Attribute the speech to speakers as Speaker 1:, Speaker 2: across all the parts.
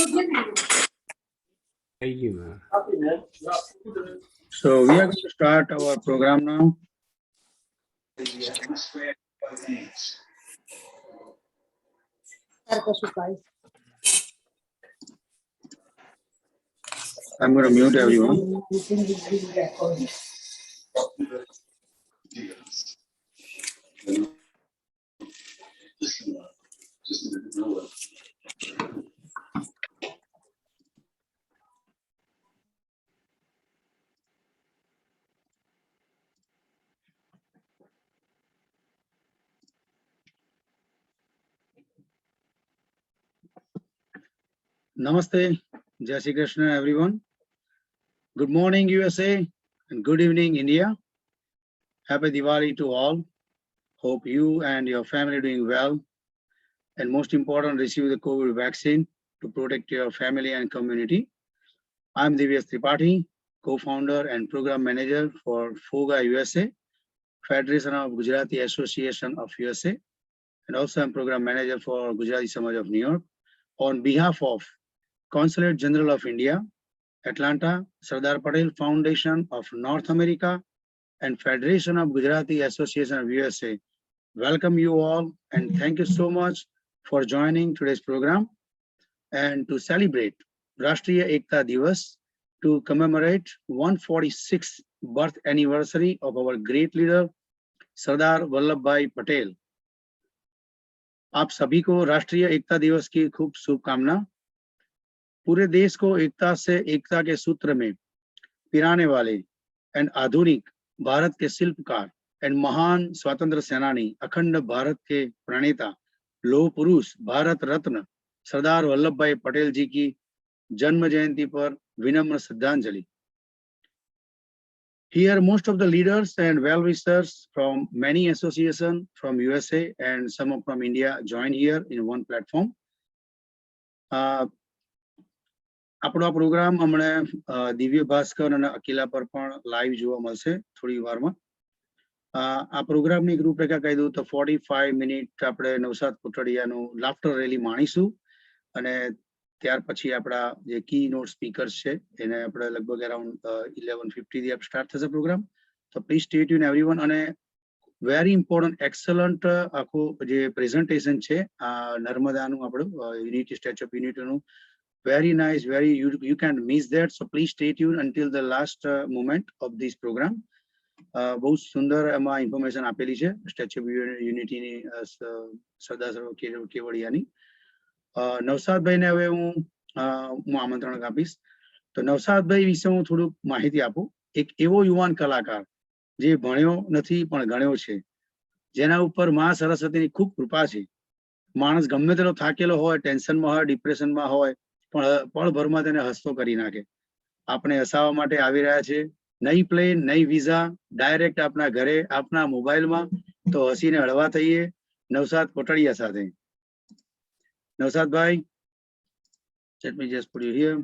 Speaker 1: So we are going to start our program now. I'm going to mute everyone. Namaste, Jai Shri Krishna, everyone. Good morning, USA, and good evening, India. Happy Diwali to all. Hope you and your family are doing well. And most important, receive the COVID vaccine to protect your family and community. I'm Divyas Tripathi, co-founder and program manager for FOGA USA, Federation of Gujarati Association of USA, and also I'm program manager for Gujarati Samaj of New York. On behalf of Consulate General of India, Atlanta, Sardar Patel Foundation of North America, and Federation of Gujarati Association of USA, welcome you all and thank you so much for joining today's program and to celebrate Rashtriya Ekta Diwas to commemorate 146th birth anniversary of our great leader Sardar Vallabhbhai Patel. आप सभी को राष्ट्रीय एकता दिवस की खूब शुभकामना। पूरे देश को एकता से एकता के सूत्र में पिराने वाले एंड आधुनिक भारत के शिल्पकार एंड महान स्वतंत्र सेनानी अखंड भारत के प्रणेता लोह पुरुष भारत रत्न सरदार वल्लभ भाई पटेल जी की जन्म जयंती पर विनम्र श्रद्धांजलि। Here most of the leaders and well-wishers from many associations from USA and some from India join here in one platform. આપણો પ્રોગ્રામ હમણે દિવ્ય ભાસ્કર અને અકિલા પર પણ લાઈવ જોવા મળશે થોડી વારમાં. આ પ્રોગ્રામની રૂપરેખા કહી દઉં તો 45 મિનિટ આપણે નવસાદ કોટડિયાનું લાફ્ટર રેલી માણીશું અને ત્યાર પછી આપણા જે કી નોટ સ્પીકર્સ છે એને આપણે લગભગ અરાઉન્ડ 11:50 થી સ્ટાર્ટ થશે પ્રોગ્રામ. તો પ્લીઝ સ્ટે ટ્યુન એવરીવન. અને વેરી ઇમ્પોર્ટન્ટ એક્સલન્ટ આખું જે પ્રેઝન્ટેશન છે આ નર્મદાનું આપણું યુનિટી સ્ટેચ્યુ ઓફ યુનિટીનું. Very nice, you can't miss that. So please stay tuned until the last moment of this program. बहुत सुंदर एमा इन्फॉर्मेशन आपेली है स्टेच्यू ऑफ यूनिटी ની સરદાર કેવડિયાની. નવસાદ ભાઈ ને હવે હું આમંત્રણ આપીશ. તો નવસાદ ભાઈ વિશે હું થોડું માહિતી આપું. એક એવો યુવાન કલાકાર જે ભણ્યો નથી પણ ગણ્યો છે, જેના ઉપર માં સરસ્વતીની ખૂબ કૃપા છે. માણસ ગમે તેટલો થાકેલો હોય, ટેન્શનમાં હોય, ડિપ્રેશનમાં હોય, પણ પળભરમાં તેને હસતો કરી નાખે. આપણે હસાવવા માટે આવી રહ્યા છે. નઈ પ્લેન, નઈ વિઝા, ડાયરેક્ટ આપના ઘરે આપના મોબાઈલમાં. તો હસીને હળવા થઈએ નવસાદ કોટડિયા સાથે. નવસાદ ભાઈ, let me just put you here.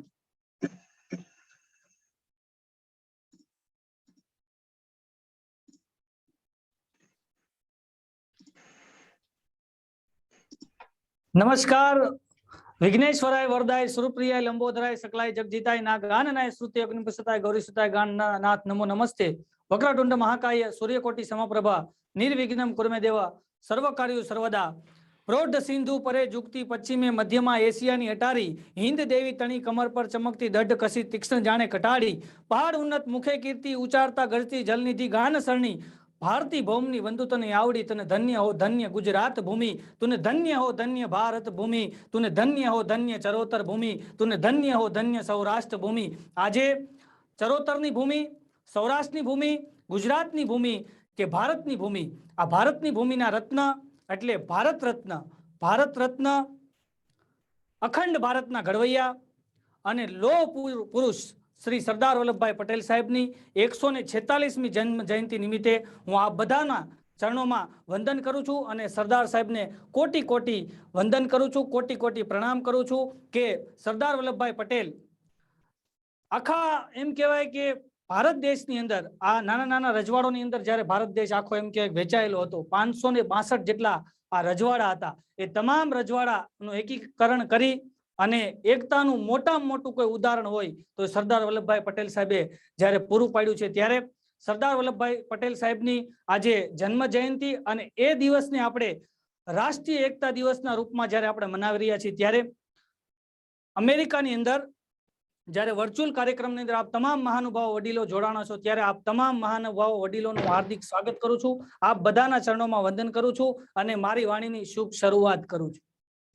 Speaker 2: નમસ્કાર. વિઘ્નેશ્વરાય વરદાય સુરપ્રિયાય લંબોદરાય સકલાય જગજીતાય નાગાનનાય શ્રુતિ અગ્નિપસતાય ગૌરીસુતાય ગાનનાથ નમો નમસ્તે. વક્રતુંડ મહાકાય સૂર્યકોટી સમપ્રભા નિર્વિઘ્નમ કુર્મે દેવા સર્વકાર્યુ સર્વદા. પ્રોઢ સિંધુ પરે ઝુકતી પશ્ચિમે મધ્યમાં એશિયાની અટારી હિન્દ દેવી તણી કમર પર ચમકતી દઢ કસી તીક્ષ્ણ જાણે કટાડી પહાડ ઉન્નત મુખે કીર્તિ ઉચારતા ગરતી જલનિધિ ગાન સરણી भारती भौमनी वंदु तने आवड़ी तने धन्य हो धन्य गुजरात भूमि तूने धन्य हो धन्य भारत भूमि तूने धन्य हो धन्य चरोतर भूमि तूने धन्य हो धन्य सौराष्ट्र भूमि. આજે ચરોતરની ભૂમિ, સૌરાષ્ટ્રની ભૂમિ, ગુજરાતની ભૂમિ કે ભારતની ભૂમિ, આ ભારતની ભૂમિના રત્ન એટલે ભારત રત્ન. ભારત રત્ન અખંડ ભારતના ઘડવૈયા અને લોહ પુરુષ श्री सरदार वल्लभभाई पटेल साहेबनी 146मी जन्म जयंती निमित्ते हूँ आ बधाना चरणों में वंदन करूँ छूँ और सरदार साहेब ने कोटि कोटि वंदन करूँ छूँ, कोटि कोटि प्रणाम करूँ छूँ कि सरदार वल्लभभाई पटेल आखा एम कहवाय के भारत देश नी अंदर आ नाना नाना रजवाड़ों नी अंदर ज्यारे भारत देश आखो एम के वेचायेलो हतो 562 जेटला आ रजवाड़ा हता. ए तमाम रजवाड़ा नो एकीकरण करी અને એકતાનું મોટામાં મોટું કોઈ ઉદાહરણ હોય તો સરદાર વલ્લભભાઈ પટેલ સાહેબે જ્યારે પૂરું પાડ્યું છે. ત્યારે સરદાર વલ્લભભાઈ પટેલ સાહેબની આજે જન્મ જયંતિ અને એ દિવસને આપણે રાષ્ટ્રીય એકતા દિવસના રૂપમાં જ્યારે આપણે મનાવી રહ્યા છીએ, ત્યારે અમેરિકાની અંદર જ્યારે વર્ચ્યુઅલ કાર્યક્રમની અંદર આપ તમામ મહાનુભાવો વડીલો જોડાણા છો, ત્યારે આપ તમામ મહાનુભાવો વડીલોનું હાર્દિક સ્વાગત કરું છું. આપ બધાના ચરણોમાં વંદન કરું છું અને મારી વાણીની શુભ શરૂઆત કરું છું.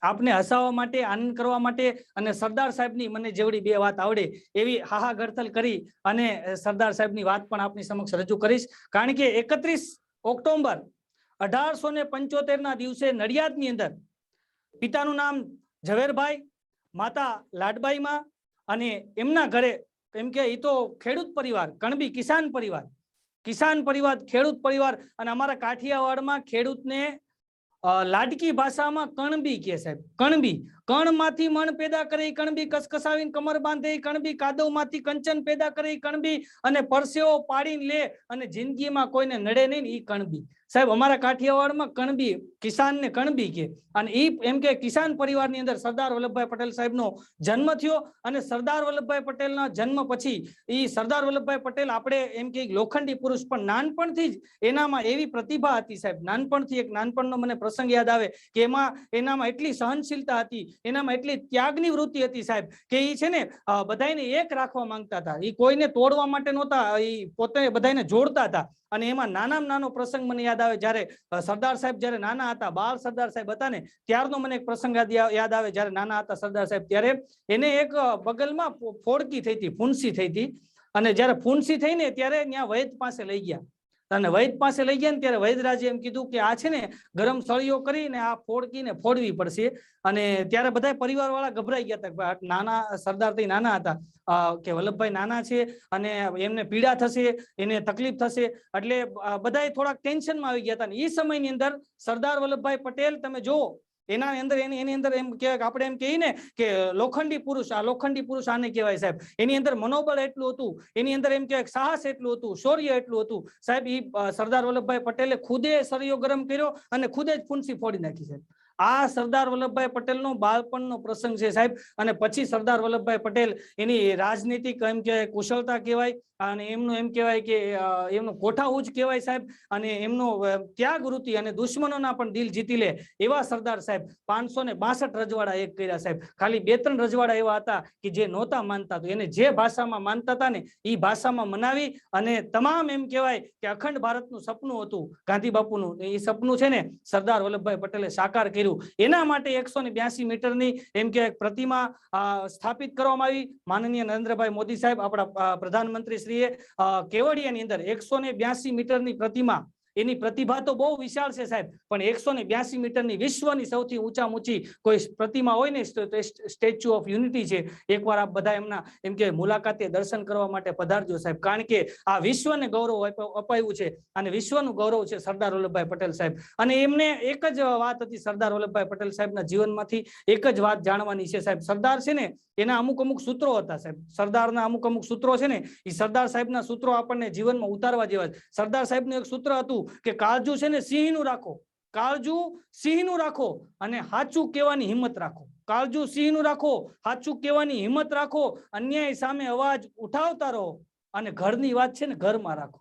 Speaker 2: આપને હસાવવા માટે, આનંદ કરવા માટે અને સરદાર સાહેબની મને જેવડી બે વાત આવડે એવી હાહા ગળથલ કરી અને સરદાર સાહેબની વાત પણ આપની સમક્ષ રજૂ કરીશ. કારણ કે 31 ઓક્ટોબર 1875 ના દિવસે નડિયાદની અંદર પિતાનું નામ ઝવેરભાઈ, માતા લાડબાઈમાં, અને એમના ઘરે એમ કે એ તો ખેડૂત પરિવાર, કણબી કિસાન પરિવાર ખેડૂત પરિવાર. અને અમારા કાઠિયાવાડમાં ખેડૂતને લાડકી ભાષામાં કણબી કહે સાહેબ. કણબી, કણમાંથી મણ પેદા કરે કણબી, કસકસાવીને કમર બાંધે કણબી, કાદવમાંથી કંચન પેદા કરે કણબી, અને પરસેવો પાડીને લે અને જિંદગીમાં કોઈને નડે નહીં એ કણબી. સાહેબ અમારા કાઠિયાવાડમાં કણબી, કિસાનને કણબી કે. અને એ એમ કે કિસાન પરિવારની અંદર સરદાર વલ્લભભાઈ પટેલ સાહેબનો જન્મ થયો. અને સરદાર વલ્લભભાઈ પટેલના જન્મ પછી એ સરદાર વલ્લભભાઈ પટેલ આપણે એમ કે લોખંડી પુરુષ, પણ નાનપણથી જ એનામાં એવી પ્રતિભા હતી સાહેબ. નાનપણથી એક નાનપણનો મને પ્રસંગ યાદ આવે કે એનામાં એટલી સહનશીલતા હતી, એનામાં એટલી ત્યાગની વૃત્તિ હતી સાહેબ, કે એ છે ને બધાને એક રાખવા માંગતા હતા. એ કોઈને તોડવા માટે નહોતા, એ પોતે બધાને જોડતા હતા. અને એમાં નાનામાં નાનો પ્રસંગ મને યાદ આવે, જ્યારે સરદાર સાહેબ જ્યારે નાના હતા, બાળ સરદાર સાહેબ હતા ને, ત્યારનો મને એક પ્રસંગ યાદ આવે. જ્યારે નાના હતા સરદાર સાહેબ, ત્યારે એને એક બગલમાં ફોડકી થઈ હતી, ફૂંસી થઈ હતી. અને જ્યારે ફૂંસી થઈ ને ત્યારે ત્યાં વૈદ પાસે લઈ ગયા. અને વૈદ પાસે લઈ ગયા ને ત્યારે વૈદરાજે એમ કીધું કે આ છે ને ગરમ સળીઓ કરીને આ ફોડકીને ફોડવી પડશે. અને ત્યારે બધા પરિવાર વાળા ગભરાઈ ગયા હતા. નાના સરદાર થી નાના હતા કે વલ્લભભાઈ નાના છે અને એમને પીડા થશે, એને તકલીફ થશે, એટલે બધા થોડાક ટેન્શનમાં આવી ગયા હતા. એ સમયની અંદર સરદાર વલ્લભભાઈ પટેલ તમે જુઓ, એની અંદર એમ કહેવાય, આપણે એમ કહીએ ને કે લોખંડી પુરુષ, આ લોખંડી પુરુષ આને કહેવાય સાહેબ. એની અંદર મનોબળ એટલું હતું, એની અંદર એમ કહેવાય સાહસ એટલું હતું, શૌર્ય એટલું હતું સાહેબ. એ સરદાર વલ્લભભાઈ પટેલે ખુદે સળિયો ગરમ કર્યો અને ખુદે જ ફૂંસી ફોડી નાખી સાહેબ. આ સરદાર વલ્લભભાઈ પટેલનો બાળપણનો પ્રસંગ છે સાહેબ. અને પછી સરદાર વલ્લભભાઈ પટેલ એની રાજનીતિક એમ કહેવાય કુશળતા કહેવાય, અને એમનું એમ કહેવાય કે એમનું કોઠાહૂજ કહેવાય સાહેબ. અને એમનો ત્યાગ વૃત્તિ અને દુશ્મનોના પણ દિલ જીતી લે એવા સરદાર સાહેબ 562 રજવાડા એક કર્યા સાહેબ. ખાલી 2-3 રજવાડા એવા હતા કે જે નહોતા માનતા, તો એને જે ભાષામાં માનતા હતા ને એ ભાષામાં મનાવી અને તમામ એમ કહેવાય કે અખંડ ભારતનું સપનું હતું ગાંધી બાપુનું, એ સપનું છે ને સરદાર વલ્લભભાઈ પટેલે સાકાર કર્યું. એના માટે 182 મીટરની એમ કે પ્રતિમા સ્થાપિત કરવામાં આવી. માનનીય નરેન્દ્રભાઈ મોદી સાહેબ, આપણા પ્રધાનમંત્રી શ્રીએ કેવડિયાની અંદર 182 મીટરની પ્રતિમા, એની પ્રતિભા તો બહુ વિશાળ છે સાહેબ, પણ 182 મીટરની વિશ્વની સૌથી ઊંચામાં ઊંચી કોઈ પ્રતિમા હોય ને તો સ્ટેચ્યુ ઓફ યુનિટી છે. એકવાર આપ બધા એમના એમ કે મુલાકાતે દર્શન કરવા માટે પધારજો સાહેબ. કારણ કે આ વિશ્વને ગૌરવ અપાયું છે અને વિશ્વનું ગૌરવ છે સરદાર વલ્લભભાઈ પટેલ સાહેબ. અને એમને એક જ વાત હતી સરદાર વલ્લભભાઈ પટેલ સાહેબના જીવનમાંથી, એક જ વાત જાણવાની છે સાહેબ. સરદાર છે ને એના અમુક સૂત્રો હતા સાહેબ. સરદારના અમુક સૂત્રો છે ને એ સરદાર સાહેબના સૂત્રો આપણને જીવનમાં ઉતારવા જેવા છે. સરદાર સાહેબનું એક સૂત્ર હતું કે કાળજુ છે ને સિંહનું રાખો, કાળજુ સિંહનું રાખો અને સાચું કહેવાની હિંમત રાખો. કાળજુ સિંહનું રાખો, સાચું કહેવાની હિંમત રાખો, અન્યાય સામે અવાજ ઉઠાવતા રહો, અને ઘરની વાત છે ને ઘરમાં રાખો,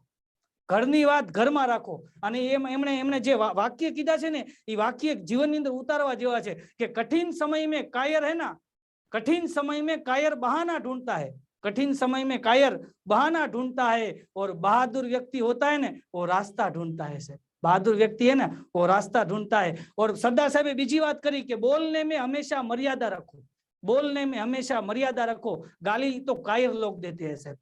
Speaker 2: ઘરની વાત ઘરમાં રાખો. અને એમણે જે વાક્ય કીધા છે ને એ વાક્ય જીવનની અંદર ઉતારવા જેવા છે કે કઠિન સમય में कायर है ना, कठिन समय में कायर बहाना ढूंढता है, कठिन समय में कायर बहाना ढूंढता है, और बहादुर व्यक्ति होता है ना वो रास्ता ढूंढता है साहब. बहादुर व्यक्ति है ना वो रास्ता ढूंढता है. और सरदार साहब बीजी बात करी कि बोलने में हमेशा मर्यादा रखो, बोलने में हमेशा मर्यादा रखो. गाली तो कायर लोग देते हैं साहब,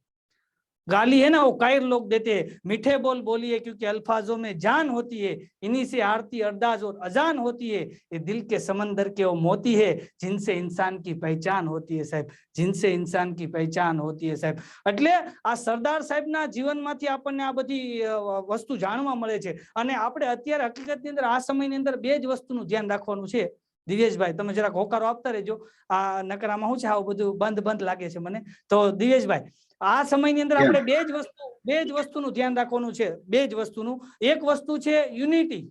Speaker 2: गाली है ना वो कायर लोग देते हैं. मीठे बोल बोलिए क्योंकि अल्फाजों में जान होती है, इन्हीं से आरती अरदास और अजान होती है. ये दिल के समंदर के वो मोती है जिनसे इंसान की पहचान होती है साहब, जिनसे इंसान की पहचान होती है साहब. એટલે આ સરદાર સાહેબના જીવનમાંથી આપણને આ બધી વસ્તુ જાણવા મળે છે. અને આપણે અત્યારે હકીકતની અંદર આ સમયની અંદર બે જ વસ્તુનું ધ્યાન રાખવાનું છે. દિવેશભાઈ તમે જરાક હોકારો આપતા રહેજો, આ નકરામાં શું છે આવું બધું બંધ લાગે છે મને. તો દિવેશભાઈ આ સમયની અંદર આપણે બે જ વસ્તુનું ધ્યાન રાખવાનું છે. બે જ વસ્તુનું, એક વસ્તુ છે યુનિટી,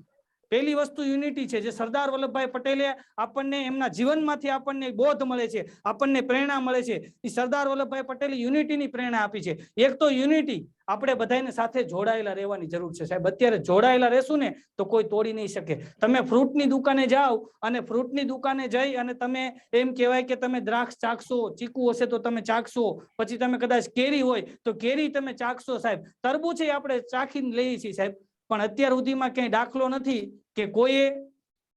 Speaker 2: પહેલી વસ્તુ યુનિટી છે, જે સરદાર વલ્લભભાઈ પટેલે આપણને એમના જીવનમાંથી આપણને બોધ મળે છે, આપણને પ્રેરણા મળે છે. એ સરદાર વલ્લભભાઈ પટેલે યુનિટીની પ્રેરણા આપી છે. એક તો યુનિટી, આપણે બધાને સાથે જોડાયેલા રહેવાની જરૂર છે સાહેબ. અત્યારે જોડાયેલા રહેશું ને તો કોઈ તોડી નહીં શકે. તમે ફ્રૂટની દુકાને જાઓ અને ફ્રૂટની દુકાને જઈ અને તમે એમ કહેવાય કે તમે દ્રાક્ષ ચાખશો, ચીકુ હશે તો તમે ચાખશો, પછી તમે કદાચ કેરી હોય તો કેરી તમે ચાખશો સાહેબ. તરબૂચ આપણે ચાખીને લઈએ છીએ સાહેબ, પણ અત્યાર સુધીમાં ક્યાંય દાખલો નથી કે કોઈએ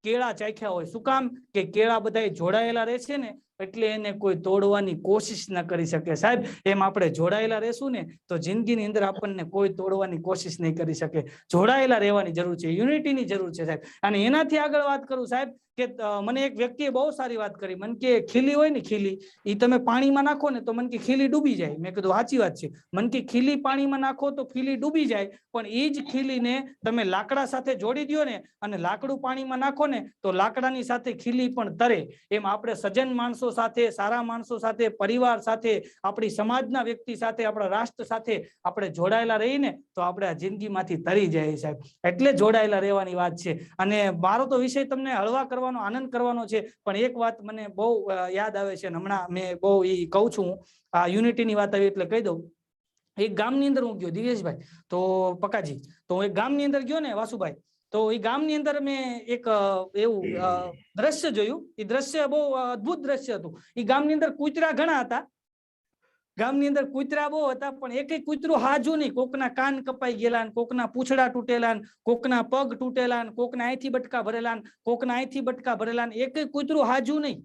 Speaker 2: કેળા ચાખ્યા હોય. શું કામ? કે કેળા બધા જોડાયેલા રહે છે ને, એટલે એને કોઈ તોડવાની કોશિશ ન કરી શકે સાહેબ. એમ આપણે જોડાયેલા રહેશું ને તો જિંદગીની અંદર આપણને કોઈ તોડવાની કોશિશ નહીં કરી શકે. જોડાયેલા રહેવાની જરૂર છે, યુનિટીની જરૂર છે સાહેબ. અને એનાથી આગળ વાત કરું સાહેબ કે મને એક વ્યક્તિએ બહુ સારી વાત કરી. મને કે ખીલી હોય ને, ખીલી એ તમે પાણીમાં નાખો ને તો મને કે ખીલી ડૂબી જાય. મેં કીધું સાચી વાત છે. મને કે ખીલી પાણીમાં નાખો તો ખીલી ડૂબી જાય, પણ એ જ ખીલીને તમે લાકડા સાથે જોડી દો ને અને લાકડું પાણીમાં નાખો ને તો લાકડાની સાથે ખીલી પણ તરે. એમ આપણે સજ્જન માણસો સાથે, સારા માણસો સાથે, પરિવાર સાથે, આપણી સમાજના વ્યક્તિ સાથે, આપણા રાષ્ટ્ર સાથે આપણે જોડાયેલા રહીને તો આપણે આ જિંદગીમાંથી તરી જાય સાહેબ. એટલે જોડાયેલા રહેવાની વાત છે. અને મારો તો વિષય તમને હળવા કરવાનો, આનંદ કરવાનો છે, પણ એક વાત મને બહુ યાદ આવે છે. હમણાં મેં બહુ એ કહું છું, આ યુનિટીની વાત આવી એટલે કહી દઉં. એક ગામની અંદર હું ગયો, દિવેશભાઈ તો પકાજી, તો એક ગામની અંદર ગયો ને વાસુભાઈ, તો એ ગામની અંદર મેં એક એવું દ્રશ્ય જોયું. એ દ્રશ્ય બહુ અદ્ભુત દ્રશ્ય હતું. એ ગામની અંદર કૂતરા ઘણા હતા. ગામની અંદર કૂતરા બહુ હતા, પણ એક કૂતરું હાજુ નહીં. કોકના કાન કપાઈ ગયેલા, કોકના પૂંછડા તૂટેલા, કોકના પગ તૂટેલા, કોકના અહીંથી બટકા ભરેલા, કોકના અહીંથી બટકા ભરેલા. એક કૂતરું હાજુ નહીં,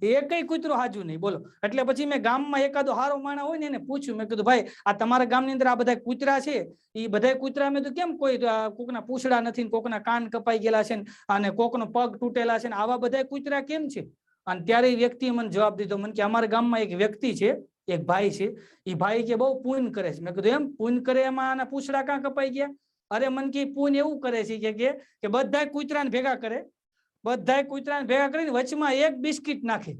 Speaker 2: એક કૂતરો હાજુ નહીં, બોલો. એટલે પછી મેં ગામમાં એકાદો હારો માણા હોય ને એને પૂછ્યું. મેં કીધું ભાઈ, આ તમારા ગામની અંદર આ બધા કૂતરા છે, એ બધા કૂતરા મેં તો કેમ કોઈ કોકના પૂંછડા નથી, કોકના કાન કપાઈ ગયેલા છે અને કોકનો પગ તૂટેલા છે, આવા બધા કૂતરા કેમ છે? અને ત્યારે એ વ્યક્તિએ મને જવાબ દીધો. મને કે અમારા ગામમાં એક વ્યક્તિ છે, એક ભાઈ છે, એ ભાઈ કે બહુ પુણ્ય કરે છે. મેં કીધું એમ પુણ્ય કરે, એમાં આના પૂંછડા કાં કપાઈ ગયા? અરે મને કે પુણ્ય એવું કરે છે કે બધા કૂતરાને ભેગા કરે, બધા કૂતરાને ભેગા કરીને વચમાં એક બિસ્કિટ નાખે,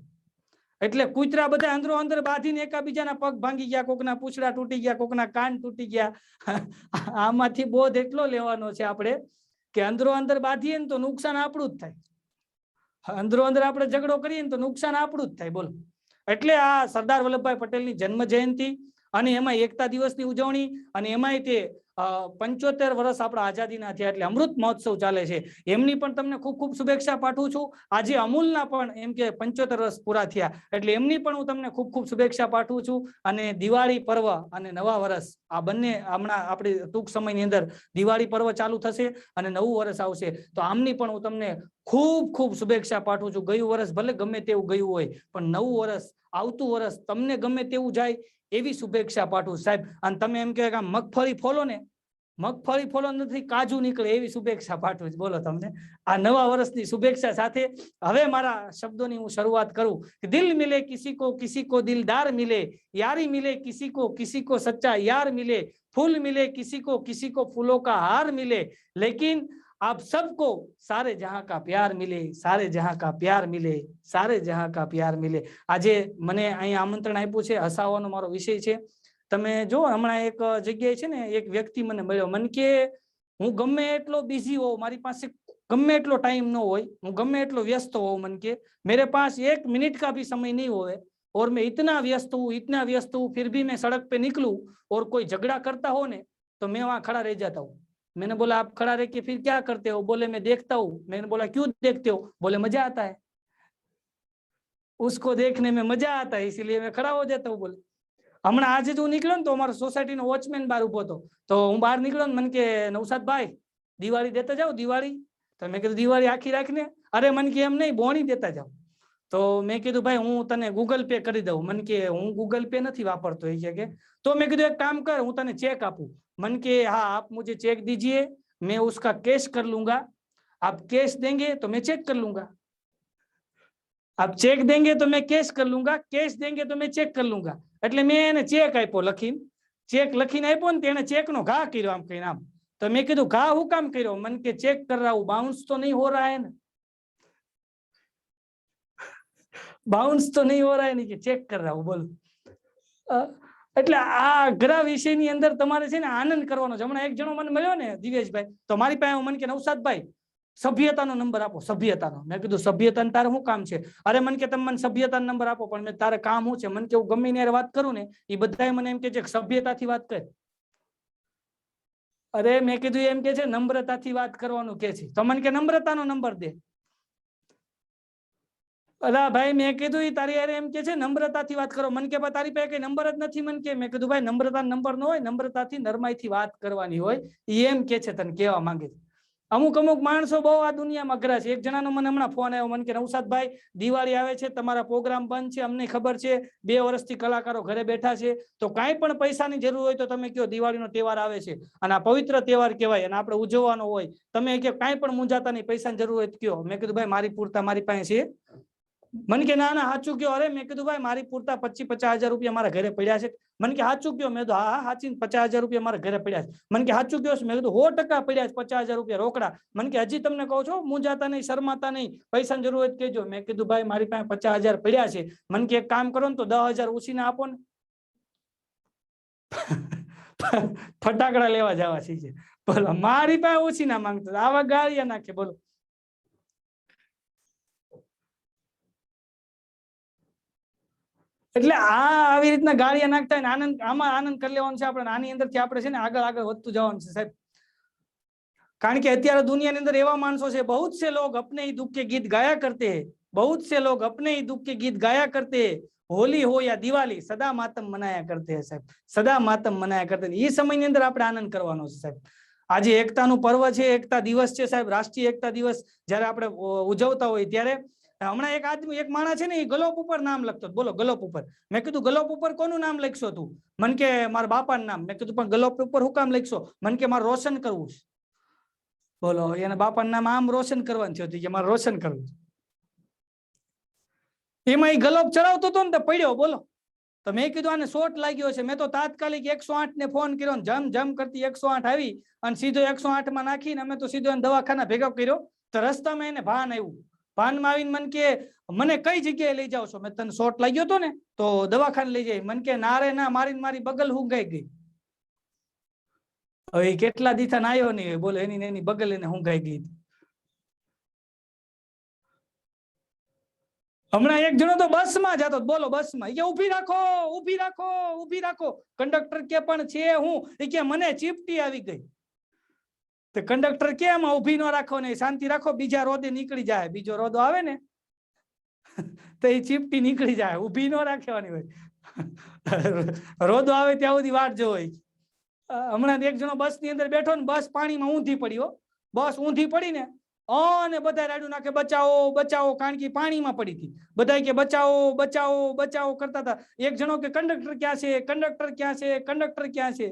Speaker 2: એટલે કૂતરા બધા અંદરો અંદર બાંધીને એકાબીજાના પગ ભાંગી ગયા, કોકના પૂંછડા તૂટી ગયા, કોકના કાન તૂટી ગયા. આમાંથી બોધ એટલો લેવાનો છે આપણે કે અંદરો અંદર બાંધીએ ને તો નુકસાન આપણું જ થાય, અંદરો અંદર આપણે ઝઘડો કરીએ ને તો નુકસાન આપણું જ થાય, બોલો. એટલે આ સરદાર વલ્લભભાઈ પટેલની જન્મ જયંતિ અને એમાં એકતા દિવસની ઉજવણી અને એમાંય તે 75 વર્ષ આપણા આઝાદીના થયા એટલે અમૃત મહોત્સવ ચાલે છે. એમની પણ તમને ખૂબ ખૂબ શુભેચ્છા પાઠવું છું. આજે અમૂલના પણ એમ કે 75 વર્ષ પૂરા થયા એટલે એમની પણ હું તમને ખૂબ ખૂબ શુભેચ્છા પાઠવું છું. અને દિવાળી પર્વ અને નવા વર્ષ આ બંને હમણાં આપણી ટૂંક સમયની અંદર દિવાળી પર્વ ચાલુ થશે અને નવું વર્ષ આવશે, તો આમની પણ હું તમને ખૂબ ખૂબ શુભેચ્છા પાઠવું છું. ગયું વર્ષ ભલે ગમે તેવું ગયું હોય, પણ નવું વર્ષ, આવતું વર્ષ તમને ગમે તેવું જાય એવી શુભેચ્છા પાઠવું સાહેબ. અને તમે એમ કહે કે મગફળી ફોલો ને, મગફળી ફોલો નથી કાજુ નીકળે એવી શુભેચ્છા પાઠવું જ. બોલો તમને આ નવા વર્ષની શુભેચ્છા સાથે હવે મારા શબ્દોની હું શરૂઆત કરું કે દિલ મિલે કિસી કો દિલદાર મિલે, યારી મિલે કિસી કો સચ્ચા યાર મિલે, फूल मिले किसी को फूलों का हार मिले, लेकिन आप सबको सारे जहां का प्यार मिले, सारे जहां का प्यार मिले, सारे जहां का प्यार मिले. આજે મને અહીં આમંત્રણ આપ્યું છે, હસાવવાનો મારો વિષય છે. તમે જો હમણાં એક જગ્યાએ છે ને એક વ્યક્તિ મને મળ્યો. મને કે હું ગમે એટલો બિઝી હોઉં, મારી પાસે ગમે એટલો ટાઈમ ન હોય, હું ગમે એટલો વ્યસ્ત હોઉં, મને કે मेरे पास 1 मिनट का भी समय नहीं होए और मैं इतना व्यस्त हूँ फिर भी मैं सड़क पे निकलूं और कोई झगड़ा करता हो ने तो मैं वहां खड़ा रह जाता हूँ. मैंने बोला आप खड़ा रह के फिर क्या करते हो? बोले मैं देखता हूँ. मैंने बोला क्यों देखते हो? बोले मजा आता है, उसको देखने में मजा आता है इसलिए मैं खड़ा हो जाता हूँ. बोले હમણાં આજે જ હું નીકળ્યો ને તો અમારો સોસાયટીનો વોચમેન બહાર ઉભો હતો, તો હું બહાર નીકળ્યો ને મને કે નવસાદભાઈ દિવાળી દેતા જાઓ દિવાળી. તો મેં કીધું દિવાળી આખી રાખીને. અરે મને કે એમ નહીં, બોણી દેતા જાઓ. તો મેં કીધું ભાઈ હું તને ગૂગલ પે કરી દઉં. મને કે હું ગૂગલ પે નથી વાપરતો એ કે. તો મેં કીધું એક કામ કર, હું તને ચેક આપું. मन के हाँ आप मुझे चेक दीजिए, मैं उसका कैश कर लूंगा. आप कैश देंगे तो मैं चेक कर लूंगा, आप चेक देंगे तो मैं कैश कर लूंगा, कैश देंगे तो मैं चेक कर लूंगा. એટલે મેં એને ચેક આપ્યો લખીને, ચેક લખીને આપ્યો ને તેને ચેક નો ઘા કર્યો આમ કહીને આમ. તો મેં કીધું ઘા હું કામ કર્યો? मन के चेक कर रहा हूं, बाउंस तो नहीं हो रहा है ना, बाउंस तो नहीं हो रहा है नहीं कि चेक कर रहा हूं. बोलो એટલે આ અઘરા વિષયની અંદર તમારે છે ને આનંદ કરવાનો છે. હમણાં એક જણો મને મળ્યો ને દિવેશભાઈ, તો મારી પાસે મને કે નવસાદભાઈ સભ્યતાનો નંબર આપો, સભ્યતાનો. મેં કીધું સભ્યતા તારે શું કામ છે? અરે મને કે તમે મને સભ્યતાનો નંબર આપો, પણ મેં તારે કામ શું છે? મને કે હું ગમે ને વાત કરું ને એ બધા મને એમ કે છે સભ્યતાથી વાત કર. અરે મેં કીધું એમ કે છે નમ્રતાથી વાત કરવાનું કે છે, તો મને કે નમ્રતાનો નંબર દે. અલા ભાઈ મેં કીધું ઈ તારી યાર એમ કે છે નમ્રતાથી વાત કરો. મને કે તારી પાસે કઈ નંબર જ નથી. મને કે મેં કીધું ભાઈ નમ્રતા નંબર ન હોય, નમ્રતાથી નરમાઈથી વાત કરવાની હોય, એમ કે છે તને કેવા માંગે છે. અમુક માણસો બહુ આ દુનિયામાં અઘરા છે. એક જણાનો મને હમણાં ફોન આવ્યો, મને કે નવસાદભાઈ દિવાળી આવે છે, તમારા પ્રોગ્રામ બંધ છે, અમને ખબર છે, 2 વર્ષથી કલાકારો ઘરે બેઠા છે, તો કાંઈ પણ પૈસાની જરૂર હોય તો તમે કયો, દિવાળીનો તહેવાર આવે છે અને આ પવિત્ર તહેવાર કહેવાય અને આપણે ઉજવવાનો હોય, તમે કે કાંઈ પણ મૂંઝાતા નહીં, પૈસાની જરૂર હોય તો કયો. મેં કીધું ભાઈ મારી પૂરતા મારી પાસે છે. મને કે ના ના સાચું કયો. અરે મેં કીધું ભાઈ મારી પૂરતા 25-50 હજાર રૂપિયા મારા ઘરે પડ્યા છે. મને કે સાચું કયો. મેં તો હા સાચી 50 હજાર રૂપિયા મારા ઘરે પડ્યા છે. મને કે સાચું કયો. મેં કીધું 100% પડ્યા છે 50 હજાર રૂપિયા રોકડા. મને કે હજી તમને કહું છો, મૂંઝાતા નહીં, શરમાતા નહીં, પૈસાની જરૂર હોય કહેજો. મેં કીધું ભાઈ મારી પાસે 50 હજાર પડ્યા છે. મને કે એક કામ કરો ને તો 10 હજાર ઉછીને આપો ને. ફટાકડા લેવા જવા છે. બોલો મારી પાસે ઓછી ના માંગતો, આવા ગાળિયા નાખે. બોલો એટલે આવી રીતના ગાળિયા નાખતા હોય ને આમાં આનંદ કરી લેવાનો છે આપણે. આની અંદરથી આપણે છે ને આગળ વધતું જવાનું છે સાહેબ. કારણ કે અત્યારે દુનિયાની અંદર એવા માણસો છે, બહુ से लोग अपने ही दुख के गीत गाया करते हैं, बहुत से लोग अपने ही दुख के गीत गाया करते हैं, होली हो या दिवाली सदा मातम मनाया करते हैं साહેબ, સદા માતમ મનાયા કરતા. એ સમયની અંદર આપણે આનંદ કરવાનો છે સાહેબ. આજે એકતાનું પર્વ છે, એકતા દિવસ છે સાહેબ. રાષ્ટ્રીય એકતા દિવસ જયારે આપણે ઉજવતા હોય ત્યારે હમણાં એક આદમી, એક માણસ છે ને, એ ગલોપ ઉપર નામ લખતો. બોલો ગલોપ ઉપર. મેં કીધું ગલોપ ઉપર કોનું નામ લખશો તું? મને કે મારા બાપાનું નામ. મેં કીધું પણ ગલોપ ઉપર શું કામ લખશો? મને કે મારે રોશન કરવું છે. બોલો એના બાપાનું નામ આમ રોશન કરવાનું છે કે મારે રોશન કરવું છે. એમાં એ ગલોપ ચડાવતો હતો ને તો પડ્યો. બોલો તો મેં કીધું આને શોટ લાગ્યો છે. મેં તો તાત્કાલિક 108 ને ફોન કર્યો, જમ જમ કરતી 108 આવી અને સીધો 108 માં નાખીને અમે તો સીધો દવાખાના ભેગો કર્યો. તો રસ્તામાં એને ભાન આવ્યું. ભાનમાં આવીને મને કે મને કઈ જગ્યાએ લઈ જાવ છો? મેં તને શોટ લાગ્યો હતો ને તો દવાખાને લઈ જાય. મને કે ના રે ના, મારી બગલ હુંગાઈ ગઈ. હવે કેટલા દીથા આવ્યો નહીં. બોલો એની બગલ એને હુંગાઈ ગઈ. હમણાં એક જણો તો બસમાં જતો. બોલો બસમાં એ કે ઉભી રાખો, ઉભી રાખો, ઉભી રાખો. કંડક્ટર કે પણ છે હું? એ કે મને ચીપટી આવી ગઈ. તો કંડક્ટર કે એમાં ઉભી ન રાખો ને, શાંતિ રાખો, બીજા રોદે નીકળી જાય. બીજો રોદો આવે ને તો એ ચીપટી નીકળી જાય. ઉભી ન રાખવાની હોય. રોદો આવે ત્યાં સુધી વાટ જોવો. હમણાં એક જણો બસ ની અંદર બેઠો ને, બસ પાણીમાં ઊંધી પડી. બસ ઊંધી પડી ને અને બધા રાડું નાખે બચાવો બચાવો, કારણ કે પાણીમાં પડી હતી. બધા કે બચાવો બચાવો બચાવો કરતા હતા. એક જણો કે કંડક્ટર ક્યાં છે, કંડક્ટર ક્યાં છે, કંડક્ટર ક્યાં છે?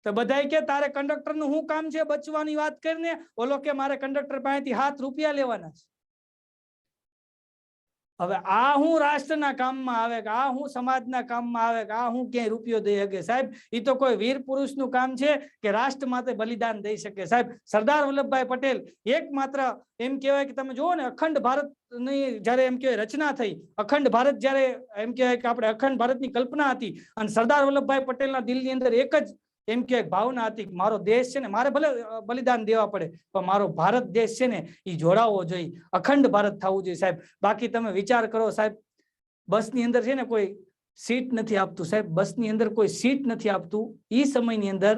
Speaker 2: તો બધા કે તારે કંડક્ટર નું શું કામ છે? બચવાની વાત કરીને. ઓલો કે મારે કંડક્ટર પાસેથી ₹7 લેવાના છે. હવે આ હું રાષ્ટ્રના કામમાં આવે કે આ હું સમાજના કામમાં આવે કે આ હું ક્યાંય રૂપિયો દઈ શકે સાહેબ? એ તો કોઈ વીર પુરુષનું કામ છે કે રાષ્ટ્ર માટે બલિદાન દઈ શકે સાહેબ. સરદાર વલ્લભભાઈ પટેલ એકમાત્ર એમ કહેવાય કે તમે જુઓ ને, અખંડ ભારતની જયારે એમ કહેવાય રચના થઈ, અખંડ ભારત જયારે એમ કહેવાય કે આપણે અખંડ ભારતની કલ્પના હતી, અને સરદાર વલ્લભભાઈ પટેલના દિલની અંદર એક જ એમ કે ભાવના હતી કે મારો દેશ છે ને, મારે ભલે બલિદાન દેવા પડે પણ મારો ભારત દેશ છે ને એ જોડાવવો જોઈએ, અખંડ ભારત થવું જોઈએ સાહેબ. બાકી તમે વિચાર કરો સાહેબ, બસની અંદર છે ને કોઈ સીટ નથી આપતું સાહેબ, બસની અંદર કોઈ સીટ નથી આપતું. એ સમયની અંદર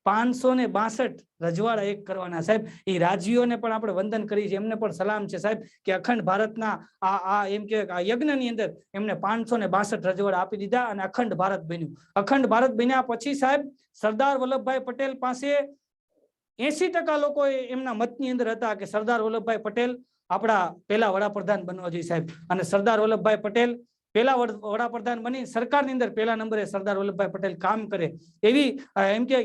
Speaker 2: 562 રજવાડા એક કરવાના સાહેબ. એ રાજવીઓને પણ આપણે વંદન કરીએ છીએ, એમને પણ સલામ છે સાહેબ કે અખંડ ભારતના આ એમ કે આ યજ્ઞની અંદર એમને 562 રજવાડા આપી દીધા અને અખંડ ભારત બન્યું. અખંડ ભારત બન્યા પછી સાહેબ સરદાર વલ્લભભાઈ પટેલ પાસે 80% લોકો એમના મતની અંદર હતા કે સરદાર વલ્લભભાઈ પટેલ આપણા પહેલા વડાપ્રધાન બનવા જોઈએ સાહેબ. અને સરદાર વલ્લભભાઈ પટેલ પહેલા વડાપ્રધાન બની સરકારની અંદર પહેલા નંબરે સરદાર વલ્લભભાઈ પટેલ કામ કરે એવી એમ કે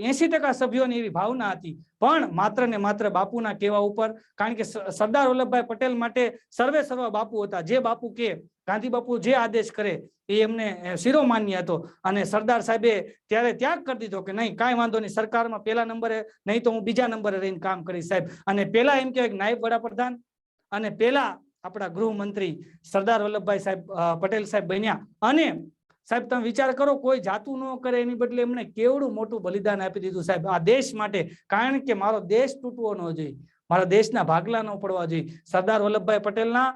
Speaker 2: 80% સભ્યોની એવી ભાવના હતી. પણ માત્ર ને માત્ર બાપુના કહેવા ઉપર, કારણ કે સરદાર વલ્લભભાઈ પટેલ માટે સર્વે સર્વ બાપુ હતા. જે બાપુ કે, ગાંધી બાપુ જે આદેશ કરે એ એમને શિરોમાન્ય હતો. અને સરદાર સાહેબે ત્યારે ત્યાગ કરી દીધો કે નહીં કાંઈ વાંધો નહીં, સરકારમાં પહેલા નંબરે નહીં તો હું બીજા નંબરે રહીને કામ કરીશ સાહેબ. અને પહેલા એમ કહેવાય નાયબ વડાપ્રધાન અને પહેલા આપણા ગૃહમંત્રી સરદાર વલ્લભભાઈ સાહેબ પટેલ સાહેબ બન્યા. અને સાહેબ તમે વિચાર કરો, કોઈ જાતું ન કરે એની બદલે એમણે કેવડું મોટું બલિદાન આપી દીધું સાહેબ આ દેશ માટે. કારણ કે મારો દેશ તૂટવો ન જોઈએ, મારા દેશના ભાગલા ન પડવા જોઈએ. સરદાર વલ્લભભાઈ પટેલના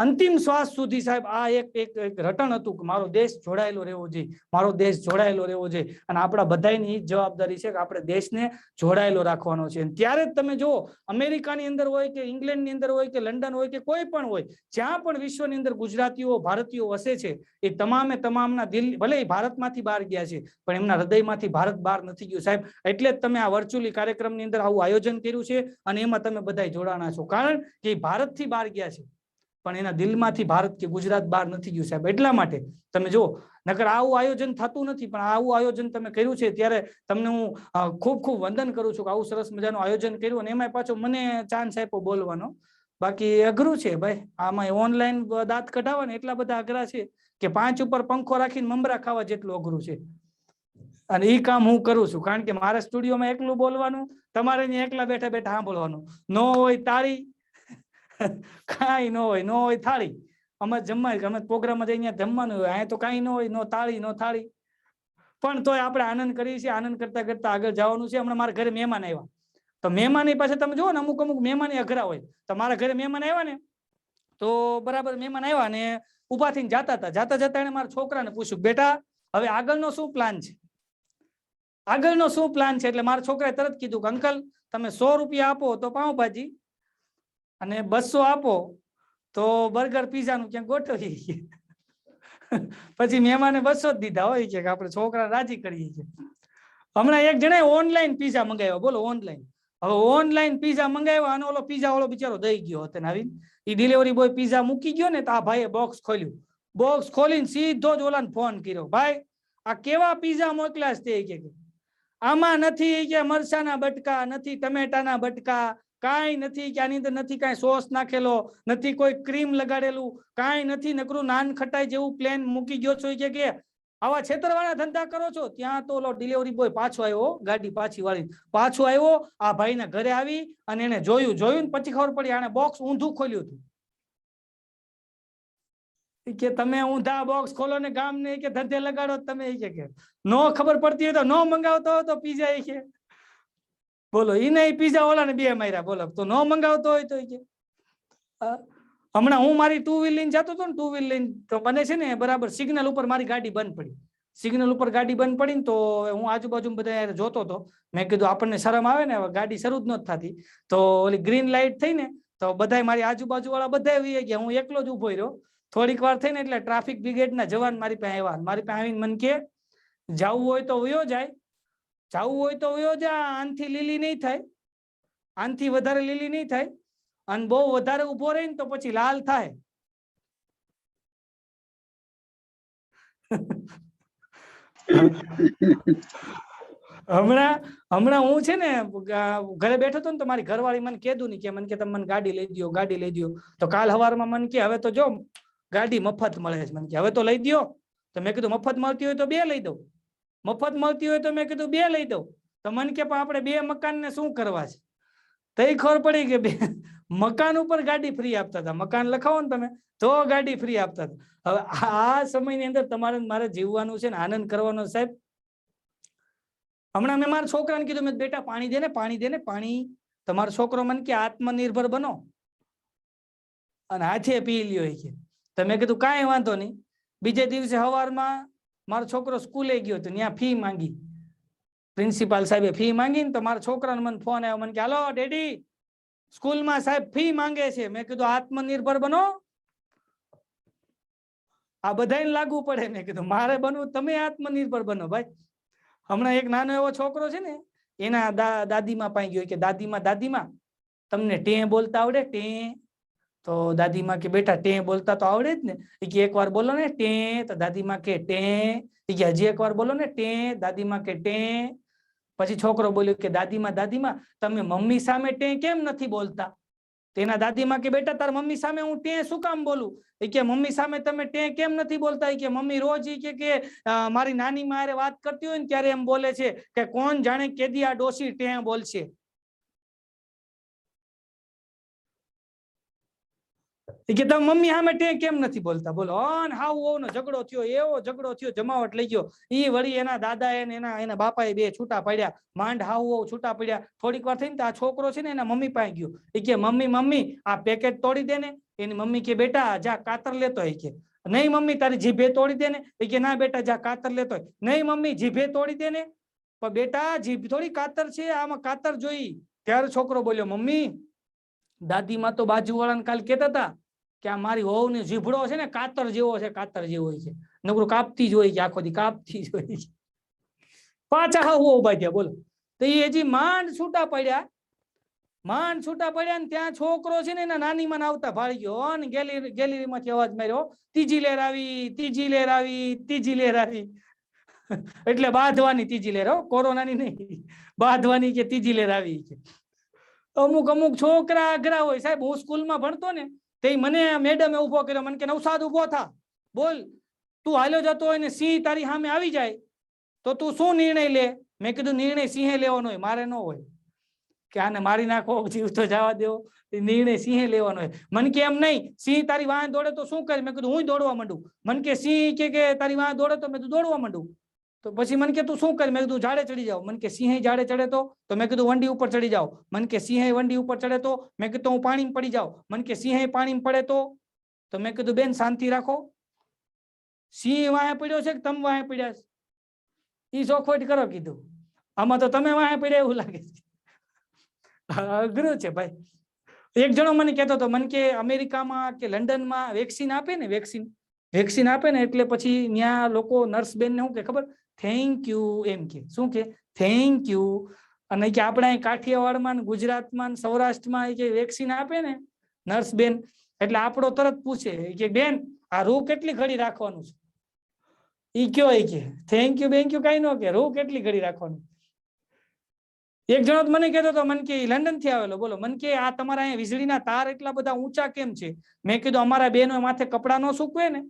Speaker 2: અંતિમ શ્વાસ સુધી સાહેબ આ એક રટણ હતું કે મારો દેશ જોડાયેલો રહેવો જોઈએ, મારો દેશ જોડાયેલો રહેવો જોઈએ. અને આપણા બધાની જવાબદારી છે કે આપણે દેશને જોડાયેલો રાખવાનો છે. ત્યારે જ તમે જુઓ, અમેરિકાની અંદર હોય કે ઇંગ્લેન્ડની અંદર હોય કે લંડન હોય કે કોઈ પણ હોય, જ્યાં પણ વિશ્વની અંદર ગુજરાતીઓ ભારતીયો વસે છે, એ તમામે તમામના દિલ, ભલે ભારતમાંથી બહાર ગયા છે પણ એમના હૃદયમાંથી ભારત બહાર નથી ગયું સાહેબ. એટલે જ તમે આ વર્ચ્યુઅલી કાર્યક્રમની અંદર આવું આયોજન કર્યું છે અને એમાં તમે બધા જોડાણા છો. કારણ કે ભારતથી બહાર ગયા છે પણ એના દિલમાંથી ભારત કે ગુજરાત બહાર નથી ગયું સાહેબ. એટલા માટે તમે જુઓ, નકર આવું આયોજન થતું નથી, પણ આવું આયોજન તમે કર્યું છે ત્યારે તમને હું ખૂબ ખૂબ વંદન કરું છું કે આવું સરસ મજાનું આયોજન કર્યું. અને એમાં પાછો મને ચાન્સ આપ્યો બોલવાનો. બાકી અઘરું છે ભાઈ, આમાં ઓનલાઈન દાંત કઢાવવા ને એટલા બધા અઘરા છે કે 5 ઉપર પંખો રાખીને મમરા ખાવા જેટલું અઘરું છે. અને એ કામ હું કરું છું, કારણ કે મારા સ્ટુડિયોમાં એકલું બોલવાનું, તમારે એકલા બેઠા બેઠા સાંભળવાનું. ન હોય તાળી, કાંઈ ન હોય થાળી. અમે જમવા, અમે પ્રોગ્રામમાં જઈને જમવાનું હોય, અહીંયા તો કાંઈ ન હોય, નો તાળી નો થાળી. પણ તોય આપણે આનંદ કરીએ છીએ, આનંદ કરતા કરતા આગળ જવાનું છે. હમણાં મારા ઘરે મહેમાન આવ્યા, તો મહેમાની પાસે તમે જુઓ ને, અમુક મહેમાન અઘરા હોય. તો મારા ઘરે મહેમાન આવ્યા ને, તો બરાબર મહેમાન આવ્યા ને ઉભા થઈને જતા જતા એને મારા છોકરાને પૂછ્યું, બેટા હવે આગળનો શું પ્લાન છે, આગળનો શું પ્લાન છે? એટલે મારા છોકરાએ તરત કીધું કે અંકલ તમે 100 રૂપિયા આપો તો પાઉંભાજી, અને 200 આપો તો બર્ગર પીઝા નું ક્યાંક ગોઠવીએ. પછી મહેમાને 200 જ દીધા હોય કે આપણે છોકરા રાજી કરીએ છીએ. હમણાં એક જણાએ ઓનલાઈન પીઝા મંગાવ્યા, બોલો ઓનલાઈન. હવે ઓનલાઈન પીઝા મંગાવ્યા અને ઓલો પીઝા વાળો બિચારો દઈ ગયો હતો. આવીને એ ડિલિવરી બોય પીઝા મૂકી ગયો ને, તો આ ભાઈએ બોક્સ ખોલ્યું. બોક્સ ખોલીને સીધો જ ઓલાને ફોન કર્યો, ભાઈ આ કેવા પીઝા મોકલ્યા છે? કે આમાં નથી કે મરચાના બટકા, નથી ટમેટાના બટકા, કાંઈ નથી કે આની અંદર નથી કાંઈ સોસ નાખેલો, નથી કોઈ ક્રીમ લગાડેલું, કાંઈ નથી, નકરું નાન ખટાઈ જેવું પ્લેન મૂકી ગયો છો. કે આવા છેતરવાના ધંધા કરો છો? ત્યાં તો ઓલો ડિલિવરી બોય પાછો આવ્યો, ગાડી પાછી વાળી પાછો આવ્યો, આ ભાઈના ઘરે આવી અને એને જોયું પછી ખબર પડી આને બોક્સ ઊંધું ખોલ્યું હતું. કે તમે ઊંધા બોક્સ ખોલો ને ગામ ને કે ધંધે લગાડો તમે, કે નો ખબર પડતી હોય તો નો મંગાવતો હોય તો પીઝા કે બોલો ઈ નહીં, પીઝા ઓલા ને 2 માર્યા. બોલો તો નો મંગાવતો હોય તો કે. હમણાં હું મારી 2 વ્હીલ લઈને જતો હતો ને, 2 વ્હીલ લઈને, તો મને છે ને બરાબર સિગ્નલ ઉપર મારી ગાડી બંધ પડી. સિગ્નલ ઉપર ગાડી બંધ પડી ને તો હું આજુબાજુ બધા જોતો હતો. મેં કીધું આપણને શરમ આવે ને, ગાડી શરૂ જ નથી થતી. તો ઓલી ગ્રીન લાઈટ થઈ ને તો બધા મારી આજુબાજુ વાળા બધા વી ગયા, હું એકલો જ ઉભો રહ્યો. થોડીક વાર થઈને એટલે ટ્રાફિક બ્રિગેડના જવાન મારી પાસે આવ્યા. મારી પાસે આવીને મને કે જવું હોય તો વયો જાય, જવું હોય તો વયો જા, આનથી લીલી નહીં થાય, આનથી વધારે લીલી નહીં થાય, અને બહુ વધારે ઉભો રહે ને તો પછી લાલ થાય. હમણાં હું છે ને ઘરે બેઠો હતો ને તો મારી ઘરવાળી મને કીધું નહીં કે મને કે તમે મને ગાડી લઈ દો. તો કાલ સવારમાં મને કે હવે તો જો ગાડી મફત મળે છે, મને કે હવે તો લઈ દો. તો મેં કીધું મફત મળતી હોય તો 2 લઈ દઉં, મફત મળતી હોય તો મેં કીધું 2 લઈ દઉં. તો મને કે પણ આપણે 2 મકાન ને શું કરવા છે? તો એ ખબર પડી કે 2 મકાન ઉપર ગાડી ફ્રી આપતા હતા. મકાન લખાવો ને તમે તો ગાડી ફ્રી આપતા હતા. હવે આ સમયની અંદર તમારે મારે જીવવાનું છે ને, આનંદ કરવાનો સાહેબ. હમણાં મેં મારા છોકરાને કીધું, મેં બેટા પાણી દે ને પાણી. તમારો છોકરો મને કે આત્મનિર્ભર બનો અને હાથે પી લ્યો કે. તો મેં કીધું કાંઈ વાંધો નહીં. બીજે દિવસે સવારમાં મારો છોકરો સ્કૂલે ગયો તો ત્યાં ફી માંગી, પ્રિન્સિપાલ સાહેબે ફી માંગી ને તો મારા છોકરાને મને ફોન આવ્યો, મને કે હાલો ડેડી સ્કૂલમાં સાહેબ ફી માંગે છે. મેં કીધું આત્મનિર્ભર બનો, આ બધાને લાગુ પડે. મેં કીધું મારે બનવું, તમે આત્મનિર્ભર બનો ભાઈ. હમણાં એક નાનો એવો છોકરો છે ને, એના દાદીમાં પાસે ગયો કે દાદીમાં તમને ટેં બોલતા આવડે? ટેં? તો દાદીમાં કે બેટા ટેં બોલતા તો આવડે જ ને. એ કે એકવાર બોલો ને ટેં. તો દાદીમાં કે ટેં. એ કે હજી એકવાર બોલો ને ટેં. દાદીમાં કે ટેં. પછી છોકરો બોલ્યો કે દાદીમાં તમે મમ્મી સામે ટેં કેમ નથી બોલતા? તેના દાદીમાં કે બેટા તાર મમ્મી સામે હું ટેં શું કામ બોલું? એ કે મમ્મી સામે તમે ટેં કેમ નથી બોલતા? એ કે મમ્મી રોજ કે મારી નાની મારે વાત કરતી હોય ને ત્યારે એમ બોલે છે કે કોણ જાણે કેદી આ ડોસી ટેં બોલશે. કે તમે મમ્મી સામે કેમ નથી બોલતા? બોલો હાવ નો ઝઘડો થયો, એવો ઝઘડો થયો, જમાવટ લઈ ગયો. ઈ વળી એના દાદા એના બાપાએ બે છૂટા પડ્યા, માંડ હાવ છૂટા પડ્યા. થોડીક વાર થઈને આ છોકરો છે ને એના મમ્મી પાસે ગયો. એ કે મમ્મી આ પેકેટ તોડી દે ને. એની મમ્મી કે બેટા જા કાતર લેતો. એ કે નહીં મમ્મી તારી જીભે તોડી દે ને. એ કે ના બેટા જા કાતર લેતો. નહીં મમ્મી જીભે તોડી દે ને. પણ બેટા જીભ થોડી કાતર છે, આમાં કાતર જોઈ. ત્યારે છોકરો બોલ્યો મમ્મી દાદીમાં તો બાજુવાળાને કાલ કહેતા હતા કે આ મારી વહુ ને જીભડો છે ને કાતર જેવો છે, કાતર જેવો છે, નકરું કાપતી જ હોય છે, આખો દી કાપતી જ હોય છે. પાછા હા ઉભા થયા. બોલો તો એ હજી માંડ છૂટા પડ્યા ને ત્યાં છોકરો છે ને એના નાની માં આવતા ભાળી ગયો ને ગેલેરી માંથી અવાજ માર્યો, ત્રીજી લહેર આવી, ત્રીજી લહેર આવી, ત્રીજી લહેર આવી. એટલે બાંધવાની ત્રીજી લહેર, કોરોનાની નહીં, બાંધવાની કે ત્રીજી લહેર આવી છે. અમુક છોકરા અઘરા હોય. સાહેબ હું સ્કૂલમાં ભણતો ને તે મને મેડમે ઉભો કર્યો. મને કે નવસાદ ઉભો થા, બોલ તું હાલ્યો જતો હોય ને સિંહ તારી સામે આવી જાય તો તું શું નિર્ણય લે? મેં કીધું નિર્ણય સિંહે લેવાનો હોય, મારે ન હોય. કે આને મારી નાખો, જીવ તો જવા દેવો, નિર્ણય સિંહે લેવાનો હોય. મને કે એમ નહીં, સિંહ તારી વાંહે દોડે તો શું કરે? મેં કીધું હું દોડવા માંડું. મને કે સિંહ કે તારી વાંહે દોડે તો મેં કીધું દોડવા માંડું. તો પછી મને કે તું શું કરે? મેં કીધું ઝાડે ચડી જાવ. મને કે સિંહ ઝાડે ચડે તો મેં કીધું વંડી ઉપર ચડી જાવ. મને કે સિંહ વંડી ઉપર ચડે તો મેં કીધું હું પાણીમાં પડી જાવ. મને કે સિંહ પાણીમાં પડે તો મેં કીધું બેન શાંતિ રાખો, સિંહ વાહે પડ્યો છે કે તમે વાહે પડ્યા છે? ઈ ચોખવટ કરો. કીધું આમાં તો તમે વાહે પડ્યા એવું લાગે છે. અઘરું છે ભાઈ. એક જણો મને કહેતો હતો, મને કે અમેરિકામાં કે લંડનમાં વેક્સિન આપે ને, વેક્સિન આપે ને એટલે પછી ત્યાં લોકો નર્સ બેન ને શું કે ખબર? થેન્ક યુ એમ કે. શું કે? Thank you. અને કે આપણા કાઠિયાવાડમાં, ગુજરાતમાં, સૌરાષ્ટ્રમાં કે વેક્સિન આપે ને નર્સ બેન એટલે આપણો તરત પૂછે કે બેન આ રૂ કેટલી ઘડી રાખવાનું છે? ઈ કયો? એ કે થેન્ક યુ બેન્ક યુ કઈ ન કે, રૂ કેટલી ઘડી રાખવાનું. એક જણો મને કહેતો હતો, મને કે લંડન થી આવેલો. બોલો મને કે આ તમારા અહીંયા વીજળીના તાર એટલા બધા ઊંચા કેમ છે? મેં કીધું અમારા બેનો માથે કપડા ન સૂકવે ને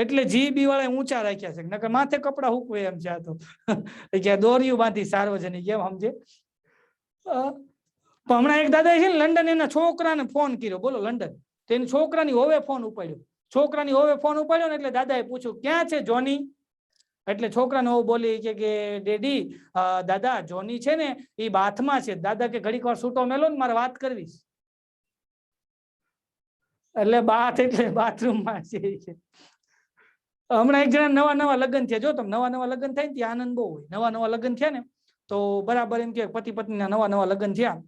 Speaker 2: એટલે જીબી વાળા ઊંચા રાખ્યા છે, નકર માથે કપડા સૂકવે એમ છે. આ તો કે દોરિયું બાંધી સાર્વજનિક એમ સમજે. હમણાં એક દાદા છે ને લંડન, એના છોકરાને ફોન કર્યો. બોલો લંડન, તેની છોકરાની હોવે ફોન ઉપાડ્યો. છોકરાની હોવે ફોન ઉપાડ્યો ને એટલે દાદાએ પૂછ્યું ક્યાં છે જોની? એટલે છોકરાને હોવ બોલી કે ડેડી દાદા જોની છે ને એ બાથમાં છે. દાદા કે ઘડીક વાર છૂટો મેલો ને મારે વાત કરવી છે. એટલે બાથ એટલે બાથરૂમમાં છે. હમણાં એક જણા નવા લગ્ન થયા. જો તમે નવા લગ્ન થાય ને ત્યાં આનંદ બહુ હોય. નવા લગ્ન થયા ને તો બરાબર એમ કે પતિ પત્નીના નવા લગ્ન થયા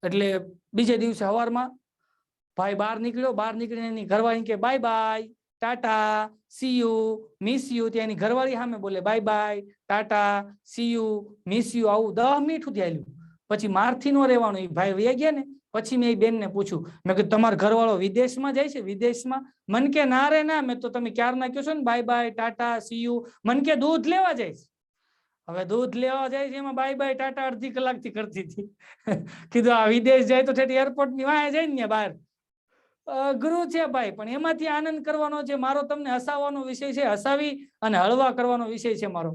Speaker 2: એટલે બીજે દિવસે સવારમાં ભાઈ બહાર નીકળ્યો. બહાર નીકળીને એની ઘરવાળી કે bye bye, Tata, C you, miss you. ત્યાં એની ઘરવાળી સામે બોલે bye bye, Tata, C you, miss you. આવું 10 મિનિટ સુધી હાલ્યું. પછી મારથી નો રહેવાનું. એ ભાઈ વયા ગયા ને પછી મેં એ બેન ને પૂછ્યું, મેં કીધું તમારો ઘરવાળો વિદેશમાં જાય છે? વિદેશમાં? મન કે ના રે ના, મેં તો તમે ક્યાર ના કહો છો ને bye bye, Tata, C you. મન કે દૂધ લેવા જાય છે. હવે દૂધ લેવા જાય છે એમાં બાય બાય ટાટા અડધી કલાકથી કરતી હતી. કીધું આ વિદેશ જાય તો એરપોર્ટ ની વાંહે જાય ને બહાર. અઘરું છે ભાઈ, પણ એમાંથી આનંદ કરવાનો છે. મારો તમને હસાવવાનો વિષય છે, હસાવી અને હળવા કરવાનો વિષય છે મારો.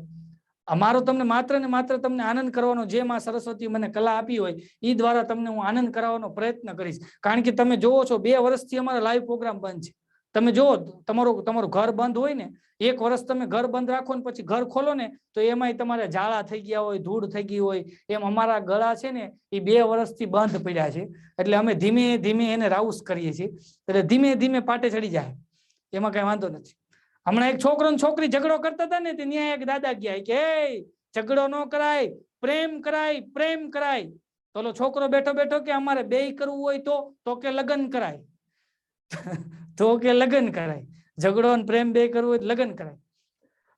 Speaker 2: મારો તમને માત્ર ને માત્ર તમને આનંદ કરવાનો, જે માં સરસ્વતી મને કલા આપી હોય એ દ્વારા તમને હું આનંદ કરાવવાનો પ્રયત્ન કરીશ. કારણ કે તમે જોવો છો 2 વર્ષથી અમારા લાઈવ પ્રોગ્રામ બંધ છે. તમે જોવો તમારું ઘર બંધ હોય ને, 1 વર્ષ તમે ઘર બંધ રાખો ને પછી ઘર ખોલો ને તો એમાંય તમારે ઝાડા થઈ ગયા હોય, ધૂળ થઈ ગઈ હોય. એમ અમારા ગળા છે ને એ 2 વર્ષથી બંધ પડ્યા છે. એટલે અમે ધીમે ધીમે એને રાઉસ કરીએ છીએ. એટલે ધીમે ધીમે પાટે ચડી જાય, એમાં કઈ વાંધો નથી. હમણાં એક છોકરો ને છોકરી ઝઘડો કરતા હતા ને, ત્યાં એક દાદા ગયા કે ઝઘડો ન કરાય, પ્રેમ કરાય, પ્રેમ કરાય. તો છોકરો બેઠો બેઠો કે અમારે બેય કરવું હોય તો કે લગ્ન કરાય. તો કે લગ્ન કરાય. ઝઘડો અને પ્રેમ બે કરવું હોય લગ્ન કરાય.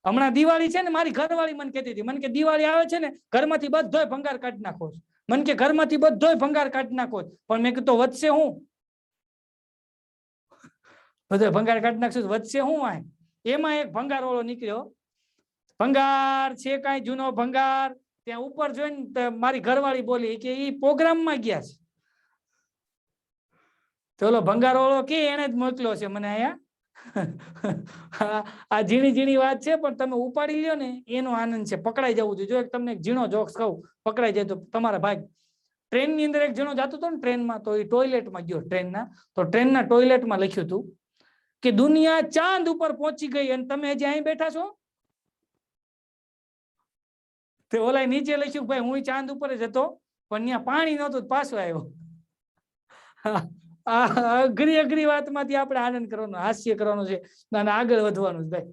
Speaker 2: હમણાં દિવાળી છે ને, મારી ઘરવાળી મને કહેતી હતી, મને કે દિવાળી આવે છે ને ઘરમાંથી બધોય ભંગાર કાઢી નાખો. મને કે ઘરમાંથી બધોય ભંગાર કાઢી નાખો. પણ મેં કીધું વધશે હું? બધો ભંગાર કાઢી નાખશું વધશે હું? આ એમાં એક ભંગાર વાળો નીકળ્યો. ભંગાર છે કઈ જૂનો ભંગાર. ત્યાં ઉપર જોઈને મારી ઘરવાળી બોલી કે ઈ પ્રોગ્રામમાં ગયા છે. ચલો ભંગાર વાળો કે એને જ મોકલ્યો છે મને અહીંયા. આ ઝીણી ઝીણી વાત છે પણ તમે ઉપાડી લ્યો ને એનો આનંદ છે. પકડાઈ જવું જોઈએ. જો તમને એક ઝીણો જોક્સ કહું, પકડાઈ જાય તો તમારા ભાગ. ટ્રેન ની અંદર એક જણો જતો હતો ને ટ્રેનમાં, તો એ ટોયલેટમાં ગયો ટ્રેનના, તો ટ્રેનના ટોયલેટમાં લખ્યું હતું કે દુનિયા ચાંદ ઉપર પહોંચી ગઈ અને તમે હજી અહીં બેઠા છો. તે ઓલા નીચે લખ્યું ભાઈ હું ચાંદ ઉપર જ હતો પણ ત્યાં પાણી નહોતું પાછો આવ્યો. અઘરી અઘરી વાતમાંથી આપણે આનંદ કરવાનો, હાસ્ય કરવાનું છે અને આગળ વધવાનું છે ભાઈ.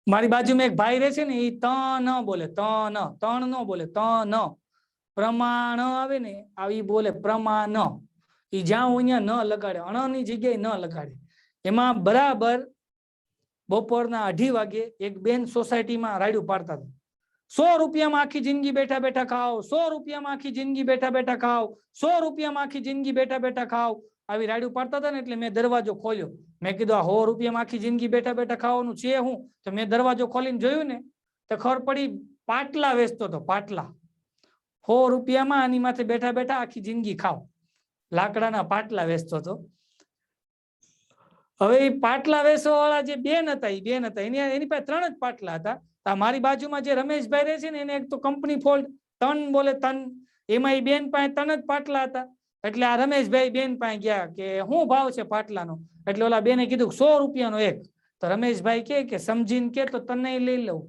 Speaker 2: મારી બાજુમાં એક ભાઈ રહે છે ને, એ ન બોલે, તણ ન બોલે, ન પ્રમાણ આવે ને આવી બોલે, પ્રમાણ. એ જ્યાં હું અહીંયા ન લગાડે, અણની જગ્યાએ ન લગાડે. એમાં બરાબર બપોરના 2:30 વાગે એક બેન સોસાયટીમાં રાયડું પાડતા હતા, 100 રૂપિયામાં આખી જિંદગી બેઠા બેઠા ખાઓ, 100 રૂપિયામાં આખી જિંદગી બેઠા બેઠા ખાઓ, 100 રૂપિયામાં આખી જિંદગી બેઠા બેઠા ખાઓ. આવી રાયડું પાડતા હતા ને એટલે મેં દરવાજો ખોલ્યો. મેં કીધું આ 100 રૂપિયામાં આખી જિંદગી બેઠા બેઠા ખાવાનું છે હું? તો મેં દરવાજો ખોલીને જોયું ને તો ખબર પડી પાટલા વેચતો હતો. પાટલા 100 રૂપિયામાં આની માથે બેઠા બેઠા આખી જિંદગી ખાઓ, લાકડાના પાટલા વેચતો હતો. હવે એ પાટલા વેચવા વાળા જે બેન હતા, એ બેન હતા, એની પાસે 3 જ પાટલા હતા. મારી બાજુમાં જે રમેશભાઈ રહે છે ને, એને એક તો કંપની ફોલ્ડ, તન બોલે તન, એમાં એ બેન પાસે 3 જ પાટલા હતા. એટલે આ રમેશભાઈ બેન પાસે ગયા કે શું ભાવ છે પાટલાનો? એટલે ઓલા બેને કીધું 100 રૂપિયાનો એક. તો રમેશભાઈ કે સમજીને કે તો તને લઈ લઉં.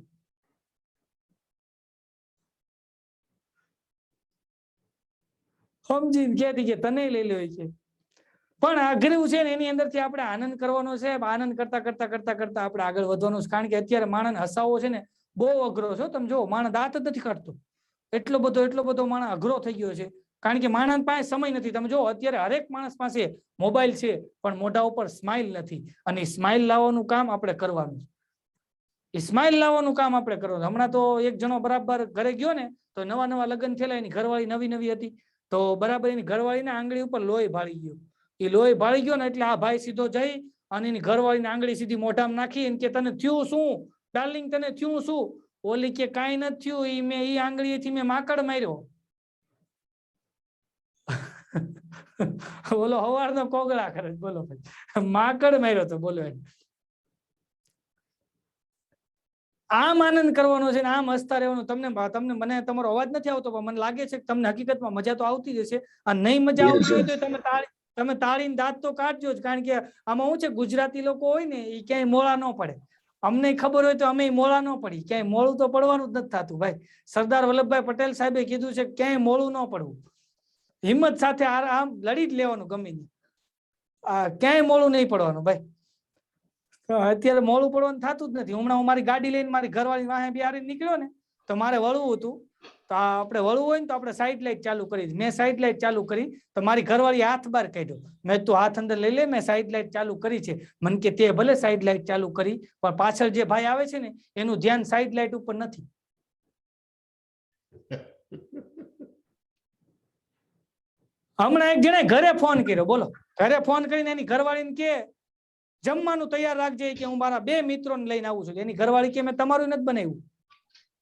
Speaker 2: સમજીને કેતી કે તને લઈ લો છે. પણ અઘરું છે ને, એની અંદરથી આપણે આનંદ કરવાનો છે. આનંદ કરતા કરતા કરતા કરતા આપણે આગળ વધવાનું છે. કારણ કે અત્યારે માણસ હસાવો છે ને બહુ અઘરો છે. તમે જો માણસ દાંત જ નથી કાઢતો, એટલો બધો માણસ અઘરો થઈ ગયો છે. કારણ કે માણસ પાસે સમય નથી. તમે જો અત્યારે હરેક માણસ પાસે મોબાઈલ છે પણ મોઢા ઉપર સ્માઇલ નથી. અને સ્માઇલ લાવવાનું કામ આપણે કરવાનું છે. સ્માઇલ લાવવાનું કામ આપણે કરવાનું. હમણાં તો એક જણો બરાબર ઘરે ગયો ને, તો નવા લગ્ન થયેલા, એની ઘરવાળી નવી હતી. તો બરાબર એની ઘરવાળીના આંગળી ઉપર લોહી ભાળી ગયો. એ લોહી ભાળી ગયો ને એટલે આ ભાઈ સીધો જઈ અને એની ઘરવાળીની આંગળી સીધી મોઢામાં નાખી અને કે તને થયું શું ડાર્લિંગ, તને થયું શું? ઓલી કે કાંઈ નથી થયું, એ આંગળીએથી મેં માકડ માર્યો. બોલો હવારનો કોગળા કરે, બોલો માકડ માર્યો તો, બોલો. આમ આનંદ કરવાનો છે ને આમ હસતા રહેવાનું. તમને મને તમારો અવાજ નથી આવતો પણ મને લાગે છે કે તમને હકીકતમાં મજા તો આવતી જ હશે. અને નહીં મજા આવતી હોય તો તમે તાળીને દાંત તો કાઢજો જ. કારણ કે આમાં શું છે, ગુજરાતી લોકો હોય ને એ ક્યાંય મોળા ન પડે. અમને ખબર હોય તો અમે મોળા ન પડી. ક્યાંય મોળું તો પડવાનું જ નથી થતું ભાઈ. સરદાર વલ્લભભાઈ પટેલ સાહેબે કીધું છે ક્યાંય મોળું ન પડવું. હિંમત સાથે આમ લડી જ લેવાનું ગમે તે. ક્યાંય મોળું નહીં પડવાનું ભાઈ. અત્યારે મોડું પડવાનું થતું જ નથી. હમણાં હું મારી ગાડી લઈને મારી ઘરવાળી વાહે બિહારી નીકળ્યો ને, તો મારે વળવું હતું. તો આપણે વળવું હોય ને તો આપણે સાઈડ લાઈટ ચાલુ કરી. મેં સાઈડ લાઈટ ચાલુ કરી તો મારી ઘરવાળી હાથ બહાર કાઢ્યો. મેં તું હાથ અંદર લઈ લે, મેં સાઈડ લાઈટ ચાલુ કરી છે. મને કે તે ભલે સાઈડ લાઈટ ચાલુ કરી પણ પાછળ જે ભાઈ આવે છે ને એનું ધ્યાન સાઈડ લાઈટ ઉપર નથી. હમણાં એક જણે ઘરે ફોન કર્યો, બોલો. ઘરે ફોન કરીને એની ઘરવાળીને કે જમવાનું તૈયાર રાખજે કે હું મારા 2 મિત્રોને લઈને આવું છું. એની ઘરવાળી કે મેં તમારું નથી બનાવ્યું,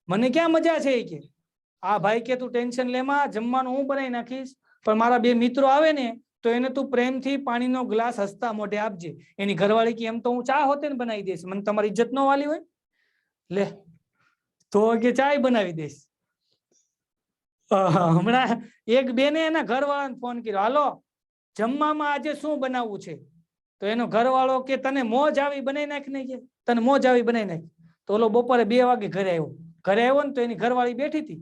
Speaker 2: મને ક્યાં મજા છે એ કે. આ ભાઈ કે તું ટેન્શન લેમાં, જમવાનું હું બનાવી નાખીશ પણ મારા 2 મિત્રો આવે ને તો એને તું પ્રેમથી પાણીનો ગ્લાસ હસતા મોઢે આપજે. એની ઘરવાળી કે એમ તો હું ચા હોતે ને બનાવી દઈશ, મને તમારી ઇજ્જત ન વાલી હોય લે તો કે ચા બનાવી દઈશ. હમણાં એક બેને એના ઘરવાળાને ફોન કર્યો, હાલો જમવામાં આજે શું બનાવવું છે? તો એનો ઘરવાળો કે તને મોજ આવી બનાવી નાખ ને, કે તને મોજ આવી બનાવી નાખ. તો ઓલો બપોરે 2 વાગે ઘરે આવ્યો ને તો એની ઘરવાળી બેઠી હતી.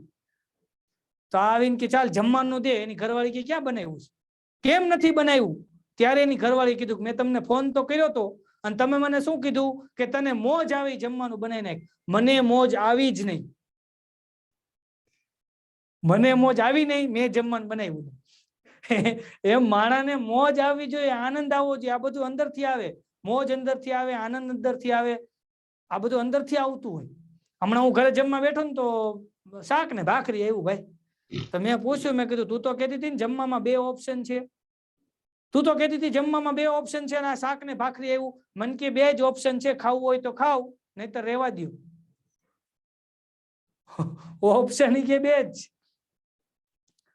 Speaker 2: તો આવીને કે ચાલ જમવાનું દે. એની ઘરવાળી કે ક્યાં બનાવ્યું છે, કેમ નથી બનાવ્યું? ત્યારે એની ઘરવાળી કીધું કે મેં તમને ફોન તો કર્યો તો અને તમે મને શું કીધું કે તને મોજ આવી જમવાનું બનાવી નાખ. મને મોજ આવી જ નહીં, મને મોજ આવી નહીં, મેં જમવાનું બનાવ્યું. એમ માણાને મોજ આવવી જોઈએ, આનંદ આવવો જોઈએ. આ બધું અંદરથી આવે, મોજ અંદરથી આવે, આનંદ અંદરથી આવે. આ બધું અંદરથી આવતું હોય. હમણાં હું ઘરે જમવા બેઠો ને તો શાક ને ભાખરી આવ્યું ભાઈ. તો મેં પૂછ્યું, મેં કીધું તું તો કહેતી હતી ને જમવામાં 2 ઓપ્શન છે, તું તો કહેતી હતી જમવામાં 2 ઓપ્શન છે ને આ શાક ને ભાખરી આવ્યું. મને કે 2 જ ઓપ્શન છે, ખાવું હોય તો ખાવ નહીતર રહેવા દો. ઓપ્શન કે 2 જ.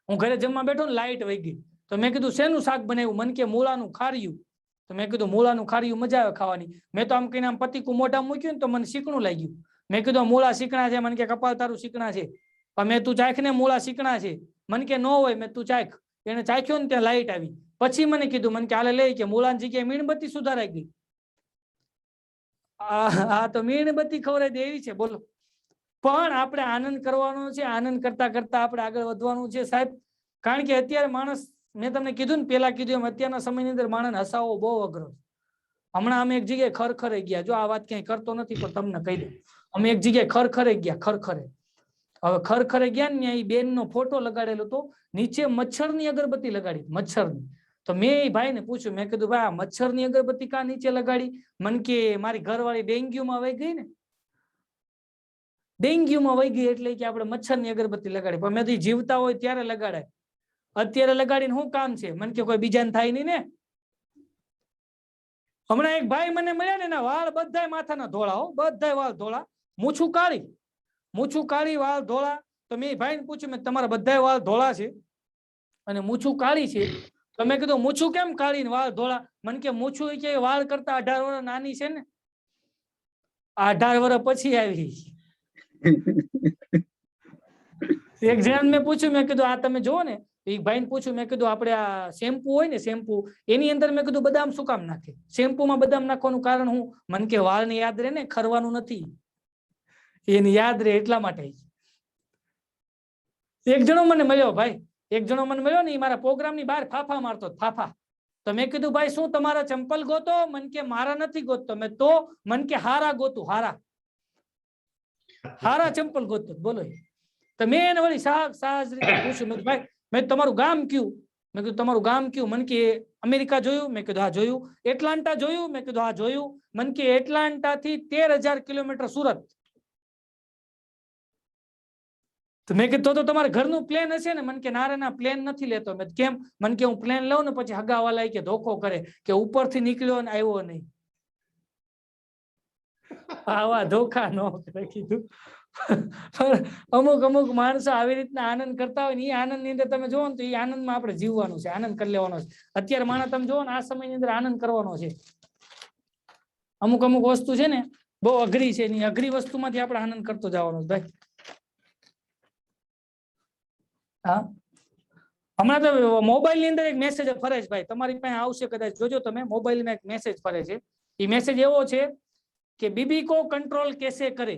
Speaker 2: હું ઘરે જમવા બેઠો ને લાઈટ વહી ગઈ તો મેં કીધું શેનું શાક બનાવ્યું? મને કે મૂળાનું ખાર્યું. તો મેં કીધું મૂળાનું ખાર્યું મજા આવે ખાવાની. મેં તો આમ કહીને આમ પતીકું મોઢા મૂક્યું ને તો મને શીકણું લાગ્યું. મેં કીધું મૂળા શીકણા છે. મને કે કપાલ તારું શીકણા છે. પણ મેં તું ચાખ ને મૂળા શીકણા છે. મને કે નો હોય. મેં તું ચાખ. એને ચાખ્યો ને ત્યાં લાઈટ આવી. પછી મને કીધું, મને કે હાલે લઈ કે મૂળાની જગ્યાએ મીણબત્તી સુધારાઈ ગઈ. આ તો મીણબત્તી ખવડાવી દે એવી છે. બોલો. પણ આપણે આનંદ કરવાનો છે. આનંદ કરતા કરતા આપણે આગળ વધવાનું છે સાહેબ. કારણ કે અત્યારે માણસ, મેં તમને કીધું ને, પેલા કીધું એમ, અત્યારના સમયની અંદર માણસ હસાવો બહુ અઘરો. હમણાં અમે એક જગ્યાએ ખરખરે ગયા. જો આ વાત ક્યાંય કરતો નથી પણ તમને કહી દઉં. અમે એક જગ્યાએ ખરખરે ગયા. ખરખરે, હવે ખરખરે ગયા ને, એ બેન નો ફોટો લગાડેલો હતો. નીચે મચ્છરની અગરબત્તી લગાડી, મચ્છરની. તો મેં એ ભાઈ ને પૂછ્યું, મેં કીધું ભાઈ આ મચ્છરની અગરબત્તી કા નીચે લગાડી? મન કે મારી ઘરવાળી ડેન્ગ્યુમાં વહી ગઈ ને, ડેન્ગ્યુમાં વહી ગઈ એટલે કે આપણે મચ્છરની અગરબત્તી લગાડી. પણ મેં જીવતા હોય ત્યારે લગાડાય, અત્યારે લગાડીને શું કામ છે? મન કે કોઈ બીજાને થાય નહીં ને. હમણાં એક ભાઈ મને મળ્યા ને, એના વાળ બધાય માથાના ધોળા, હો બધાય વાળ ધોળા, મૂછું કાળી, મૂછું કાળી, વાળ ધોળા. તો મેં ભાઈને પૂછ્યું, મેં તમારા બધાય વાળ ધોળા છે અને મૂછું કાળી છે, તો મેં કીધું મૂછું કેમ કાળી ને વાળ ધોળા? મને કે મૂછું કે વાળ કરતા 18 વર્ષ નાની છે ને, 18 વર્ષ પછી આવી. એક જણ મેં પૂછ્યું, મેં કીધું આ તમે જુઓ ને, એક ભાઈને પૂછ્યું, મેં કીધું આપણે આ શેમ્પુ હોય ને, શેમ્પુ એની અંદર મેં કીધું બદામ શું કામ નાખે? શેમ્પુમાં બદામ નાખવાનું કારણ હું? મને કે વાળને યાદ રહે ને, ખરવાનું નથી, એને યાદ રહે એટલા માટે. એક જણો મને મળ્યો ભાઈ, એક જણો મને મળ્યો ને, એ મારા પ્રોગ્રામની બહાર ફાફા મારતો, ફાફા. તો મેં કીધું ભાઈ શું તમારા ચંપલ ગોતો? મને કે મારા નથી ગોતતો. મેં તો મને કે હારા ગોતું, હારા, હારા ચંપલ ગોતો. બોલો. તો મેં એને વળી સાહજ રીતે પૂછ્યું, મેં ભાઈ મેં તમારું ગામ કયું? મેં કીધું તમારું ગામ કયું? મને કે અમેરિકા જોયું? મેં કીધું હા જોયું. એટલાન્ટા જોયું? મેં કીધું હા જોયું. મને કે એટલાન્ટા થી 13,000 કિલોમીટર સુરત. તો મેં કીધું તો તમારા ઘરનું પ્લેન હશે ને? મને કે ના પ્લેન નથી લેતો. મેં કેમ? મને કે હું પ્લેન લઉં ને પછી હગાવાલા કે ધોખો કરે કે ઉપરથી નીકળ્યો ને આવ્યો નહીં. આવા ધોખા ન કરે કીધું. અમુક અમુક માણસો આવી રીતના આનંદ કરતા હોય ને, એ આનંદ ની અંદર તમે જોવો ને તો એ આનંદમાં આપણે જીવવાનું છે, આનંદ કરી લેવાનો છે. અત્યારે માણસ તમે જોવો ને આ સમયની અંદર આનંદ કરવાનો છે. અમુક અમુક વસ્તુ છે ને બહુ અઘરી છે, ની અઘરી વસ્તુમાંથી આપણે આનંદ કરતો જવાનો ભાઈ. હા, હમણાં તો મોબાઈલ ની અંદર એક મેસેજ ફરે છે ભાઈ, તમારી પાસે આવશે કદાચ, જોજો તમે. મોબાઈલમાં એક મેસેજ ફરે છે. એ મેસેજ એવો છે કે બીબી કો કંટ્રોલ કેસે કરે.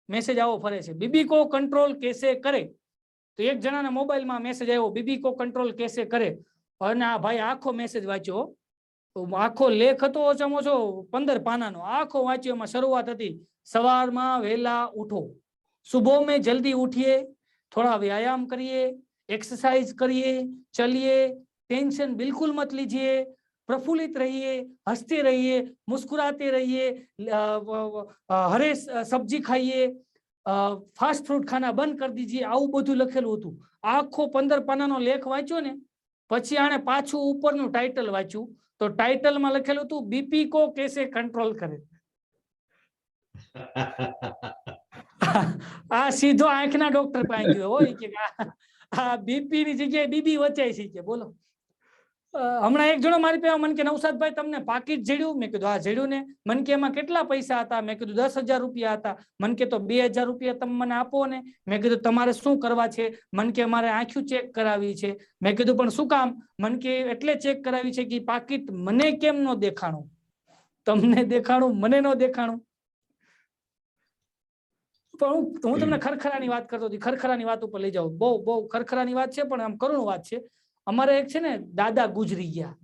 Speaker 2: મેસેજ આવો ફરે છે, બીબી કો કંટ્રોલ કેસે કરે. તો એક જણાના મોબાઈલમાં મેસેજ આવ્યો, બીબી કો કંટ્રોલ કેસે કરે. અને આ ભાઈ આખો મેસેજ વાંચ્યો, આખો લેખ હતો ઓછામાં ઓછો 15 પાનાનો. આખો વાંચ્યો. એમાં શરૂઆત હતી, સવારમાં વહેલા ઉઠો, સુબહ में जल्दी उठिए, थोड़ा व्यायाम करिए, एक्सरसाइज करिए, चलिए, टेंशन बिल्कुल मत लीजिए, प्रफुल्लित रहिए, हंसते रहिए, मुस्कुराते रहिए, हरे सब्जी खाइए, फास्ट फूड खाना बंद कर दीजिए. આવું બધું લખેલું હતું. આખો 15 પાનાનો લેખ વાંચ્યો ને પછી આને પાછું ઉપરનું ટાઇટલ વાંચ્યું, તો ટાઇટલમાં લખેલું હતું બીપી કો કેસે કંટ્રોલ કરે. આ સીધો આંખના ડોક્ટર પાસે ગયો હોય કે આ બીપી ની જગ્યાએ બીબી વચાય છે કે. બોલો. હમણાં એક જણો મારી પાસે મને કે નવસાદભાઈ તમને પાકીટ જડ્યું? મેં કીધું હા જડ્યું ને. મને કે એમાં કેટલા પૈસા હતા? મેં કીધું 10,000 રૂપિયા હતા. મને કે તો 2,000 રૂપિયા તમે મને આપો ને. મેં કીધું તમારે શું કરવા છે? મને કે મારે આંખું ચેક કરાવી છે. મેં કીધું પણ શું કામ? મને કે એટલે ચેક કરાવી છે કે પાકીટ મને કેમ ન દેખાણું? તમને દેખાણું, મને ન દેખાણું. પણ હું તમને ખરખરાની વાત કરતો હતી, ખરખરાની વાત ઉપર લઈ જાઉં. બહુ બહુ ખરખરાની વાત છે, પણ આમ કરુણ વાત છે. અમારે એક છે ને દાદા ગુજરી ગયા,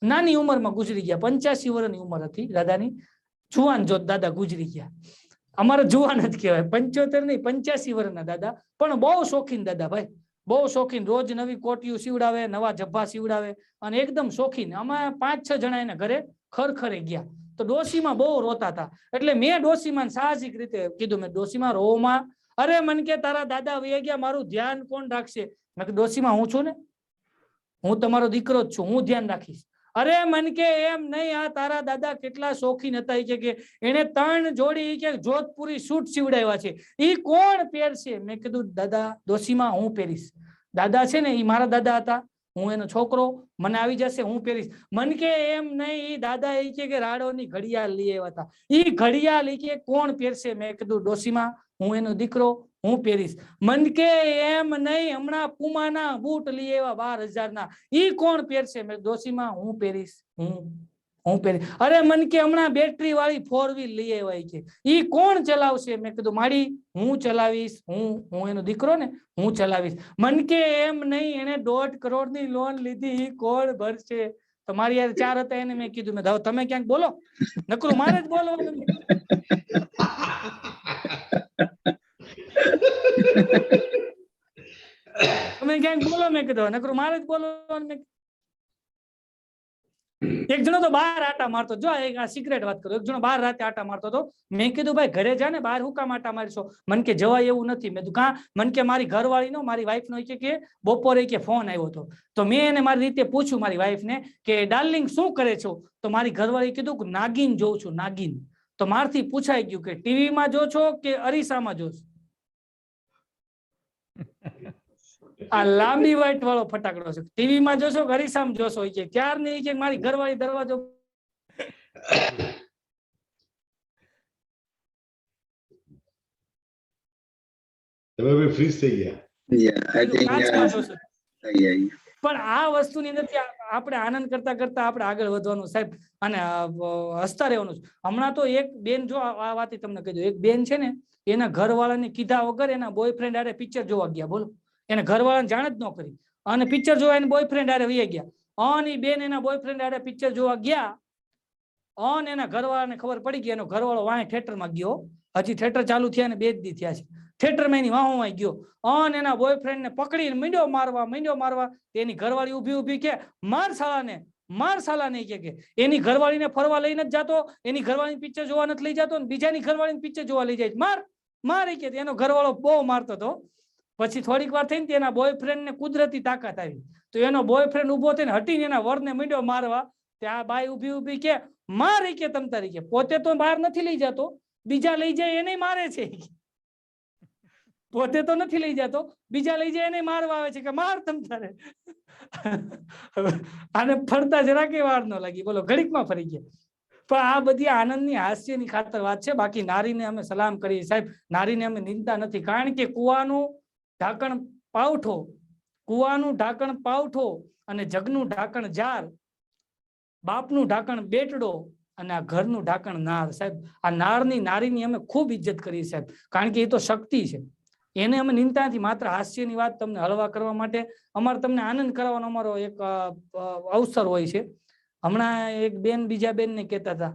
Speaker 2: નાની ઉંમરમાં ગુજરી ગયા, 85 વર્ષની ઉંમર હતી દાદાની. જુવાન જોત દાદા ગુજરી ગયા. અમારે જુવાન જ કહેવાય, 75 નહીં 85 વર્ષના દાદા, પણ બહુ શોખીન દાદા ભાઈ, બહુ શોખીન. રોજ નવી કોટીઓ સીવડાવે, નવા જબ્બા સીવડાવે અને એકદમ શોખીન. અમે 5-6 જણા એના ઘરે ખરખરે ગયા તો ડોશીમાં બહુ રોતા હતા. એટલે મેં ડોશીમાં સાહજિક રીતે કીધું, મેં ડોશીમાં રોમાં. અરે મન કે તારા દાદા વહી ગયા, મારું ધ્યાન કોણ રાખશે? મેં કીધું ડોશીમાં હું છું ને, હું તમારો દીકરો જ છું, હું ધ્યાન રાખીશ. અરે મન કે એમ નહીં, આ તારા દાદા કેટલા શોખીન હતા કે એને 3 જોડી કે જોધપુરી સૂટ સીવડાવ્યા છે, ઈ કોણ પહેરશે? મેં કીધું દાદા ડોશીમાં હું પહેરીશ. દાદા છે ને ઈ મારા દાદા હતા, હું એનો છોકરો, મને આવી જશે, હું પહેરીશ. મન કે એમ નહીં, ઈ દાદા એ કે રાડોની ઘડિયાળ લઈ આવ્યા હતા, ઈ ઘડિયાળ ઈ કે કોણ પહેરશે? મેં કીધું ડોશીમાં હું એનો દીકરો, હું પહેરીશ. મન કે એમ નહીં, હમણાં પુમાના બૂટ લઈ આવ્યા 12,000 ના, ઈ કોણ પહેરશે? મેં ડોશીમાં હું પહેરીશ, હું પહેરીશ. અરે મન કે હમણાં બેટરી વાળી 4 વ્હીલ લઈ આવ્યા છે, ઈ કોણ ચલાવશે? મેં કીધું માડી હું ચલાવીશ, હું એનો દીકરો ને, હું ચલાવીશ. મન કે એમ નહીં, એને 1.5 કરોડ ની લોન લીધી, ઈ કોણ ભરશે? તો મારી યાર 4 હતા, એને મેં કીધું, મેં તમે ક્યાંક બોલો, નકરું મારે જ બોલવાનું. તમે ક્યાંક બોલો, મેં કીધું, નકરું મારે જ બોલવાનું. એક જણો તો બહાર આટા મારતો, જો એક સિક્રેટ વાત કરું, એક જણો બહાર રાતે આટા મારતો હતો. મેં કીધું ભાઈ ઘરે જા ને, બહાર હું કામ આટા મારશો? મન કે જવાય એવું નથી. મેં કીધું કાં? મન કે મારી ઘરવાળી નો, મારી વાઈફ નો કે બપોરે કે ફોન આવ્યો હતો, તો મેં એને મારી રીતે પૂછ્યું મારી વાઈફ ને કે ડાર્લિંગ શું કરે છો? તો મારી ઘરવાળી કીધું કે નાગીન જોઉં છું, નાગીન. તો મારથી પૂછાઈ ગયું કે ટીવી માં જો છો કે અરીસામાં જો છો? આ લાંબી વાઈટ વાળો ફટાકડો છે. ટીવી માં જોશો કે અરીસામાં જોશો? કે ત્યાર નહીં કે મારી ઘરવાળી દરવાજો
Speaker 3: ફ્રીઝ થઈ ગયા.
Speaker 2: પણ આ વસ્તુની અંદર આપણે આનંદ કરતા કરતા આપણે આગળ વધવાનું સાહેબ, અને હસતા રહેવાનું છે. હમણાં તો એક બેન, જો આ વાત તમને કહી દઉં, એક બેન છે ને, એના ઘરવાળાને કીધા વગર એના બોયફ્રેન્ડ આરે પિક્ચર જોવા ગયા. બોલો, એને ઘરવાળાને જાણ જ ન કરી, અને પિક્ચર જોવા એને બોયફ્રેન્ડ આરે વહી ગયા. અને બેન એના બોયફ્રેન્ડ આરે પિક્ચર જોવા ગયા, અને એના ઘરવાળાને ખબર પડી ગઈ, એનો ઘરવાળો વાંહે થિયેટરમાં ગયો. હજી થિયેટર ચાલુ થયા ને 2 દી થયા છે. થિયેટરમાં એની વાહોમાં ગયો, અને એના બોયફ્રેન્ડ ને પકડીને મીંડો મારવા. એની ઘરવાળી ઊભી કે માર સાલાને કે એની ઘરવાળીને ફરવા લઈને જ જાતો, એની ઘરવાળીને પિક્ચર જોવા નથી લઈ જતો, બીજાની ઘરવાળીને પિક્ચર જોવા લઈ જાય, માર કે. એનો ઘરવાળો બહુ મારતો હતો. પછી થોડીક વાર થઈને એના બોયફ્રેન્ડ ને કુદરતી તાકાત આવી, તો એનો બોયફ્રેન્ડ ઉભો થઈને હટીને એના વરને મીંડો મારવા. ત્યાં બાઈ ઊભી કે માર કે તમ તારી કે, પોતે તો બહાર નથી લઈ જતો, બીજા લઈ જાય એને મારે છે. પોતે તો નથી લઈ જતો, બીજા લઈ જાય એને મારવા આવે છે કે માર તમ તારે. આને ફરતા જરાકે વાર ન લાગી, બોલો, ઘડીકમાં ફરી ગયા. પણ આ બધી આનંદની હાસ્યની ખાતર વાત છે. બાકી નારીને અમે સલામ કરીએ સાહેબ, નારીને અમે નિંદા નથી. કારણ કે કુવાનું ઢાંકણ પાવઠો અને જગનું ઢાંકણ જાર, બાપનું ઢાંકણ બેટડો અને આ ઘરનું ઢાંકણ નાર. સાહેબ, આ નારીની અમે ખૂબ ઇજ્જત કરીએ સાહેબ, કારણ કે એ તો શક્તિ છે. એને અમે નિંદતા નથી, માત્ર હાસ્યની વાત તમને હળવા કરવા માટે, અમારે તમને આનંદ કરાવવાનો અમારો એક અવસર હોય છે. હમણાં એક બેન બીજા બેન ને કહેતા હતા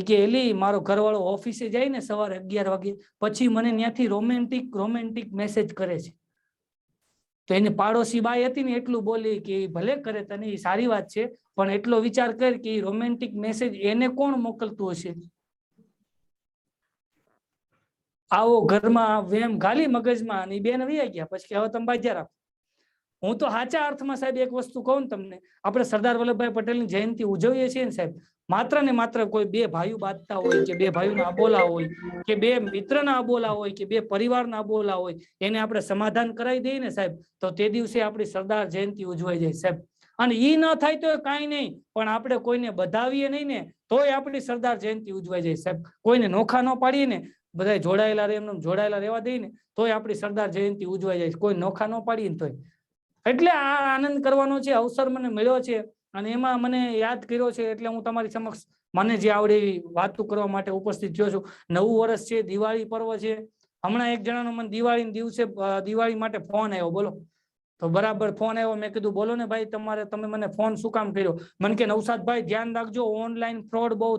Speaker 2: કે એલી, મારો ઘરવાળો ઓફિસે જાય ને સવારે 11 વાગે, પછી મને ત્યાંથી રોમેન્ટિક મેસેજ કરે છે. તો એની પાડોશી બાઈ હતી ને એટલું બોલી કે ભલે કરે તને, એ સારી વાત છે, પણ એટલો વિચાર કર કે રોમેન્ટિક મેસેજ એને કોણ મોકલતું હશે? આવો ઘરમાં વેમ ગાલી મગજમાં, અને બેન વૈયા ગયા. પછી હવે તમે બાજ્યા રાખો. હું તો સાચા અર્થમાં સાહેબ એક વસ્તુ કહું ને તમને, આપણે સરદાર વલ્લભભાઈ પટેલની જયંતિ ઉજવીએ છીએ ને સાહેબ, માત્ર ને માત્ર કોઈ 2 ભાઈઓ બાંધતા હોય કે 2 ભાઈઓના અબોલા હોય કે 2 મિત્રના અબોલા હોય કે 2 પરિવારના અબોલા હોય, એને આપણે સમાધાન કરાવી દઈએ ને સાહેબ, તો તે દિવસે આપણી સરદાર જયંતિ ઉજવાઈ જાય સાહેબ. અને ઈ ન થાય તો કાંઈ નહીં, પણ આપણે કોઈને બધાવીએ નહીં ને તોય આપણી સરદાર જયંતિ ઉજવાઈ જાય સાહેબ. કોઈને નોખા ન પાડીએ ને, બધા જોડાયેલા રહેવા દઈએ ને તોય આપણી સરદાર જયંતિ ઉજવાઈ જાય. કોઈ નોખા ન પાડીએ ને તોય. એટલે આ આનંદ કરવાનો છે, અવસર મને મળ્યો છે, અને એમાં મને યાદ કર્યો છે, એટલે હું તમારી સમક્ષ મને જે આવડે એવી વાતો કરવા માટે ઉપસ્થિત થયો છું. નવું વર્ષ છે, દિવાળી પર્વ છે. હમણાં એક જણાનો મને દિવાળી માટે ફોન આવ્યો. બોલો, તો બરાબર ફોન આવ્યો. મેં કીધું બોલો ને ભાઈ, તમે મને ફોન શું કામ કર્યો? મને કે નવસાદભાઈ ધ્યાન રાખજો, ઓનલાઈન ફ્રોડ બહુ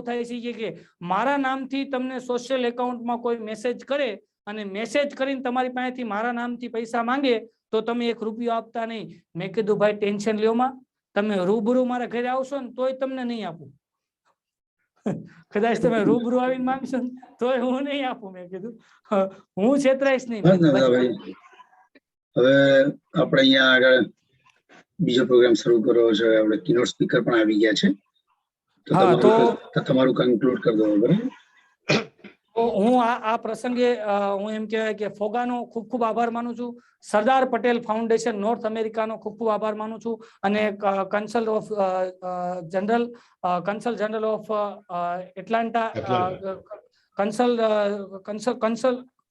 Speaker 2: થાય છે. કે મારા નામથી તમને સોશિયલ એકાઉન્ટમાં કોઈ મેસેજ કરે અને મેસેજ કરીને તમારી પાસેથી મારા નામથી પૈસા માંગે તો તમે 1 રૂપિયો આપતા નહીં. મેં કીધું ભાઈ ટેન્શન લ્યો માં, તમે રૂબરૂ મારા ઘરે આવશો ને તોય તમને નહીં આપું. કદાચ તમે રૂબરૂ આવીને માંગશો ને તોય હું નહીં આપું. મેં કીધું હું છેતરાઈશ નહીં.
Speaker 1: હવે આપણે અહીંયા આગળ બીજો પ્રોગ્રામ શરૂ કર્યો છે. આપણે કિનોટ સ્પીકર પણ આવી ગયા છે, તો તમારું કન્ક્લુડ કરી દો. બરાબર,
Speaker 2: હું આ પ્રસંગે હું એમ કહેવાય કે ફોગાનો ખૂબ ખૂબ આભાર માનું છું. સરદાર પટેલ ફાઉન્ડેશન નોર્થ અમેરિકાનો ખૂબ ખૂબ આભાર માનું છું, અને Kansal general of Atlanta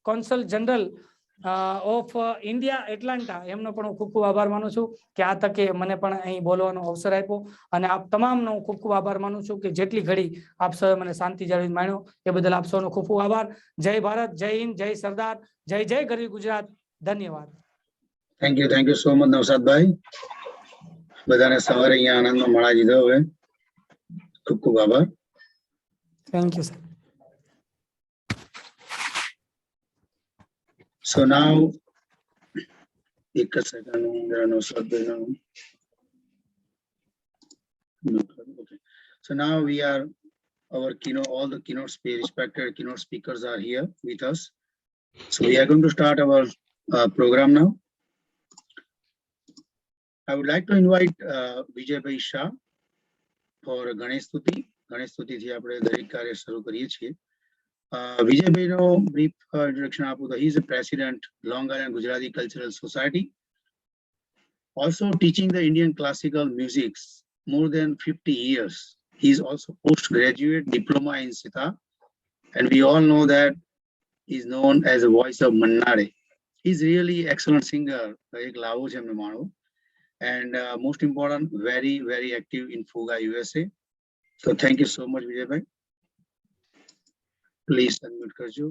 Speaker 2: Consul General of India Atlanta એમનો પણ હું ખૂબ ખૂબ આભાર માનું છું કે આ તકે મને પણ અહીં બોલવાનો અવસર આપ્યો અને આપ તમામનો ખૂબ ખૂબ આભાર માનું છું કે જેટલી ઘડી આપ સૌએ મને શાંતિ જાળવી માણ્યો એ બદલ આપ સૌનો ખૂબ ખૂબ આભાર. જય ભારત, જય હિન્દ, જય સરદાર, જય જય ગરવી ગુજરાત. ધન્યવાદ.
Speaker 1: થેન્ક યુ સો મચ નવસાદભાઈ. બધાને સવારે અહીંયા આનંદમાં મળા દીધો. હવે ખૂબ ખૂબ આભાર.
Speaker 2: Thank you sir.
Speaker 1: So now, एक second, there are no subject now. Okay. So now we are our keynote. All the respected keynote speakers are here with us. So we are going to start our program now. I would like to invite Vijay Bhai Shah for Ganesh Stuti. Ganesh Stuti થી આપણે દરેક કાર્ય શરૂ કરીએ છીએ. Vijay Bhai no brief introduction આપું તો he is a president Long Island Gujarati Cultural Society, also teaching the Indian classical music more than 50 years. He is also postgraduate diploma in sitar, and we all know that he is known as a voice of Mannare. He is really excellent singer, એક લાવો છે એમને માણો, and most important, very active in FOGA USA. So thank you so much, Vijay Bhai. Please unmute करजो.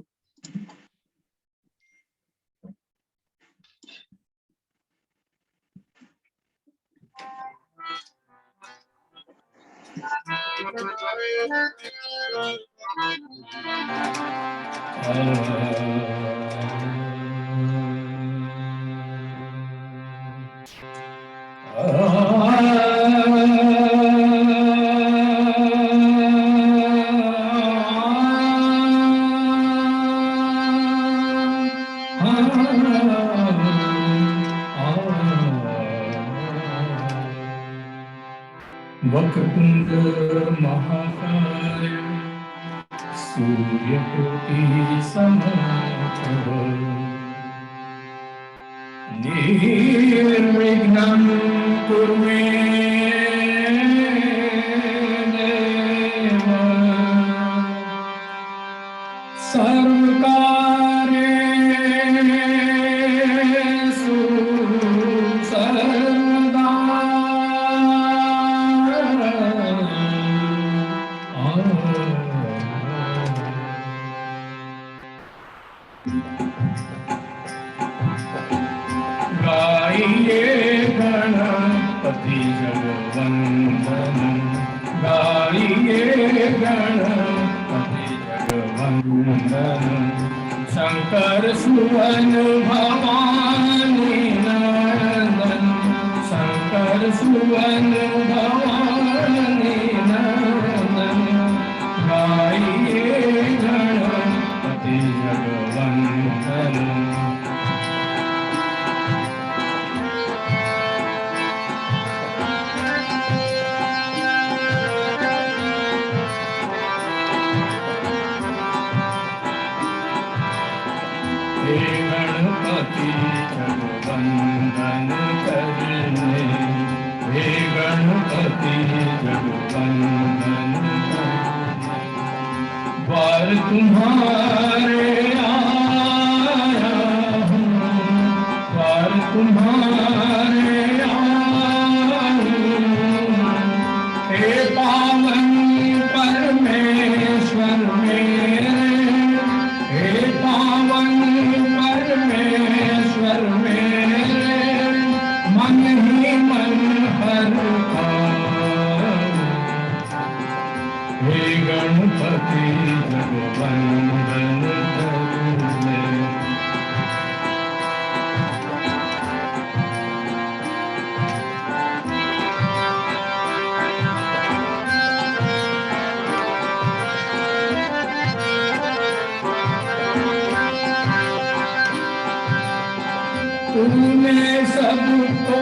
Speaker 4: वक्रतुंड महाकाय सूर्यकोटि समप्रभ निर्विघ्नं कुरु मे देव सर्वकार्येषु सर्वदा गाइए गणपति जगवंदन, गाइए गणपति जगवंदन, शंकर सुवन भवानी नंदन, शंकर सुवन भवानी नंदन, गाइए गणपति जगवंदन. हे गणपति जगवंदन करने, हे गणपति जगवंदन करने, द्वार तुम्हारे आया हूँ, द्वार तुम्हारे आया हूँ, हे पावन परमेश्वर मेरे, हे पावन परमेश्वर मेरे, मन ही मन हर हे गणपति जगवंदन करने. तूने सबको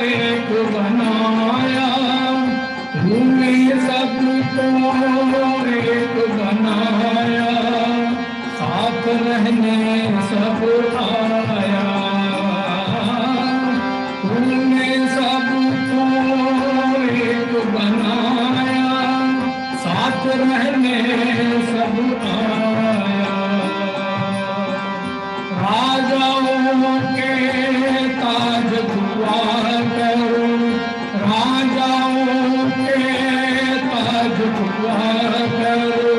Speaker 4: एक बनाया, तूने सबको एक बनाया, साथ रहने सब आया, तूने सबको एक बनाया, साथ रहने सब आया, राजाओं के ताज दुआ करो, राजाओं के ताज दुआ करो,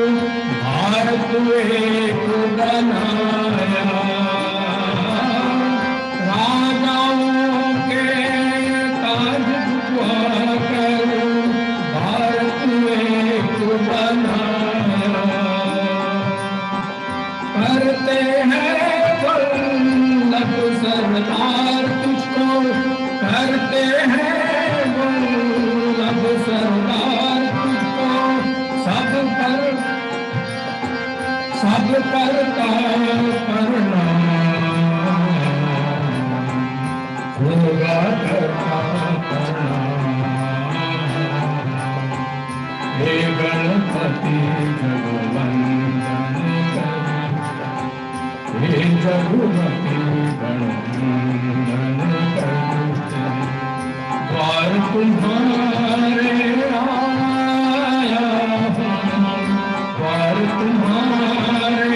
Speaker 4: भारत एक बनाया, राजाओं के ताज दुआ करो, भारत एक बनाया, करते हैं वल्लभ सरदार तुझको, करते हैं वल्लभ सरदार तुझको, सब करता प्रणाम, होगा करता प्रणाम, हे गणपति जगवंदन कर, हे जगुमती गणवंदन करते, द्वार तुम्हारे आया हूँ, द्वार तुम्हारे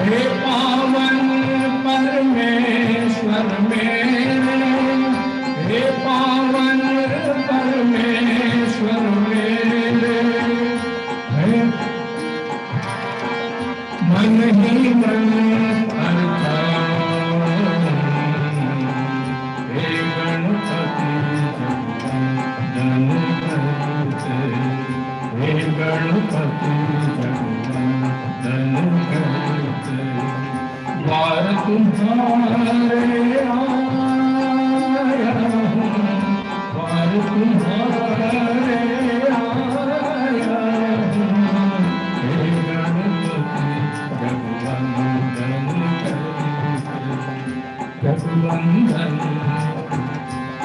Speaker 4: हे पावन परमेश्वर मेरे, हे पावन परमेश्वर मेरे, मन ही मन करता, हे गणपति जगवंदन करते, हे गणपति जगवंदन करते, द्वार तुम्हारे आया हूँ, द्वार तुम्हारे आया हूँ, हे गणपति जगवंदन करते, जगवंदन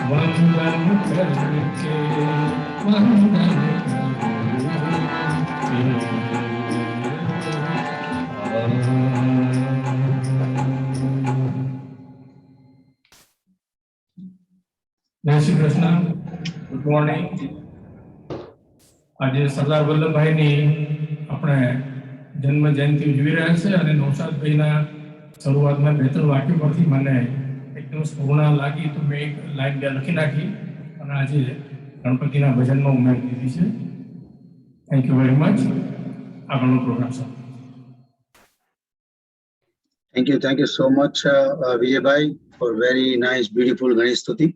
Speaker 4: वंदन करके वंदन જય શ્રી કૃષ્ણ. Good morning. આજે સરદાર વલ્લભભાઈની આપણે જન્મ જયંતિ ઉજવી રહ્યા છે અને નવસાદભાઈના શરૂઆતમાં 2-3 વાક્યો પરથી મને એકદમ સ્ફૂર્ણા લાગી તો મેં એક લાઈન લખી નાખી અને આજે ગણપતિના ભજનમાં ઉમેરી દીધી છે. Thank you very much. આગળનો programme sir.
Speaker 1: Thank you so much, Vijay Bhai, for very nice, beautiful Ganesh Stuti.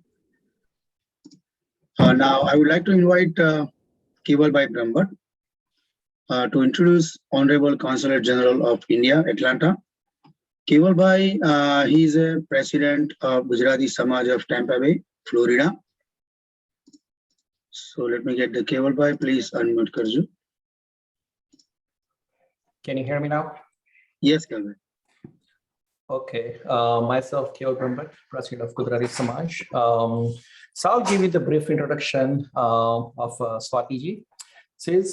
Speaker 1: Now, I would like to invite Keval Bhai Brahmbhatt to introduce Honorable Consulate General of India, Atlanta. Keval Bhai, he is a president of Gujarati Samaj of Tampa Bay, Florida. So let me get the Keval Bhai. Please unmute Karju.
Speaker 5: Can you hear me now?
Speaker 1: Yes, Keval Bhai.
Speaker 5: Okay. Myself, Keynote Speakers, President of Gujarati Samaj. So I'll give you the brief introduction of Swati ji. She is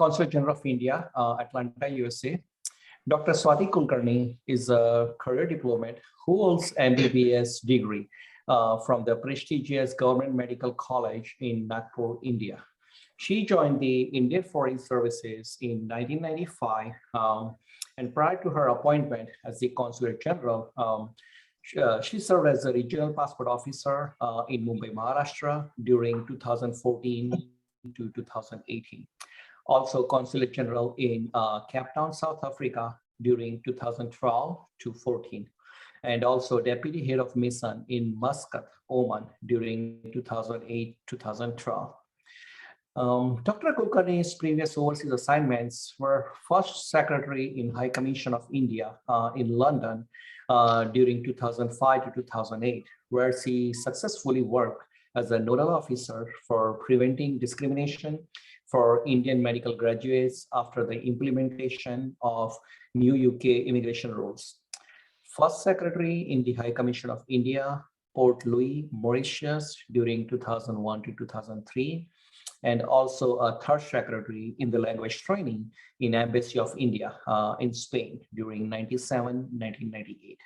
Speaker 5: Consulate General of India, Atlanta, USA. Dr. Swati Kulkarni is a career diplomat who holds MBBS degree from the prestigious Government Medical College in Nagpur, India. She joined the Indian Foreign Services in 1995, and prior to her appointment as the Consulate General, she served as a regional passport officer in Mumbai, Maharashtra during 2014 to 2018. Also Consulate General in Cape Town, South Africa during 2012 to 14. And also Deputy Head of Mission in Muscat, Oman during 2008-2012. Dr. Kulkarni's previous overseas assignments were First Secretary in High Commission of India in London during 2005 to 2008, where she successfully worked as a nodal officer for preventing discrimination for Indian medical graduates after the implementation of new UK immigration rules. First Secretary in the High Commission of India, Port Louis, Mauritius during 2001 to 2003, and also a third secretary in the language training in Embassy of India in Spain during 1997-1998.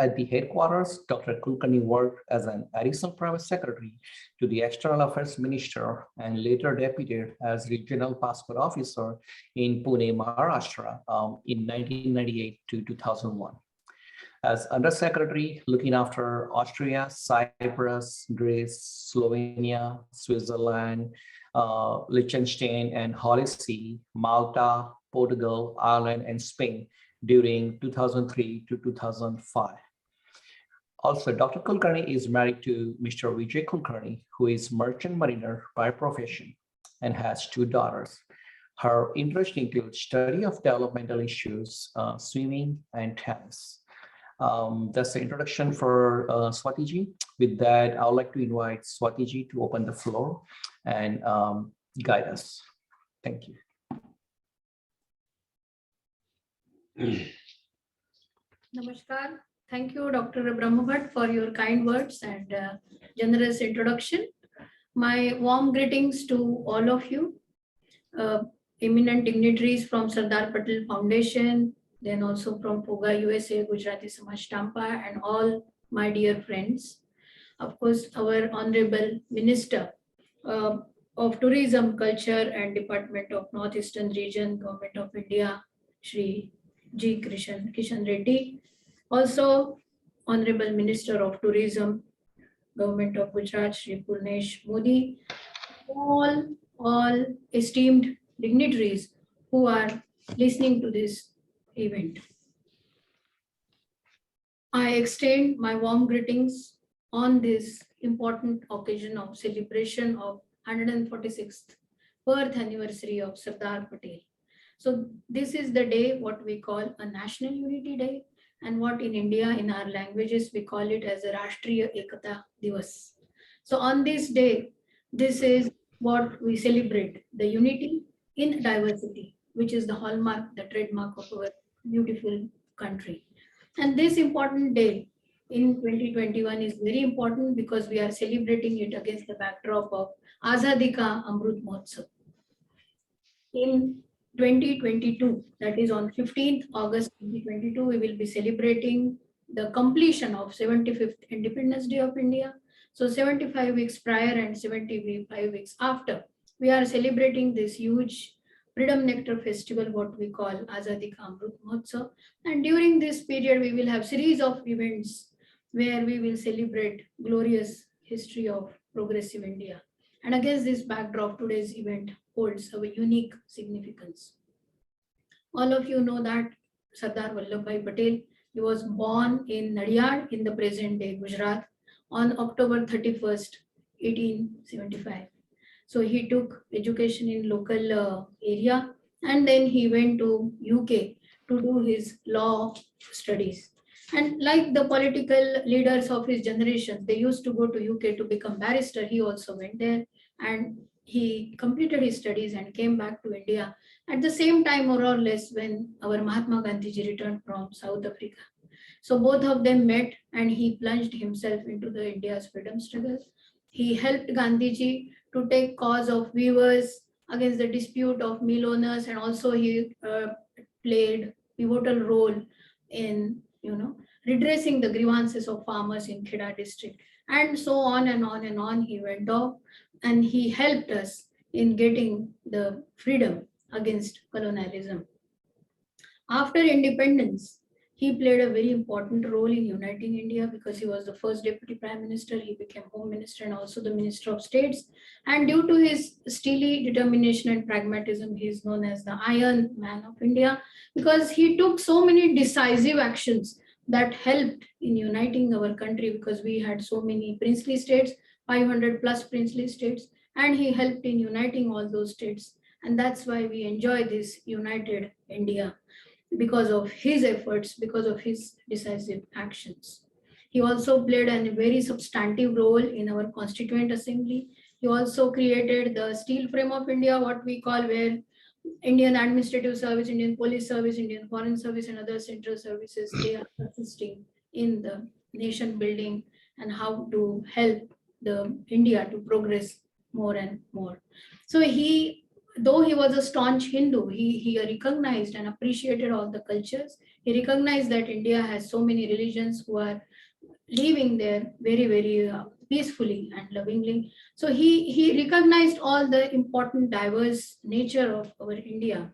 Speaker 5: At the headquarters, Dr. Kulkarni worked as an additional private secretary to the External Affairs Minister and later deputed as Regional Passport Officer in Pune, Maharashtra in 1998 to 2001. As Undersecretary looking after Austria, Cyprus, Greece, Slovenia, Switzerland, Liechtenstein, and Holy See, Malta, Portugal, Ireland, and Spain during 2003 to 2005. Also, Dr. Kulkarni is married to Mr. Vijay Kulkarni, who is merchant mariner by profession and has 2 daughters. Her interest includes study of developmental issues, swimming, and tennis. That's the introduction for Swati ji. With that, I would like to invite Swati ji to open the floor and guide us. Thank you.
Speaker 6: Namaskar. Thank you, Dr. Brahmabhat, for your kind words and generous introduction. My warm greetings to all of you, eminent dignitaries from Sardar Patel Foundation, then also from FOGA USA, Gujarati Samaj Tampa, and all my dear friends. Of course, our Honorable Minister of Tourism, Culture and Department of Northeastern Region, Government of India, Shri Kishan Reddy. Also, Honorable Minister of Tourism, Government of Gujarat, Shri Purnesh Modi, all esteemed dignitaries who are listening to this event. I extend my warm greetings on this important occasion of celebration of 146th birth anniversary of Sardar Patel. So this is the day what we call a National Unity Day, and what in India, in our languages, we call it as a Rashtriya Ekta Diwas. So on this day, this is what we celebrate, the unity in diversity, which is the hallmark, the trademark of our beautiful country. And this important day in 2021 is very important because we are celebrating it against the backdrop of Azadi Ka Amrut Mahotsav. In 2022, that is on 15th August 2022, we will be celebrating the completion of 75th Independence Day of India. So 75 weeks prior and 75 weeks after, we are celebrating this huge Freedom Nectar Festival, what we call Azadi Ka Amrut Mahotsav. And during this period, we will have series of events where we will celebrate glorious history of progressive India. And against this backdrop, today's event holds a unique significance. All of you know that Sardar Vallabhbhai Patel, he was born in Nadiad in the present day Gujarat on October 31st, 1875. So he took education in local area, and then he went to UK to do his law studies. And like the political leaders of his generation, they used to go to UK to become barrister. He also went there and he completed his studies and came back to India at the same time, more or less, when our Mahatma Gandhi ji returned from South Africa. So both of them met and he plunged himself into the India's freedom struggle. He helped Gandhi ji to take cause of weavers against the dispute of mill owners, and also he played pivotal role in redressing the grievances of farmers in Kheda district, and so on and on and on he went off, and he helped us in getting the freedom against colonialism. After independence, he played a very important role in uniting India because he was the first deputy prime minister. He became home minister and also the minister of states. And due to his steely determination and pragmatism, he is known as the Iron Man of India because he took so many decisive actions that helped in uniting our country, because we had so many princely states, 500 plus princely states, and he helped in uniting all those states. And that's why we enjoy this united India, because of his efforts, because of his decisive actions. He also played a very substantive role in our Constituent Assembly. He also created the steel frame of India, what we call, where Indian Administrative Service, Indian Police Service, Indian Foreign Service, and other central services, they are assisting in the nation building and how to help the India to progress more and more. So he though he was a staunch Hindu, he recognized and appreciated all the cultures. He recognized that India has so many religions who are living there very, very peacefully and lovingly. So he recognized all the important diverse nature of our India.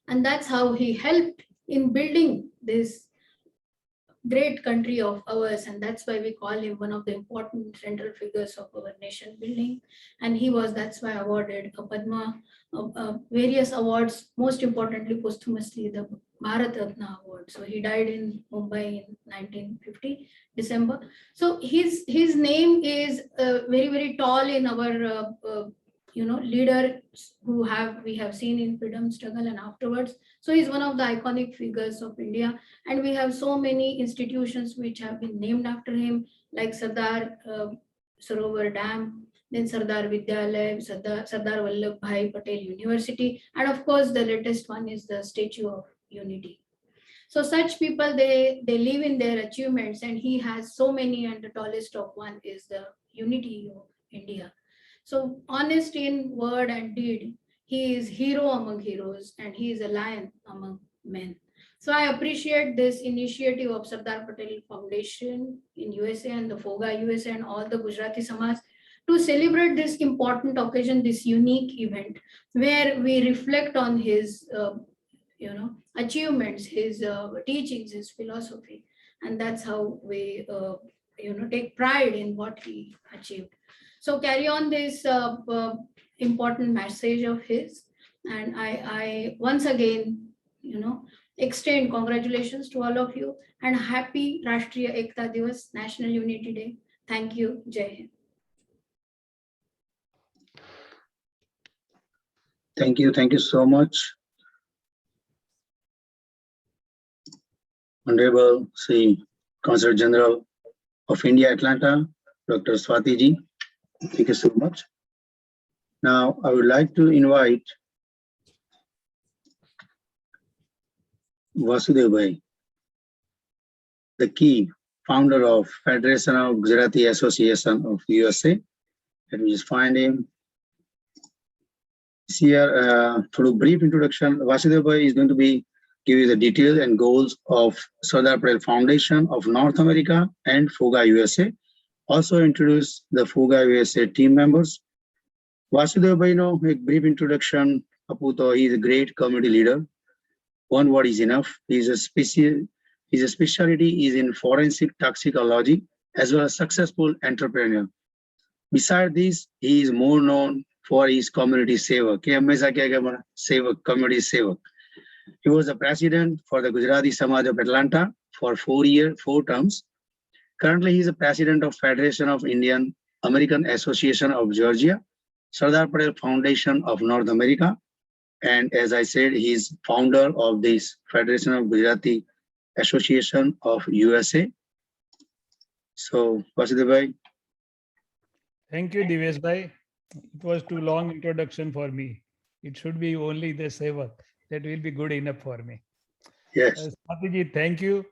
Speaker 6: And that's how he helped in building this great country of ours, and that's why we call him one of the important central figures of our nation building. And that's why awarded a Padma, various awards, most importantly posthumously the Bharat Ratna award. So he died in Mumbai in 1950 December. So his name is very, very tall in our leaders who we have seen in freedom struggle and afterwards. So he's one of the iconic figures of India. And we have so many institutions which have been named after him, like Sardar Sarovar Dam, then Sardar Vidyalaya, Sardar Vallabhbhai Patel University, and of course the latest one is the Statue of Unity. So such people, they live in their achievements, and he has so many, and the tallest of one is the unity of India. So honest in word and deed, he is hero among heroes, and he is a lion among men. So I appreciate this initiative of Sardar Patel Foundation in USA and the FOGA USA and all the Gujarati Samaj to celebrate this important occasion, this unique event, where we reflect on his achievements, his teachings, his philosophy. And that's how we take pride in what he achieved. So carry on this important message of his. And I once again, extend congratulations to all of you, and happy Rashtriya Ekta Diwas, National Unity Day. Thank you. Jai Hind.
Speaker 1: Thank you. Thank you so much. Honorable Shri Consulate General of India, Atlanta, Dr. Swati ji. Thank you so much. Now, I would like to invite Vasudev Bhai, the key founder of Federation of Gujarati Association of USA. Let me just find him. Here, through a brief introduction, Vasudev Bhai is going to give you the details and goals of Sardar Patel Foundation of North America and FOGA USA. Also introduce the FOGA USA team members. Vasudev Bhai, a brief introduction. Aputo, he is a great community leader. One word is enough. His specialty is in forensic toxicology, as well as successful entrepreneur. Besides this, he is more known for his community sevak. Community sevak. He was the president for the Gujarati Samaj of Atlanta for 4 terms. Currently, he is the president of Federation of Indian American Association of Georgia, Sardar Patel Foundation of North America, and as I said, he is founder of this Federation of Gujarati Association of USA. So, Vasudev Bhai.
Speaker 7: Thank you, Divesh Bhai. It was too long introduction for me. It should be only the sevak. That will be good enough for me.
Speaker 1: Yes.
Speaker 7: Swati ji, thank you.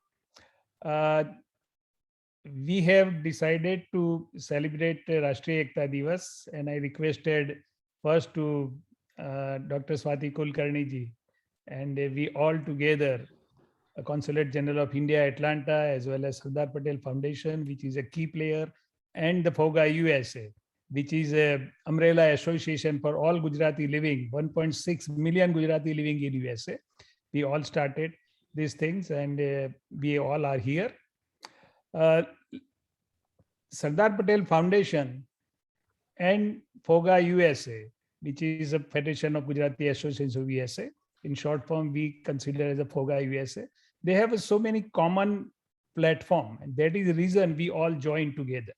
Speaker 7: We have decided to celebrate Rashtriya Ekta Diwas, and I requested first to Dr. Swati Kulkarni ji, and we all together, Consulate General of India, Atlanta, as well as Sardar Patel Foundation, which is a key player, and the FOGA USA, which is a umbrella association for all Gujarati living, 1.6 million Gujarati living in USA. We all started these things, and we all are here. Sardar Patel Foundation and FOGA USA, which is a Federation of Gujarati Associations of USA. In short form, we consider as a FOGA USA. They have so many common platform, and that is the reason we all join together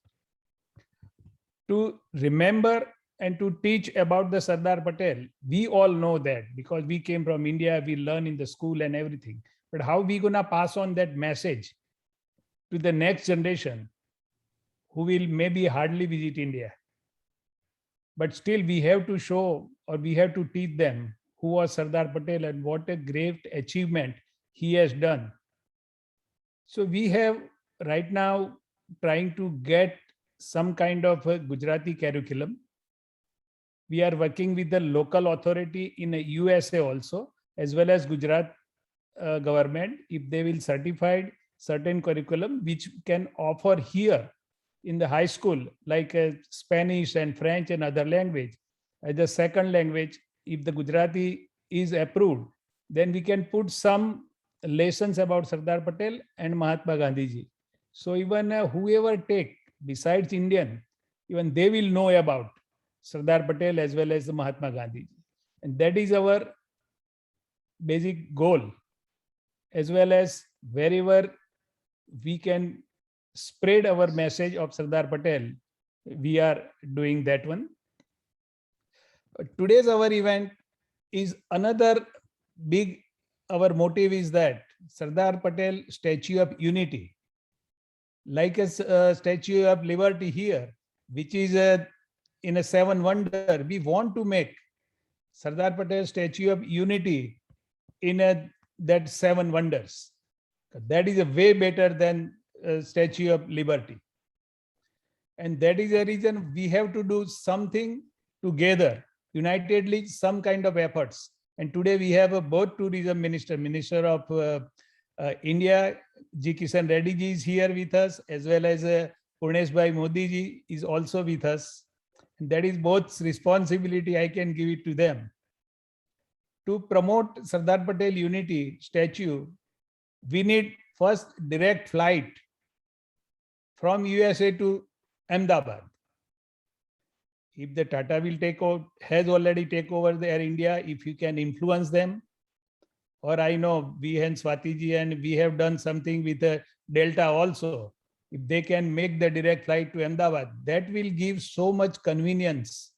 Speaker 7: to remember and to teach about the Sardar Patel. We all know that because we came from India, we learn in the school and everything. But how we gonna pass on that message to the next generation who will maybe hardly visit India? But still we have to show, or we have to teach them who was Sardar Patel and what a great achievement he has done. So we have right now trying to get some kind of a Gujarati curriculum We are working with the local authority in the USA also, as well as Gujarat government, if they will certify certain curriculum which can offer here in the high school, like Spanish and French and other language. As a second language, if the Gujarati is approved, then we can put some lessons about Sardar Patel and Mahatma Gandhi ji. So even whoever take besides Indian, even they will know about Sardar Patel as well as the Mahatma Gandhi ji. And that is our basic goal, as well as wherever we can spread our message of Sardar Patel, we are doing that one. Today's our event is another big, our motive is that Sardar Patel Statue of Unity, like a Statue of Liberty here, which is in a 7 wonder, we want to make Sardar Patel Statue of Unity in that 7 wonders. That is a way better than Statue of Liberty. And that is the reason we have to do something together, unitedly, some kind of efforts. And today we have both tourism minister of India, Kishan Reddy ji is here with us, as well as Purnesh Bhai Modi ji is also with us. And that is both responsibility, I can give it to them. To promote Sardar Patel Unity statue, we need first direct flight from USA to Ahmedabad. If the Tata will take over, has already taken over the Air India, if you can influence them, or I know we and Swati ji and we have done something with the Delta also. If they can make the direct flight to Ahmedabad, that will give so much convenience.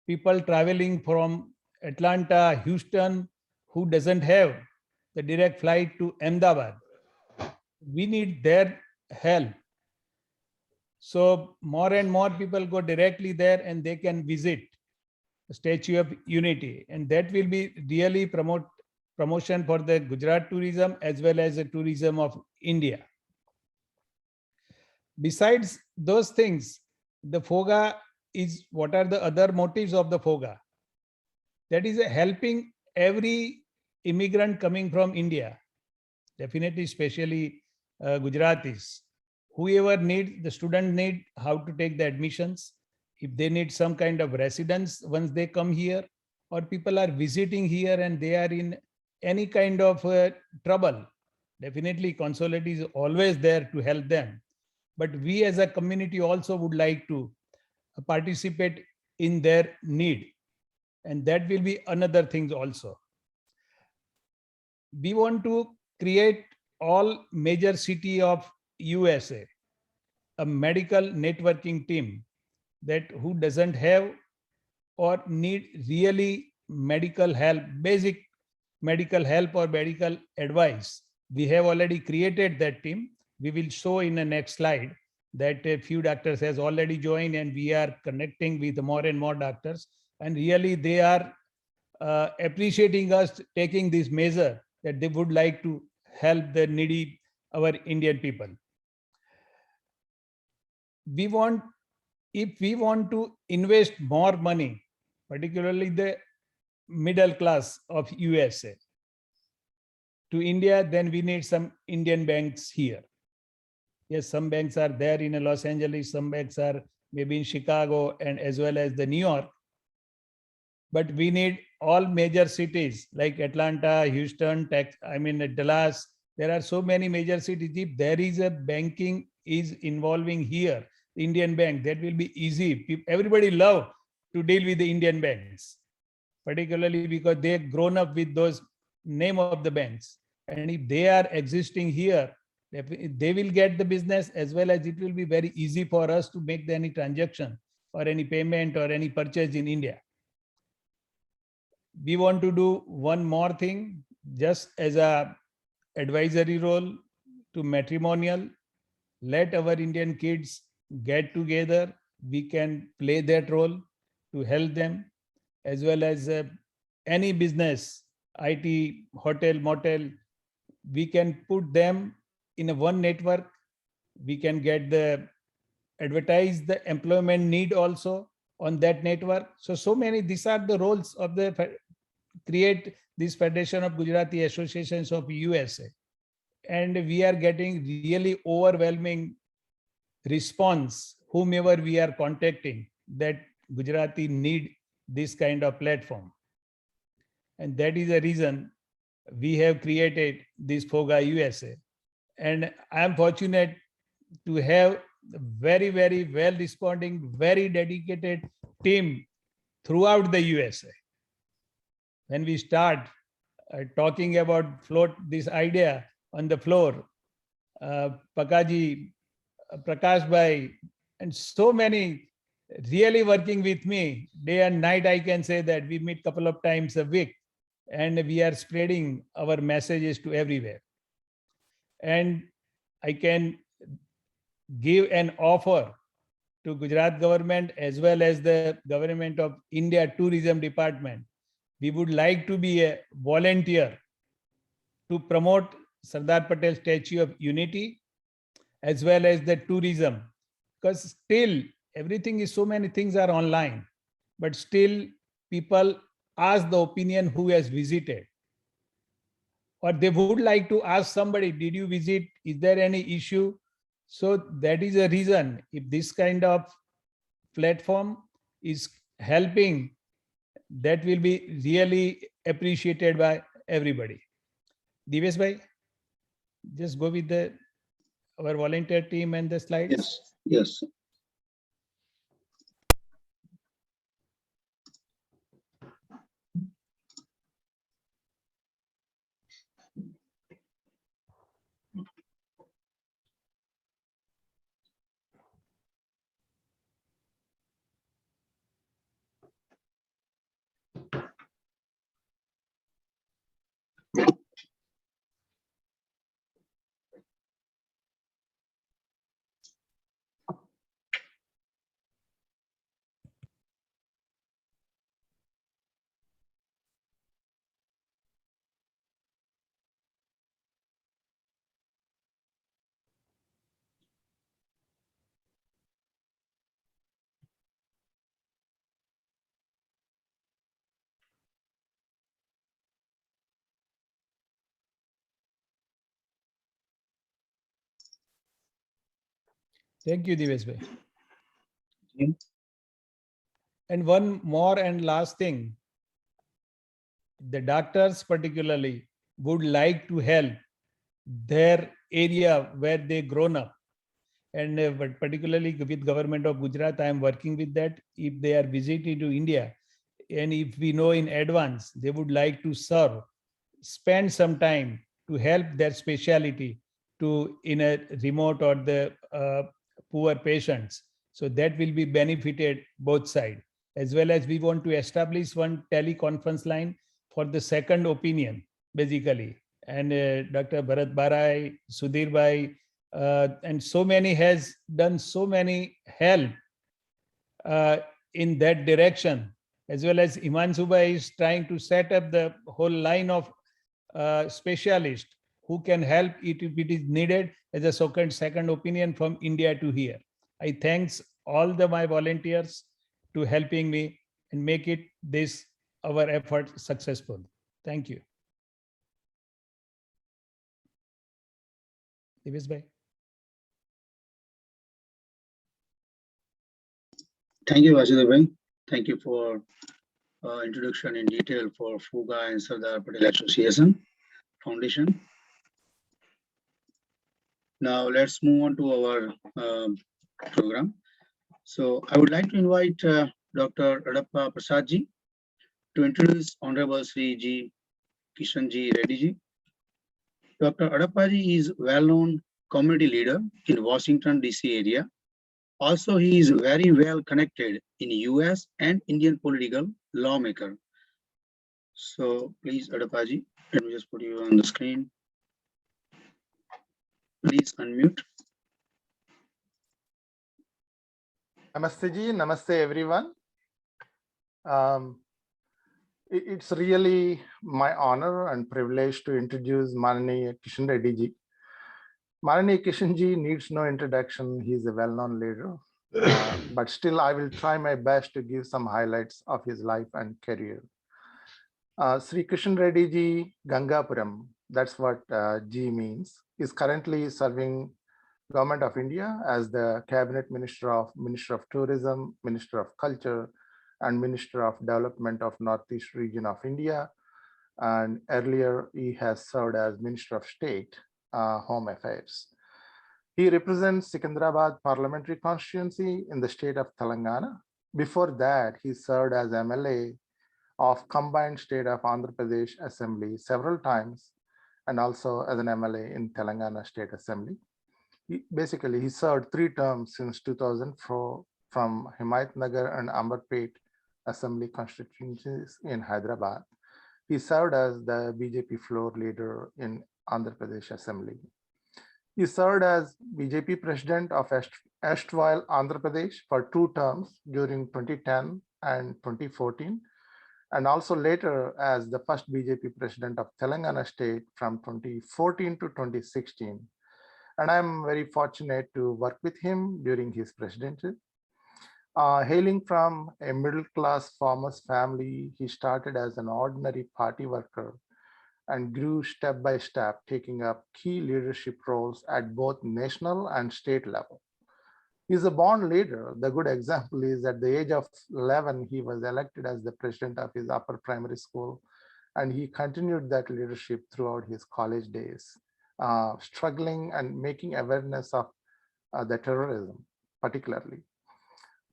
Speaker 7: People traveling from Atlanta, Houston, who doesn't have the direct flight to Ahmedabad, we need their help. So more and more people go directly there and they can visit the Statue of Unity, and that will be really promotion for the Gujarat tourism as well as the tourism of India. Besides those things, the FOGA is, what are the other motives of the FOGA? That is helping every immigrant coming from India, definitely especially Gujaratis. Whoever needs, the student need how to take the admissions, if they need some kind of residence once they come here, or people are visiting here and they are in any kind of trouble, definitely Consulate is always there to help them. But we as a community also would like to participate in their need. And that will be another thing also. We want to create all major city of USA, a medical networking team that who doesn't have or need really medical help, basic medical help or medical advice. We have already created that team. We will show in the next slide that a few doctors has already joined and we are connecting with more and more doctors. And really they are appreciating us taking this measure that they would like to help the needy, our Indian people. If we want to invest more money, particularly the middle class of USA to India, then we need some Indian banks here. Yes, some banks are there in Los Angeles, some banks are maybe in Chicago and as well as the New York. But we need all major cities like Atlanta, Houston, Dallas. There are so many major cities. If there is a banking is involving here, the Indian bank, that will be easy. Everybody love to deal with the Indian banks, particularly because they've grown up with those name of the banks. And if they are existing here, they will get the business as well as it will be very easy for us to make any transaction or any payment or any purchase in India. We want to do one more thing, just as a advisory role to matrimonial. Let our Indian kids get together. We can play that role to help them, as well as any business, IT, hotel, motel. We can put them in a one network. We can get the advertise the employment need also. on that network. So many, these are the roles of the create this Federation of Gujarati Associations of USA. And we are getting really overwhelming response, whomever we are contacting, that Gujarati need this kind of platform. And that is the reason we have created this FOGA USA. And I am fortunate to have very, very well responding, very dedicated team throughout the USA. When we start talking about float this idea on the floor, Pakaji, Prakash Bhai, and so many really working with me day and night. I can say that we meet couple of times a week and we are spreading our messages to everywhere. And I can give an offer to Gujarat government as well as the Government of India Tourism Department. We would like to be a volunteer to promote Sardar Patel Statue of Unity as well as the tourism, because still everything is, so many things are online, but still people ask the opinion who has visited, or they would like to ask somebody, did you visit? Is there any issue? So that is a reason, if this kind of platform is helping, that will be really appreciated by everybody. Divesh bhai, just go with our volunteer team and the slides.
Speaker 1: Yes, yes.
Speaker 7: Thank you, Divesh bhai.
Speaker 1: Okay.
Speaker 7: And one more and last thing, the doctors particularly would like to help their area where they grown up. And but particularly with Government of Gujarat, I am working with that. If they are visiting to India, and if we know in advance, they would like to serve, spend some time to help their specialty to in a remote or the poor patients. So that will be benefited both sides. As well as we want to establish one teleconference line for the second opinion, basically. And Dr. Bharat Barai, Sudhir Bhai, and so many has done so many help in that direction, as well as Himanshu Bhai is trying to set up the whole line of specialists who can help it if it is needed as a second opinion from India to here. I thanks all my volunteers to helping me and make it this our effort successful. Thank you. Divesh bhai.
Speaker 1: Thank you, Vasudev bhai. Thank you for introduction in detail for FOGA and Sardar Patel Association Foundation. Now let's move on to our program. So I would like to invite Dr. Radappa Prasad ji to introduce Honorable Shri Ji, Kishan ji, Reddy ji. Dr. Radappa ji is well-known community leader in Washington DC area. Also, he is very well connected in US and Indian political lawmaker. So please, Radappa ji, let me just put you on the screen. Please unmute.
Speaker 8: Namaste ji, namaste everyone. It's really my honor and privilege to introduce Mananiya Kishan Reddy ji. Mananiya Kishan ji needs no introduction. He is a well-known leader But still I will try my best to give some highlights of his life and career. Sri Kishan Reddy ji Gangapuram, that's what G means, is currently serving Government of India as the Cabinet Minister of Tourism, Minister of Culture, and Minister of Development of Northeast region of India. And earlier he has served as Minister of State, Home Affairs. He represents Secunderabad parliamentary constituency in the state of Telangana. Before that, he served as MLA of combined state of Andhra Pradesh Assembly several times, and also as an MLA in Telangana State Assembly. Basically, he served 3 terms since 2004 from Himayatnagar and Amberpet Assembly constituencies in Hyderabad. He served as the BJP floor leader in Andhra Pradesh Assembly. He served as BJP president of erstwhile Andhra Pradesh for 2 terms during 2010 and 2014, and also later as the first BJP president of Telangana state from 2014 to 2016. And I'm very fortunate to work with him during his presidency. Hailing from a middle-class farmer's family, he started as an ordinary party worker and grew step by step, taking up key leadership roles at both national and state level. He's a born leader. The good example is at the age of 11, he was elected as the president of his upper primary school, and he continued that leadership throughout his college days, struggling and making awareness of the terrorism, particularly.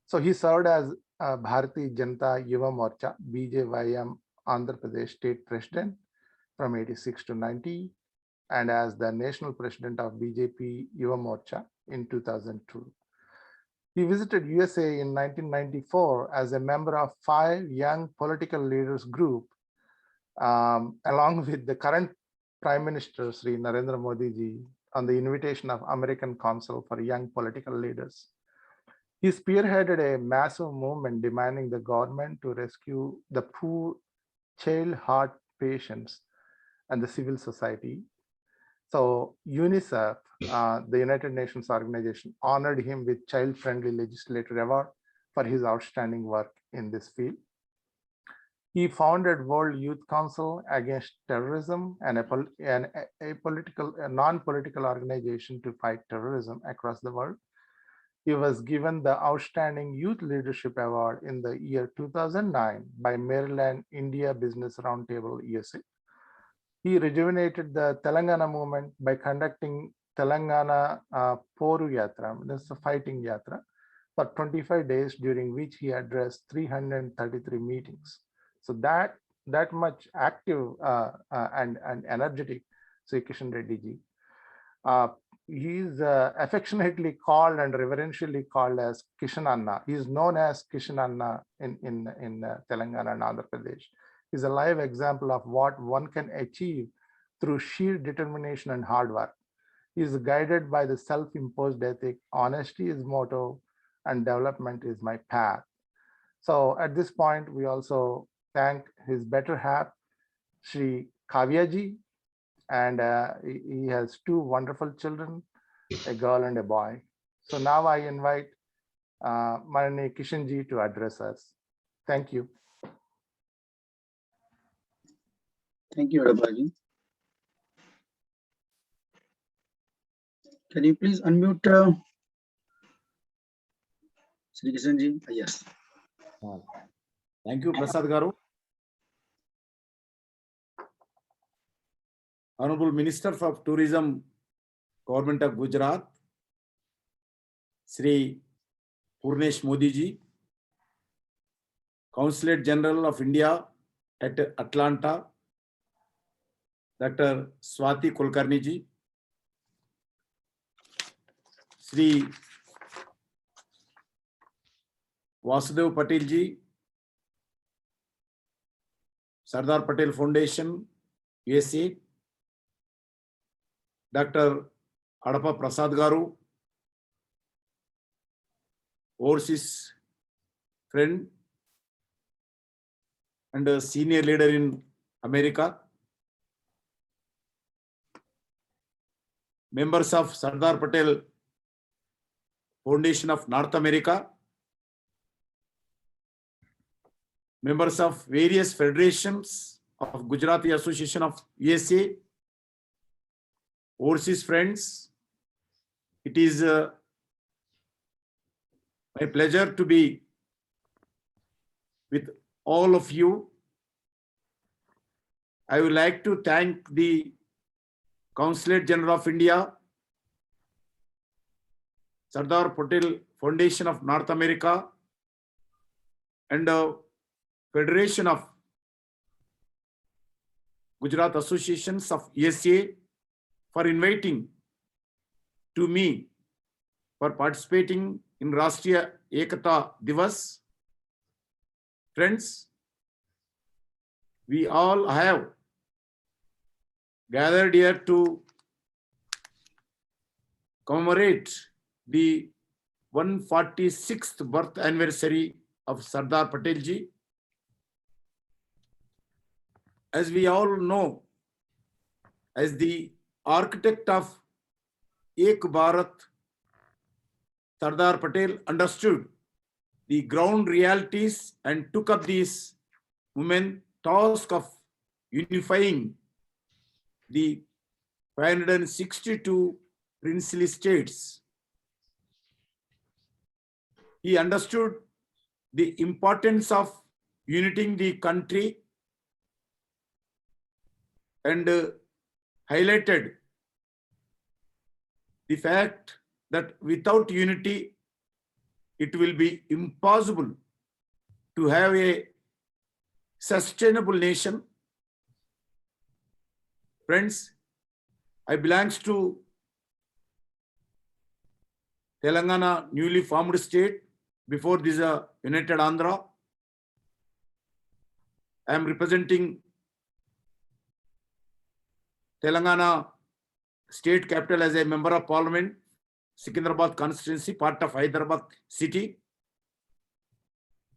Speaker 8: So he served as Bharatiya Janata Yuva Morcha, BJYM Andhra Pradesh state president from 86 to 90, and as the national president of BJP Yuva Morcha in 2002. He visited USA in 1994 as a member of 5 young political leaders group, along with the current Prime Minister Shri Narendra Modi ji, on the invitation of American Consul for Young Political Leaders. He spearheaded a massive movement demanding the government to rescue the poor child heart patients and the civil society. So UNICEF, the United Nations organization, honored him with Child-Friendly Legislator Award for his outstanding work in this field. He founded World Youth Council Against Terrorism, and a non-political organization to fight terrorism across the world. He was given the Outstanding Youth Leadership Award in the year 2009 by Maryland India Business Roundtable USA. He rejuvenated the Telangana movement by conducting Telangana Poru Yatra, this is a fighting yatra, for 25 days, during which he addressed 333 meetings. So that much active and energetic Sri Kishan Reddy ji. He is affectionately called and reverentially called as Kishan Anna. He is known as Kishan Anna in Telangana and Andhra Pradesh. He is a live example of what one can achieve through sheer determination and hard work. He is guided by the self-imposed ethic, honesty is motto, and development is my path. So at this point, we also thank his better half, Shri Kavya ji, and he has 2 wonderful children, a girl and a boy. So now I invite Marani Kishan ji to address us. Thank you.
Speaker 1: Thank you, Reddy. Can you please unmute Sri Kishan ji? Yes.
Speaker 9: Thank you, Prasad Garu. Honorable Minister of Tourism, Government of Gujarat, Shri Purnesh Modi ji, Consulate General of India at Atlanta, Dr. Swati Kulkarni ji, Shri Vasudev Patel ji, Sardar Patel Foundation, USA, Dr. Adapa Prasad Garu, overseas friend and a senior leader in America, members of Sardar Patel Foundation of North America, members of various federations of Gujarati Association of USA, overseas friends. It is my pleasure to be with all of you. I would like to thank the Consulate General of India, Sardar Patel Foundation of North America, and Federation of Gujarati Associations of USA for inviting to me for participating in Rashtriya Ekta Diwas. Friends, we all have gathered here to commemorate the 146th birth anniversary of Sardar Patel ji. As we all know, as the architect of Ek Bharat, Sardar Patel understood the ground realities and took up this women task of unifying the 562 princely states. He understood the importance of uniting the country and highlighted the fact that without unity, it will be impossible to have a sustainable nation. Friends, I belong to Telangana, newly formed state. Before this, United Andhra. I am representing Telangana state capital as a member of parliament, Secunderabad constituency, part of Hyderabad city.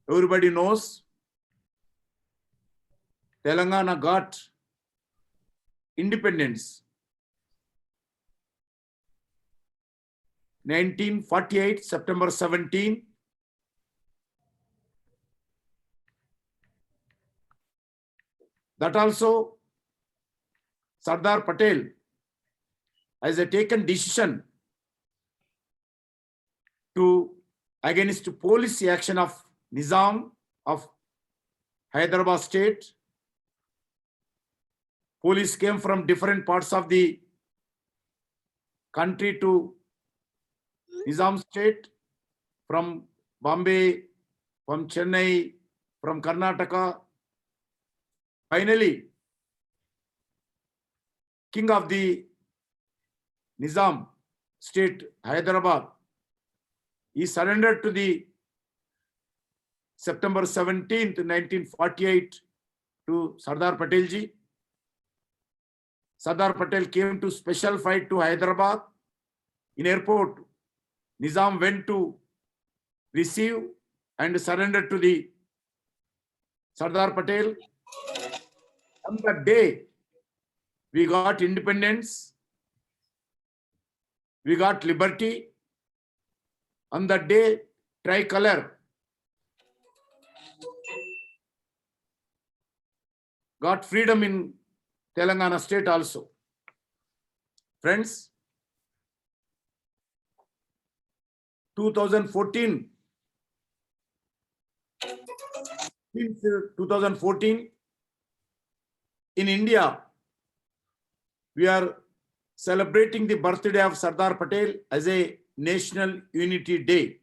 Speaker 9: Everybody knows Telangana got independence 1948, September 17. That also Sardar Patel has taken decision to against policy action of Nizam of Hyderabad state. Police came from different parts of the country to Nizam state, from Bombay, from Chennai, from Karnataka. Finally, king of the Nizam state, Hyderabad, he surrendered to the September 17th, 1948 to Sardar Patel ji. Sardar Patel came to special flight to Hyderabad. In airport, Nizam went to receive and surrender to the Sardar Patel. On that day, we got independence, we got liberty. On that day, tricolor got freedom in Telangana state also. Friends, 2014, since 2014, in India, we are celebrating the birthday of Sardar Patel as a National Unity Day.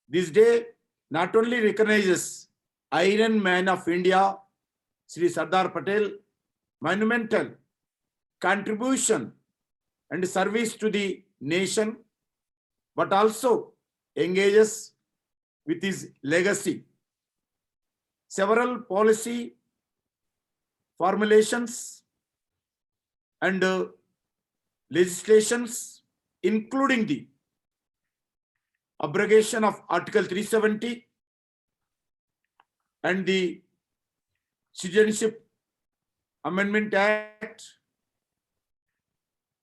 Speaker 9: This day not only recognizes Iron Man of India, Shri Sardar Patel, monumental contribution and service to the nation, but also engages with his legacy. Several policy formulations and legislations, including the abrogation of Article 370 and the Citizenship Amendment Act,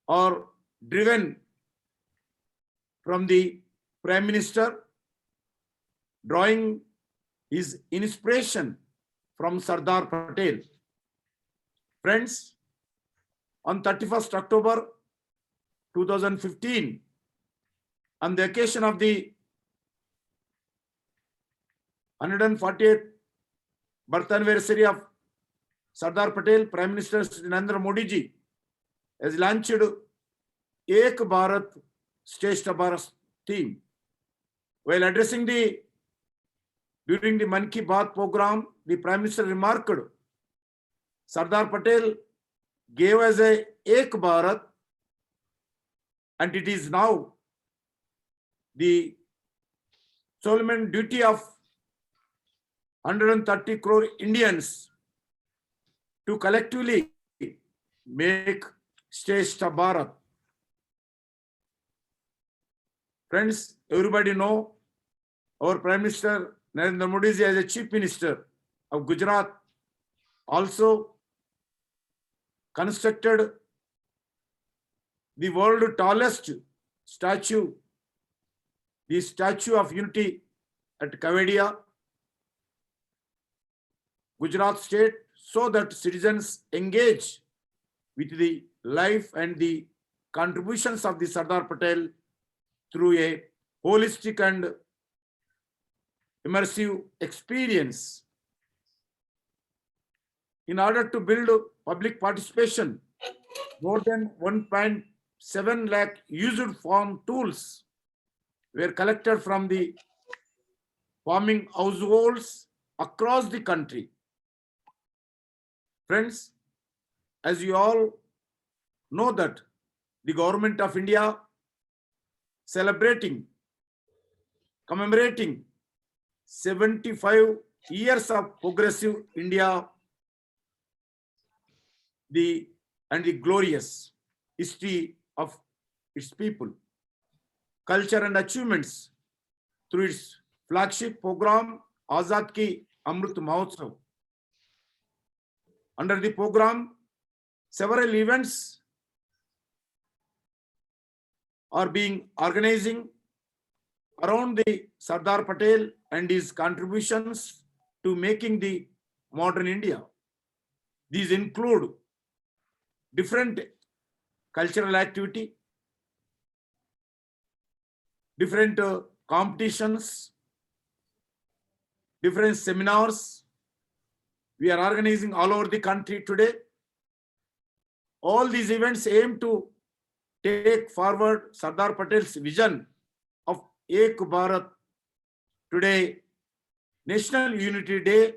Speaker 9: are driven from the Prime Minister, drawing his inspiration from Sardar Patel. Friends, on 31st October 2015, on the occasion of the 148th birth anniversary of Sardar Patel, Prime Minister Shri Narendra Modi ji has launched Ek Bharat Shrestha Bharat theme. While addressing during the Mann Ki Baat program, the Prime Minister remarked, Sardar Patel gave us a Ek Bharat, and it is now the solemn duty of 130 crore Indians to collectively make Shrestha Bharat. Friends, everybody know our Prime Minister Narendra Modi ji as a Chief Minister of Gujarat also constructed the world's tallest statue, the Statue of Unity at Kotadiya, Gujarat state, so that citizens engage with the life and the contributions of the Sardar Patel through a holistic and immersive experience. In order to build public participation, more than 1.7 lakh used farm tools were collected from the farming households across the country. Friends, as you all know that the Government of India commemorating 75 years of progressive India, and the glorious history of its people, culture and achievements through its flagship program, Azad Ki Amrit Mahotsav. Under the program, several events are being organizing around the Sardar Patel and his contributions to making the modern India. These include different cultural activity, different competitions, different seminars we are organizing all over the country today. All these events aim to take forward Sardar Patel's vision of Ek Bharat. Today, National Unity Day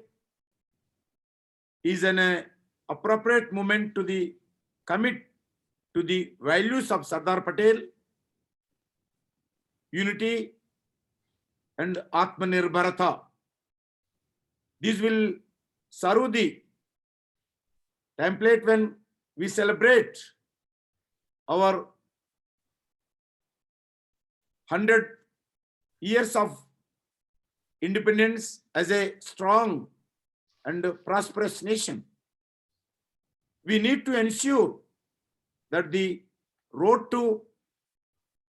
Speaker 9: is an appropriate moment to commit to the values of Sardar Patel, unity and Atmanirbharata. This will serve the template when we celebrate our 100 years of independence as a strong and prosperous nation. We need to ensure that the road to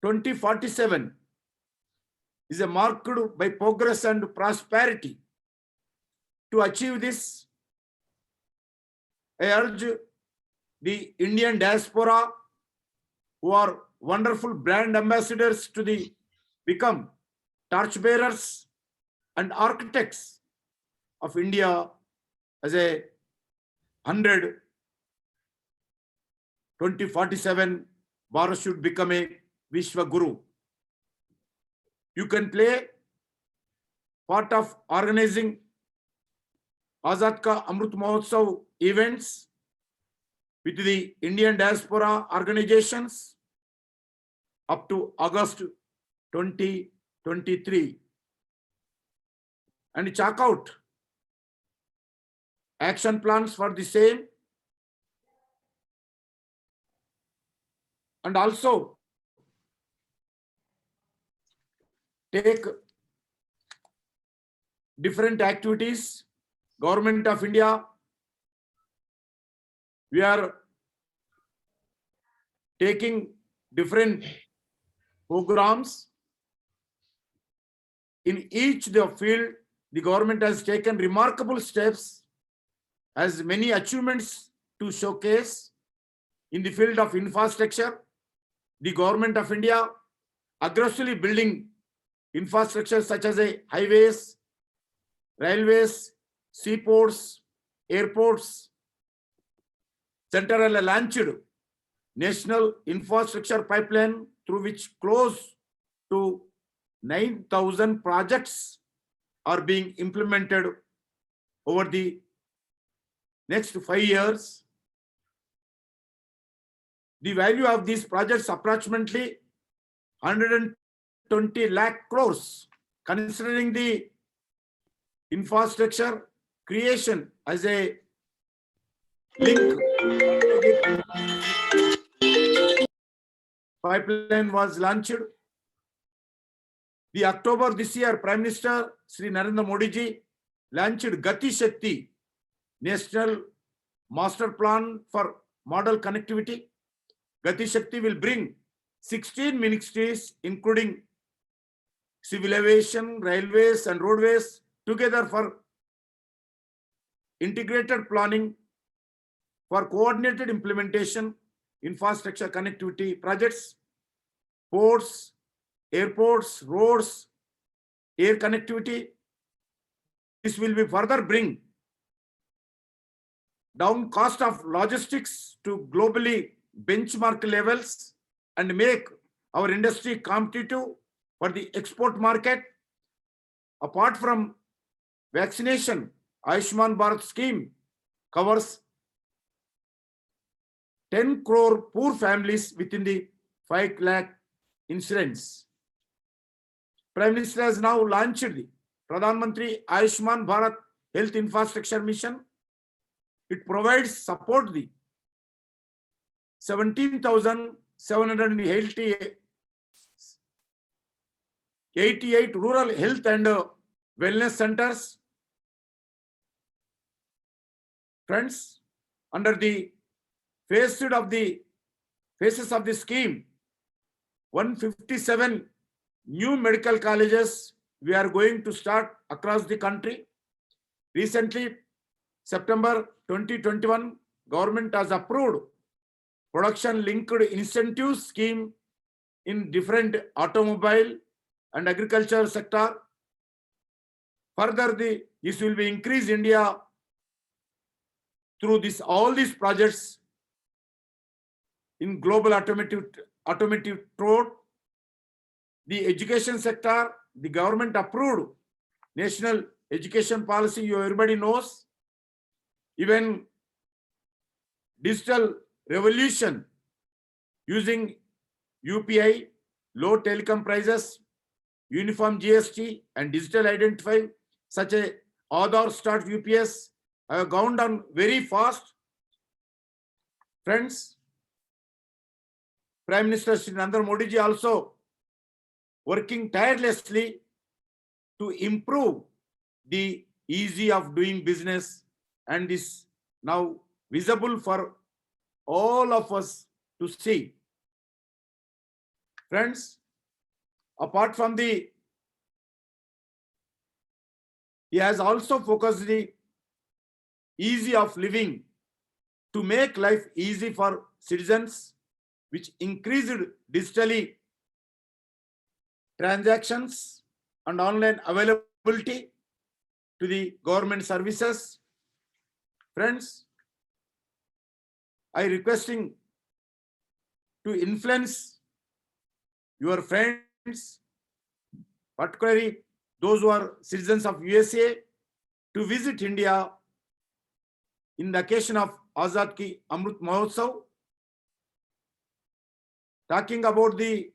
Speaker 9: 2047 is marked by progress and prosperity. To achieve this, I urge the Indian diaspora, who are wonderful brand ambassadors to become torchbearers and architects of India as a 2047 Bharat should become a Vishwa Guru. You can play part of organizing Azad Ka Amrit Mahotsav events with the Indian diaspora organizations up to August 2023. And check out action plans for the same. And also take different activities. Government of India, we are taking different programs. In each the field, the government has taken remarkable steps, has many achievements to showcase. In the field of infrastructure, the Government of India aggressively building infrastructure such as highways, railways, seaports, airports. Central launched National Infrastructure Pipeline through which close to 9,000 projects are being implemented over the next 5 years. The value of these projects approximately 120 lakh crores, considering the infrastructure creation as a link. Pipeline was launched. The October this year, Prime Minister Shri Narendra Modi ji launched Gati Shakti, National Master Plan for Model Connectivity. Gati Shakti will bring 16 ministries, including civil aviation, railways, and roadways, together for integrated planning for coordinated implementation, infrastructure connectivity projects, ports, airports, roads, air connectivity. This will be further bring down cost of logistics to globally benchmark levels and make our industry competitive for the export market. Apart from vaccination, Ayushman Bharat scheme covers 10 crore poor families within the 5 lakh insurance. Prime Minister has now launched the Pradhan Mantri Ayushman Bharat Health Infrastructure Mission. It provides support the 17,788 rural health and wellness centers. Friends, under the phases of the scheme, 157 new medical colleges we are going to start across the country. Recently, September 2021, government has approved production linked incentive scheme in different automobile and agriculture sector. Further, this will be increase India through all these projects in global automotive trade. The education sector, the government approved national education policy, everybody knows. Even digital revolution using UPI, low telecom prices, uniform GST, and digital identifier, such as Aadhaar Start UPS, have gone down very fast. Friends, Prime Minister Shri Narendra Modi ji also working tirelessly to improve the ease of doing business, and is now visible for all of us to see. Friends, apart from he has also focused the ease of living to make life easy for citizens, which increased digitally transactions and online availability to the government services. Friends, I requesting to influence your friends, particularly those who are citizens of USA, to visit India in the occasion of Azad Ki Amrit Mahotsav, talking about the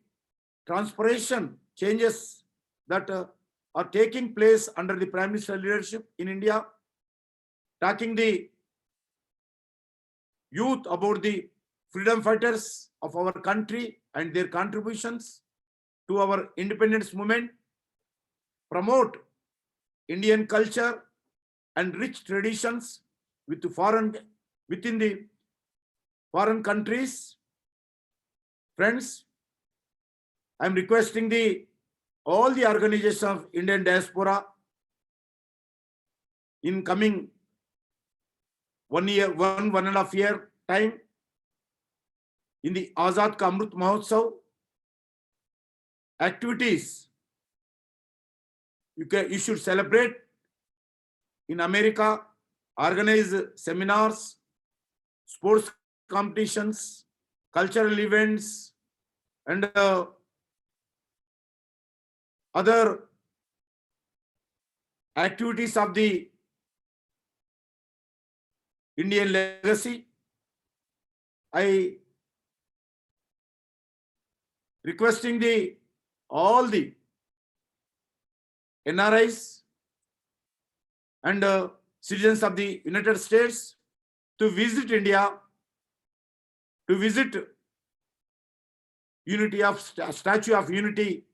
Speaker 9: transformation changes that are taking place under the Prime Minister leadership in India, talking the youth about the freedom fighters of our country and their contributions to our independence movement, promote Indian culture and rich traditions within the foreign countries. Friends, I'm requesting all the organizations of Indian diaspora in coming 1 year, 1.5 year time in the Azad Ka Amrit Mahotsav activities. You should celebrate in America, organize seminars, sports competitions, cultural events, and other activities of the Indian legacy. I requesting all the NRIs and citizens of the United States to visit India, to visit Statue of Unity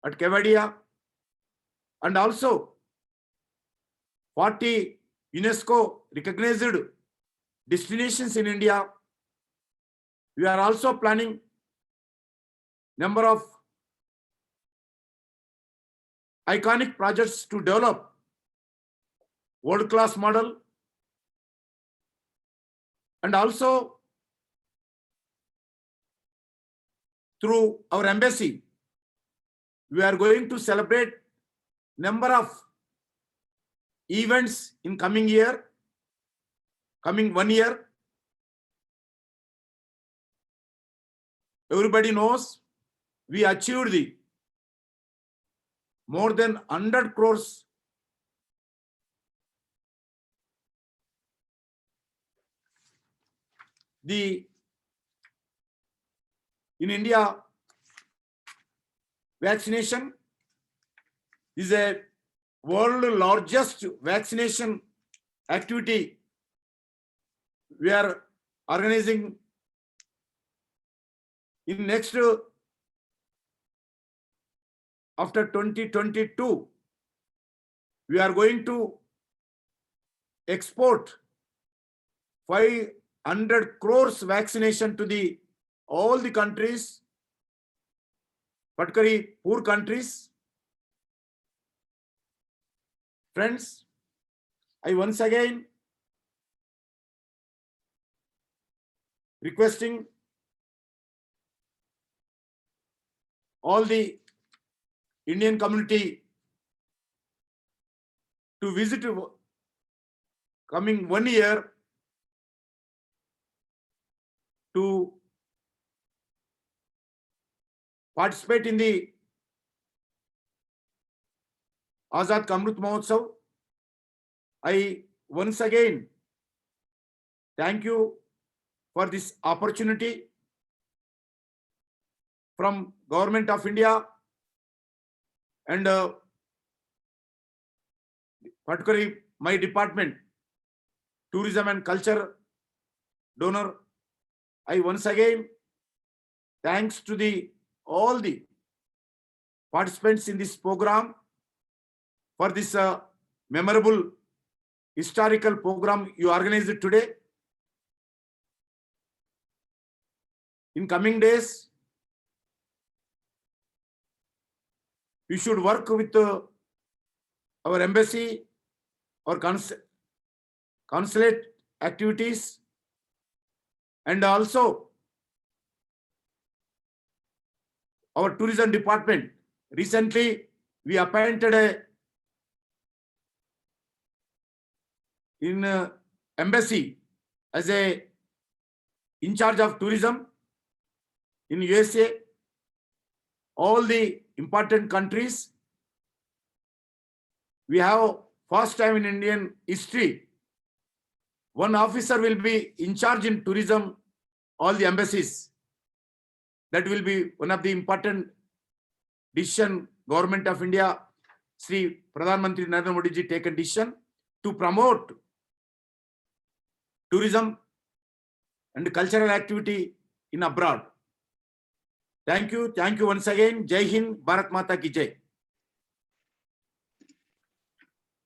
Speaker 9: at Kotadiya, and also 40 UNESCO recognized destinations in India. We are also planning number of iconic projects to develop world-class model, and also through our embassy, we are going to celebrate number of events in coming 1 year. Everybody knows we achieved more than 100 crores in India. Vaccination is a world largest vaccination activity. We are organizing in next after 2022, we are going to export 500 crores vaccination to all the countries, particularly poor countries. Friends, I once again requesting all the Indian community to visit coming 1 year to participate in the Azad Ka Amrit Mahotsav. I once again thank you for this opportunity from Government of India and particularly my department, Tourism and Culture donor. I once again thanks to all the participants in this program for this memorable historical program you organized today. In coming days, we should work with our embassy or consulate activities, and also our tourism department. Recently, we appointed in embassy as in charge of tourism in USA. All the important countries, we have first time in Indian history, one officer will be in charge in tourism, all the embassies. That will be one of the important decision Government of India, Shri Pradhan Mantri Narendra Modi ji taken decision to promote tourism and cultural activity in abroad. Thank you once again. Jai Hind, Bharat Mata ki Jai.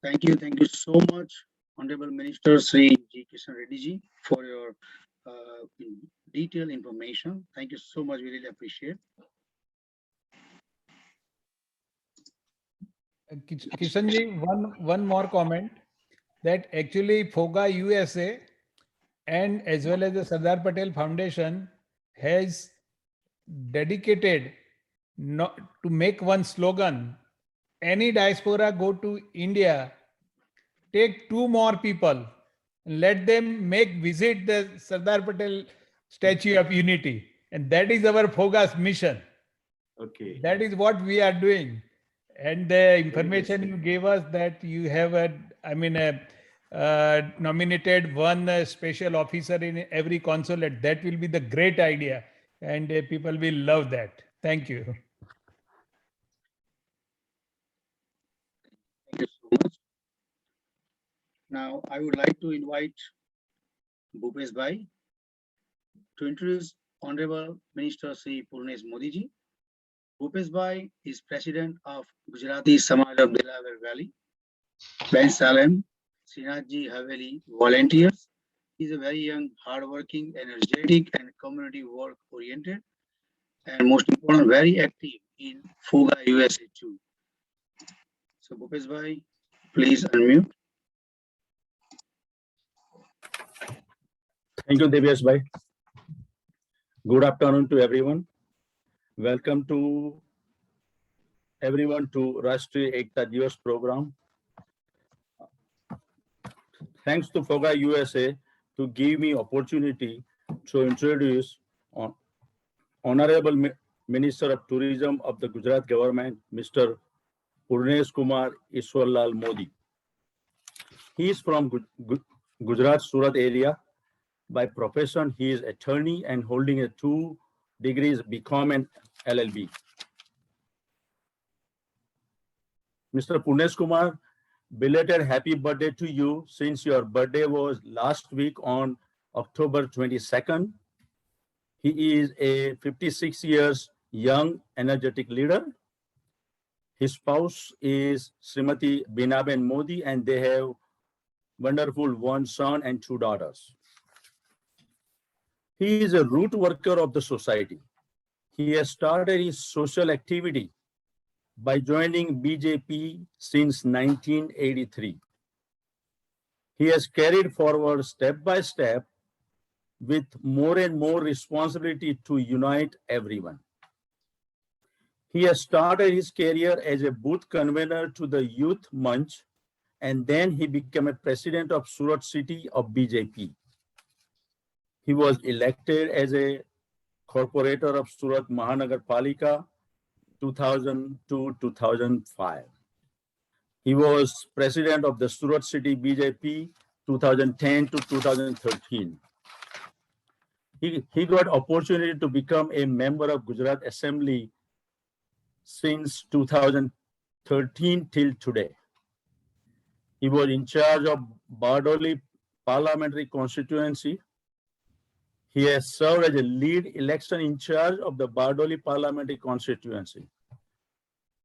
Speaker 1: Thank you so much, Honorable Minister Shri G. Kishan Reddy ji, for your detailed information. Thank you so much. We really appreciate.
Speaker 7: Kishan ji, one more comment, that actually FOGA USA and as well as the Sardar Patel Foundation has dedicated not to make one slogan: any diaspora go to India, take 2 more people, let them make visit the Sardar Patel Statue of Unity, and that is our FOGA's mission.
Speaker 9: Okay.
Speaker 7: That is what we are doing. And the information
Speaker 9: sir.
Speaker 7: you gave us, that you have nominated one special officer in every consulate, that will be the great idea, and people will love that. Thank you.
Speaker 1: Thank you so much. Now, I would like to invite Bhupesh Bhai to introduce Honorable Minister Shri Purnesh Modi ji. Bhupesh Bhai is President of Gujarati Samaj of Delaware Valley, Ben Salem, Srinathji Haveli Volunteers. He is a very young, hardworking, energetic, and community work oriented, and most important, very active in FOGA USA too. So Bhupesh Bhai, please unmute.
Speaker 10: Thank you, Divyas Bhai. Good afternoon to everyone. Welcome to everyone to Rashtriya Ekta Diwas program. Thanks to FOGA USA to give me opportunity to introduce Honorable Minister of Tourism of the Gujarat government, Mr. Purnesh Kumar Iswarlal Modi. He is from Gujarat Surat area. By profession, he is attorney and holding a 2 degrees BCom and LLB. Mr. Purnesh Kumar, belated happy birthday to you, since your birthday was last week on October 22nd. He is a 56 years young, energetic leader. His spouse is Srimati Binaben Modi, and they have wonderful 1 son and 2 daughters. He is a root worker of the society. He has started his social activity by joining BJP since 1983. He has carried forward step by step with more and more responsibility to unite everyone. He has started his career as a booth convener to the Youth Munch, and then he became a president of Surat city of BJP. He was elected as a corporator of Surat Mahanagar Palika 2000-2005. He was president of the Surat City BJP 2010-2013. He got opportunity to become a member of Gujarat Assembly since 2013 till today. He was in charge of Bardoli parliamentary constituency. He has served as a lead election in charge of the Bardoli parliamentary constituency.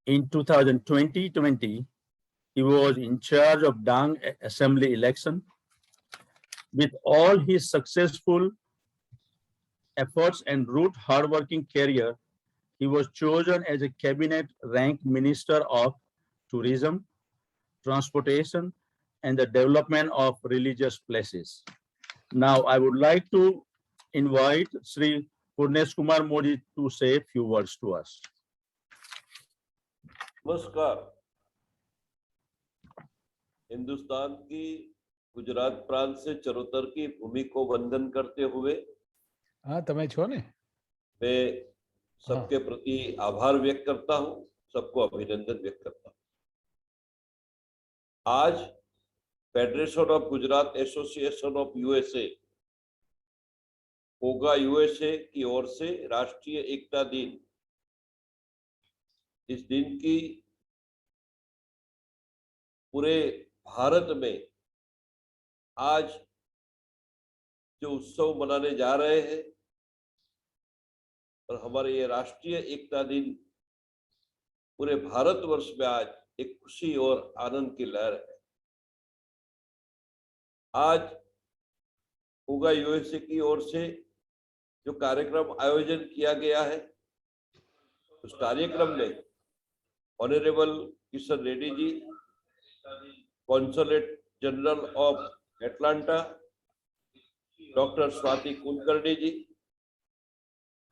Speaker 10: In 2020, he was in charge of Dang assembly election. With all his successful efforts and root hardworking career, he was chosen as a cabinet rank minister of tourism, transportation, and the development of religious places. Now, I would like to invite Shri Purnesh Kumar Modi to say a few words to us.
Speaker 11: नमस्कार। हिंदुस्तान की गुजरात प्रांत से चरोतर की भूमि को वंदन करते हुए
Speaker 7: તમે છો ને?
Speaker 11: मैं सबके प्रति आभार व्यक्त करता हूं, सबको अभिनंदन व्यक्त करता हूं। आज federation of Gujarat association of USA FOGA USA की ओर से राष्ट्रीय एकता दिन, इस दिन की पूरे भारत में आज जो उत्सव मनाने जा रहे हैं, और हमारे ये राष्ट्रीय एकता दिन पूरे भारतवर्ष में आज एक खुशी और आनंद की लहर है। आज फोगा यूएसए की ओर से जो कार्यक्रम आयोजन किया गया है, उस कार्यक्रम में Honorable Kishan Reddy ji, Consulate General of Atlanta, Dr. Swati Kulkarni ji,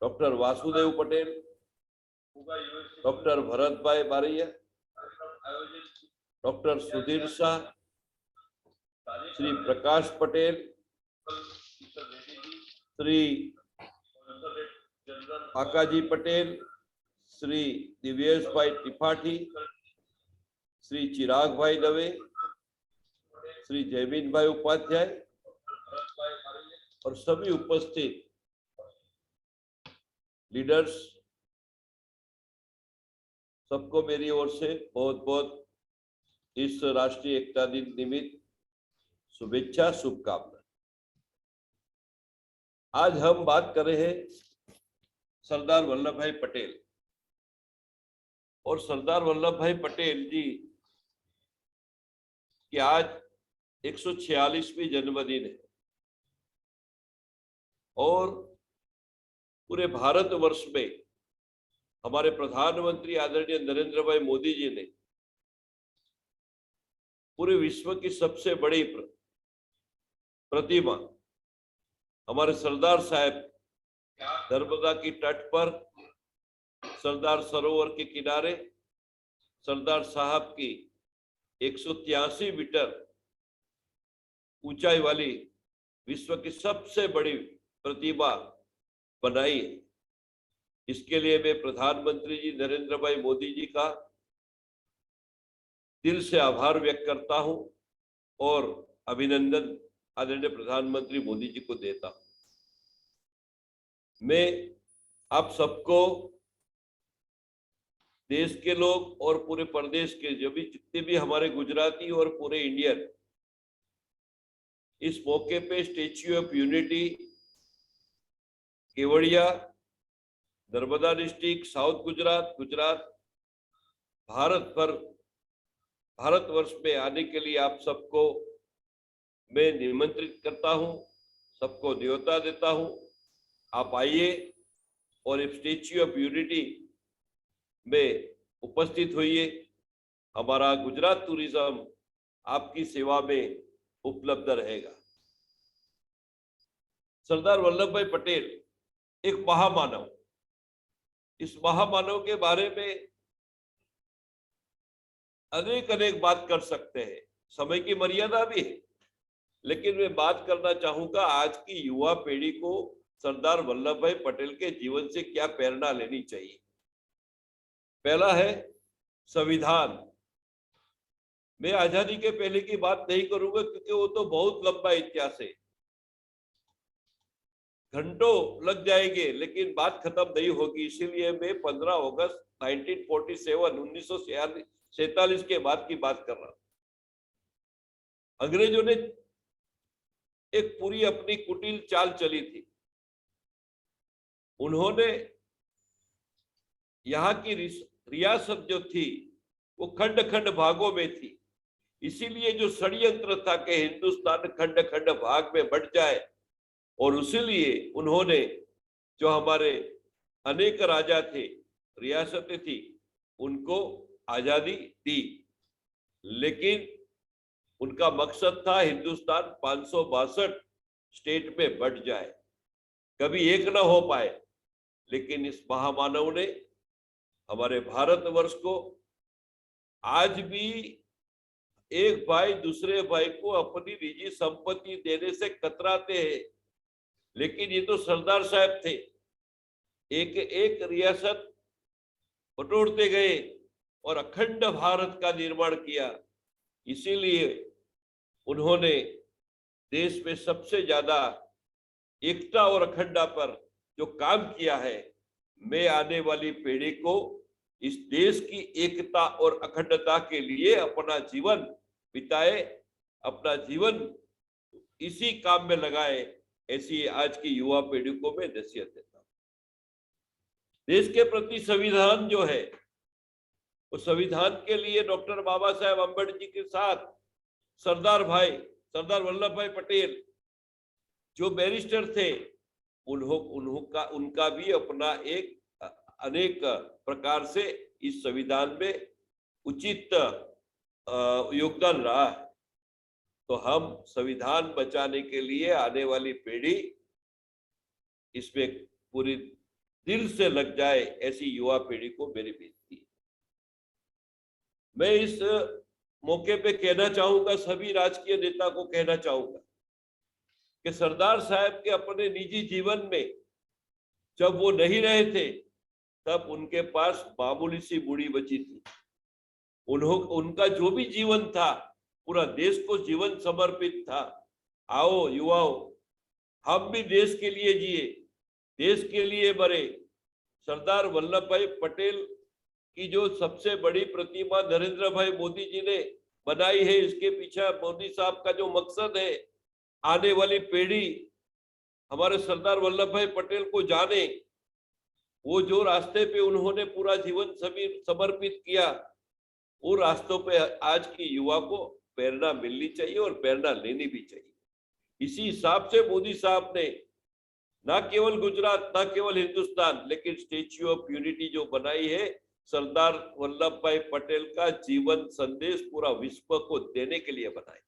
Speaker 11: Dr. Vasudev Patel, Dr. Bharatbhai Bariya, Dr. Sudhir Shah, Shri Prakash Patel, Shri Akaji Patel, Shri Divyesh Bhai Tripathi, Shri Chirag Bhai Dave, Shri Jaimin Bhai Upadhyay और सभी उपस्थित leaders, सबको मेरी ओर से बहुत बहुत इस राष्ट्रीय एकता दिन निमित्त शुभेच्छा, शुभकामनाएं। आज हम बात कर रहे हैं सरदार वल्लभ भाई पटेल, और सरदार वल्लभ भाई पटेल जी की आज 146वीं जन्मदिन है और पूरे भारतवर्ष में हमारे प्रधानमंत्री आदरणीय नरेंद्र भाई मोदी जी ने पूरे विश्व की सबसे बड़ी प्रतिमा हमारे सरदार साहब नर्मदा की तट पर सरदार सरोवर के किनारे सरदार साहब की 183 मीटर ऊंचाई वाली विश्व की सबसे बड़ी प्रतिमा बनाई है। इसके लिए मैं प्रधानमंत्री जी नरेंद्र भाई मोदी जी का दिल से आभार व्यक्त करता हूं और अभिनंदन आदरणीय प्रधानमंत्री मोदी जी को देता हूं। मैं आप सबको, देश के लोग और पूरे प्रदेश के जो भी जितने भी हमारे गुजराती और पूरे इंडियन इस मौके पे statue of unity Kevadia, Narmada district, south Gujarat, Bharatvarsh में आने के लिए आप सबको मैं निमंत्रित करता हूं, सबको न्योता देता हूं। आप आइए और इस स्टेच्यू ऑफ यूनिटी में उपस्थित होइए। हमारा गुजरात टूरिज्म आपकी सेवा में उपलब्ध रहेगा। सरदार वल्लभ भाई पटेल एक महामानव, इस महामानव के बारे में अनेक बात कर सकते हैं, समय की मर्यादा भी है, लेकिन मैं बात करना चाहूंगा आज की युवा पीढ़ी को सरदार वल्लभ भाई पटेल के जीवन से क्या प्रेरणा लेनी चाहिए। पहला है संविधान। मैं आजादी के पहले की बात नहीं करूंगा क्योंकि वो तो बहुत लंबा इतिहास है, घंटों लग जाएंगे, लेकिन बात खत्म नहीं होगी। इसीलिए मैं 15 अगस्त 1947 के बाद की बात कर रहा हूं। अंग्रेजों ने एक पूरी अपनी कुटिल चाल चली थी। उन्होंने यहाँ की रियासत जो थी वो खंड खंड भागों में थी। इसीलिए जो षड्यंत्र था कि हिंदुस्तान खंड खंड भाग में बंट जाए, और उसीलिए उन्होंने जो हमारे अनेक राजा थे, रियासतें थी, उनको आजादी दी, लेकिन उनका मकसद था हिंदुस्तान 562 स्टेट में बंट जाए, कभी एक ना हो पाए। लेकिन इस महामानव ने हमारे भारतवर्ष को आज भी एक भाई दूसरे भाई को अपनी निजी संपत्ति देने से कतराते हैं, लेकिन ये तो सरदार साहब थे, एक एक रियासत बटोरते गए और अखंड भारत का निर्माण किया। इसीलिए उन्होंने देश में सबसे ज्यादा एकता और अखंडता पर जो काम किया है। मैं आने वाली पीढ़ी को इस देश की एकता और अखंडता के लिए अपना जीवन बिताए, अपना जीवन इसी काम में लगाए, ऐसी आज की युवा पीढ़ी को मैं नसीहत देता हूं। देश के प्रति संविधान जो है, उस संविधान के लिए डॉक्टर बाबा साहेब अम्बेडकर जी के साथ सरदार वल्लभ भाई पटेल जो बैरिस्टर थे, उनका भी अपना एक अनेक प्रकार से इस संविधान में उचित योगदान रहा है। तो हम संविधान बचाने के लिए आने वाली पीढ़ी इसमें पूरी दिल से लग जाए, ऐसी युवा पीढ़ी को मेरी विनती है। मैं इस मौके पे कहना चाहूंगा, सभी राजकीय नेता को कहना चाहूंगा कि सरदार साहब के अपने निजी जीवन में जब वो नहीं रहे थे तब उनके पास मामूली सी बूढ़ी बची थी। उनका जो भी जीवन था पूरा देश को जीवन समर्पित था। आओ युवाओं, हम भी देश के लिए जिए, देश के लिए मरे। सरदार वल्लभ भाई पटेल की जो सबसे बड़ी प्रतिमा नरेंद्र भाई मोदी जी ने बनाई है, इसके पीछे मोदी साहब का जो मकसद है, आने वाली पीढ़ी हमारे सरदार वल्लभ भाई पटेल को जाने। वो जो रास्ते पे उन्होंने पूरा जीवन समर्पित किया, वो रास्तों पे आज की युवा को प्रेरणा मिलनी चाहिए और प्रेरणा लेनी भी चाहिए। इसी हिसाब से मोदी साहब ने ना केवल गुजरात, ना केवल हिंदुस्तान, लेकिन स्टैच्यू ऑफ यूनिटी जो बनाई है, सरदार वल्लभ भाई पटेल का जीवन संदेश पूरा विश्व को देने के लिए बनाई।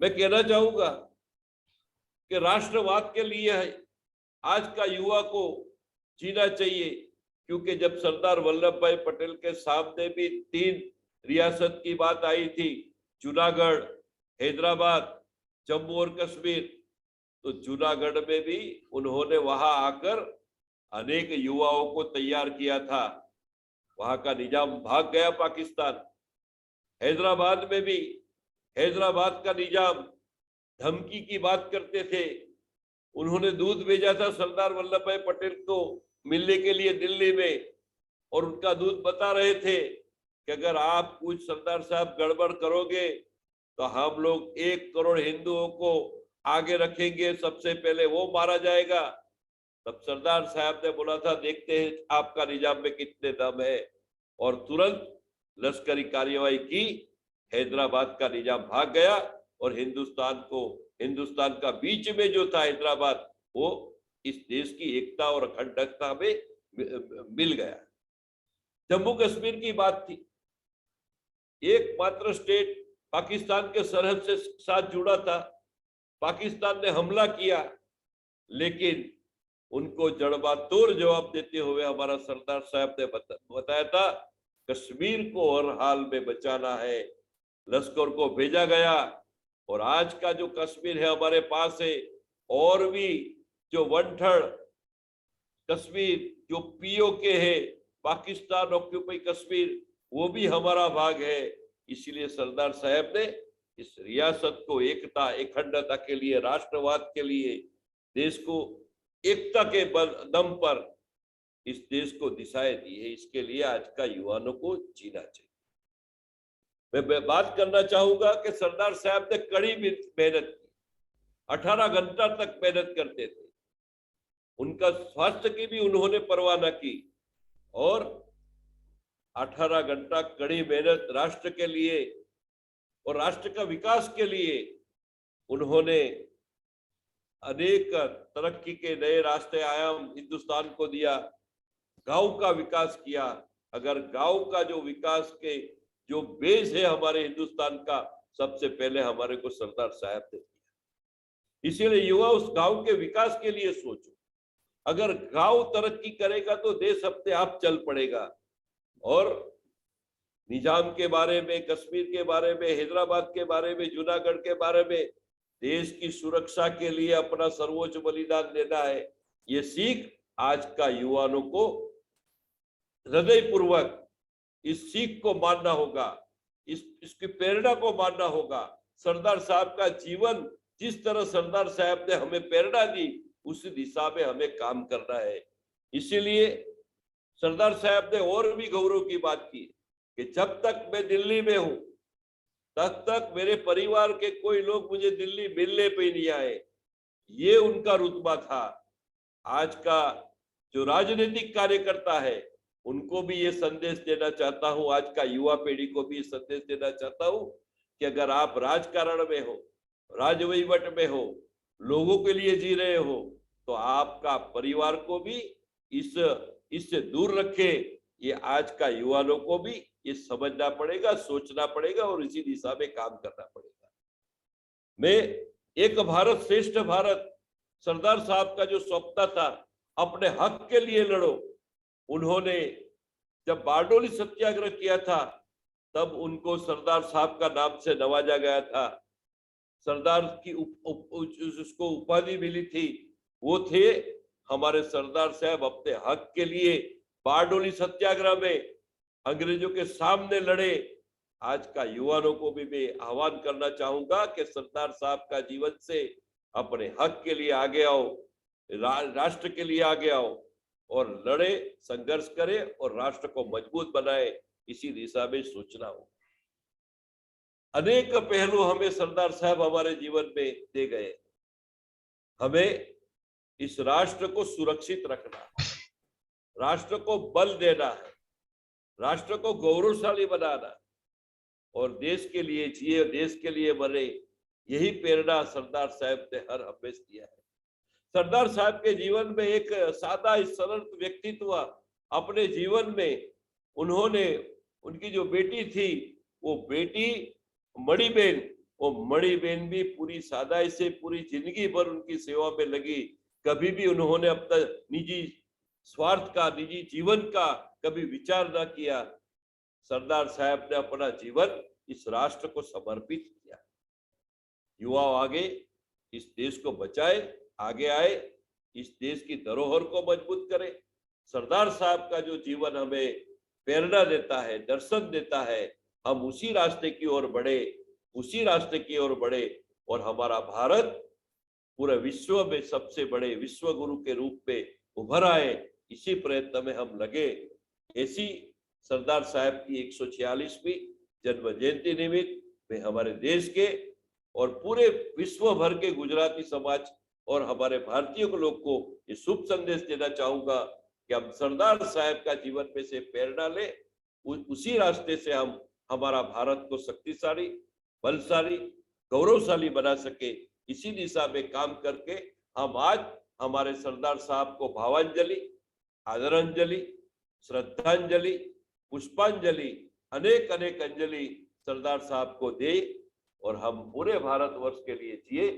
Speaker 11: मैं कहना चाहूंगा कि राष्ट्रवाद के लिए आज का युवा को जीना चाहिए, क्योंकि जब सरदार वल्लभ भाई पटेल के सामने भी 3 रियासत की बात आई थी, जूनागढ़, हैदराबाद, जम्मू और कश्मीर, तो जूनागढ़ में भी उन्होंने वहां आकर अनेक युवाओं को तैयार किया था। वहां का निजाम भाग गया पाकिस्तान। हैदराबाद में भी हैदराबाद का निजाम धमकी की बात करते थे। उन्होंने दूध भेजा था सरदार वल्लभ भाई पटेल को मिलने के लिए दिल्ली में, और उनका दूध बता रहे थे कि अगर आप कुछ सरदार साहब गड़बड़ करोगे तो हम लोग 1 करोड़ हिंदुओं को आगे रखेंगे, सबसे पहले वो मारा जाएगा। तब सरदार साहब ने बोला था, देखते हैं आपका निजाम में कितने दम है, और तुरंत लश्करी कार्यवाही की। हैदराबाद का निजाम भाग गया और हिंदुस्तान का बीच में जो था हैदराबाद, वो इस देश की एकता और अखंडता में मिल गया। जम्मू कश्मीर की बात थी, एकमात्र स्टेट पाकिस्तान के सरहद से साथ जुड़ा था। पाकिस्तान ने हमला किया, लेकिन उनको जड़बातोड़ जवाब देते हुए हमारा सरदार साहब ने बताया था, कश्मीर को हर हाल में बचाना है। लश्कर को भेजा गया, और आज का जो कश्मीर है हमारे पास है, और भी जो 1/3 कश्मीर जो पीओके है, पाकिस्तान ऑक्यूपाई कश्मीर, वो भी हमारा भाग है। इसलिए सरदार साहब ने इस रियासत को एकता, अखंडता के लिए, राष्ट्रवाद के लिए, देश को एकता के दम पर इस देश को दिशाएं दी है। इसके लिए आज का युवाओं को जीना चाहिए। मैं बात करना चाहूंगा कि सरदार साहब ने कड़ी मेहनत की, 18 घंटा तक मेहनत करते थे। उनका स्वास्थ्य की भी उन्होंने परवाह न की, और 18 घंटा कड़ी मेहनत राष्ट्र के लिए और राष्ट्र का विकास के लिए उन्होंने अनेक तरक्की के नए रास्ते आयाम हिंदुस्तान को दिया। गांव का विकास किया। अगर गांव का जो विकास के जो बेस है हमारे हिंदुस्तान का, सबसे पहले हमारे को सरदार साहब ने दिया। इसीलिए युवा उस गांव के विकास के लिए सोचो। अगर गांव तरक्की करेगा तो देश अपने आप चल पड़ेगा। और निजाम के बारे में, कश्मीर के बारे में, हैदराबाद के बारे में, जूनागढ़ के बारे में, देश की सुरक्षा के लिए अपना सर्वोच्च बलिदान देना है, ये सीख आज का युवाओं को हृदय पूर्वक इस सीख को मानना होगा, इसकी प्रेरणा को मानना होगा। सरदार साहब का जीवन, जिस तरह सरदार साहब ने हमें प्रेरणा दी, उस दिशा में हमें काम करना है। इसीलिए सरदार साहब ने और भी गौरव की बात की कि जब तक मैं दिल्ली में हूं, तब तक मेरे परिवार के कोई लोग मुझे दिल्ली मिलने पे नहीं आए। ये उनका रुतबा था। आज का जो राजनीतिक कार्यकर्ता है, उनको भी ये संदेश देना चाहता हूं, आज का युवा पीढ़ी को भी संदेश देना चाहता हूं कि अगर आप राजकारण में हो, राजवहीवट में हो, लोगों के लिए जी रहे हो, तो आपका परिवार को भी इससे दूर रखे। ये आज का युवाओं को भी ये समझना पड़ेगा, सोचना पड़ेगा और इसी दिशा में काम करना पड़ेगा। मैं एक भारत श्रेष्ठ भारत, सरदार साहब का जो स्वप्न था, अपने हक के लिए लड़ो, उन्होंने जब बारडोली सत्याग्रह किया था तब उनको सरदार साहब का नाम से नवाजा गया था। सरदार की उसको उपाधि मिली थी, वो थे हमारे सरदार साहब अपने हक के लिए बारडोली सत्याग्रह में अंग्रेजों के सामने लड़े। आज का युवाओं को भी मैं आह्वान करना चाहूंगा कि सरदार साहब का जीवन से अपने हक के लिए आगे आओ, राष्ट्र के लिए आगे आओ और लड़े, संघर्ष करे और राष्ट्र को मजबूत बनाए, इसी दिशा में सोचना हो। अनेक पहलू हमें सरदार साहब हमारे जीवन में दे गए। हमें इस राष्ट्र को सुरक्षित रखना है, राष्ट्र को बल देना है, राष्ट्र को गौरवशाली बनाना और देश के लिए जिए, देश के लिए मरे, यही प्रेरणा सरदार साहब ने हर हमेशा दिया है। सरदार साहब के जीवन में एक सादा सरल व्यक्तित्व, अपने जीवन में उन्होंने, उनकी जो बेटी थी वो बेटी मणिबेन, वो मणिबेन भी पूरी सादाई से पूरी जिंदगी भर उनकी सेवा में लगी। कभी भी उन्होंने अपना निजी स्वार्थ का, निजी जीवन का कभी विचार ना किया। सरदार साहब ने अपना जीवन इस राष्ट्र को समर्पित किया। युवा आगे इस देश को बचाए, आगे आए, इस देश की धरोहर को मजबूत करे। सरदार साहब का जो जीवन हमें प्रेरणा देता है, दर्शन देता है, हम उसी रास्ते की ओर बढ़े, उसी रास्ते की ओर बढ़े और हमारा भारत पूरे विश्व में सबसे बड़े विश्व गुरु के रूप में उभर आए, इसी प्रयत्न में हम लगे। ऐसी सरदार साहब की 146वीं जन्म जयंती निमित्त में हमारे देश के और पूरे विश्व भर के गुजराती समाज और हमारे भारतीय लोग को ये शुभ संदेश देना चाहूंगा कि हम सरदार साहब का जीवन में से प्रेरणा ले, उसी रास्ते से हम हमारा भारत को शक्तिशाली, बलशाली, गौरवशाली बना सके। इसी दिशा में काम करके हम आज हमारे सरदार साहब को भावांजलि, आदरांजलि, श्रद्धांजलि, पुष्पांजलि, अनेक अनेक अंजलि सरदार साहब को दे और हम पूरे भारतवर्ष के लिए जिए।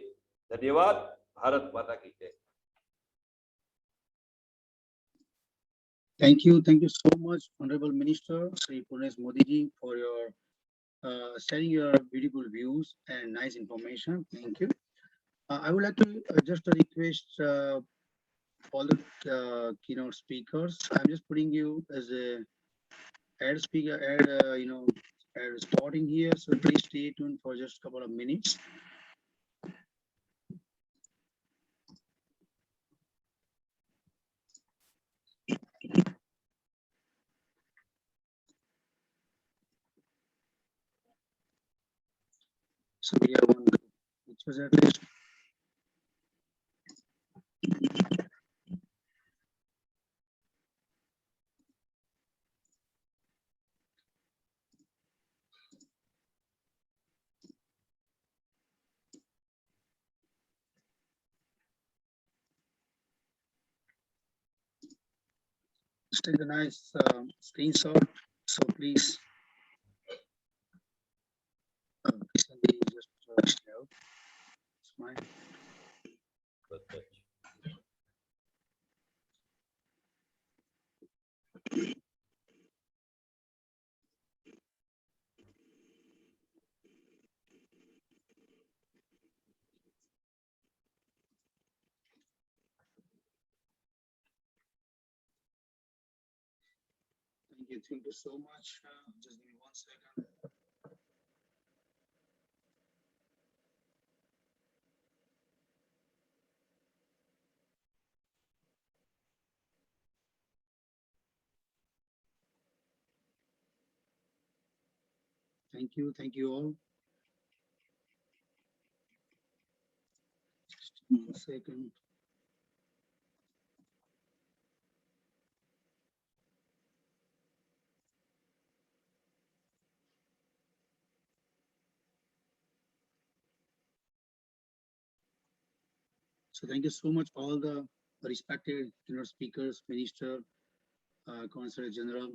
Speaker 11: धन्यवाद। भारत माता की जय।
Speaker 1: Thank you so much, Honorable Minister Shri Purnesh Modi ji, for your sharing your beautiful views and nice information. Thank you. I would like to just request all the keynote speakers. I'm just putting you as a ad speaker, ad starting here. So please stay tuned for just a couple of minutes. So we have one, which was at least. Just take a nice screenshot. So please. Kishan ji, just share. Smile. Thank you so much. Just give me 1 second. Thank you all. Just 1 second. So thank you so much, all the respected keynote speakers, Minister, Consulate General,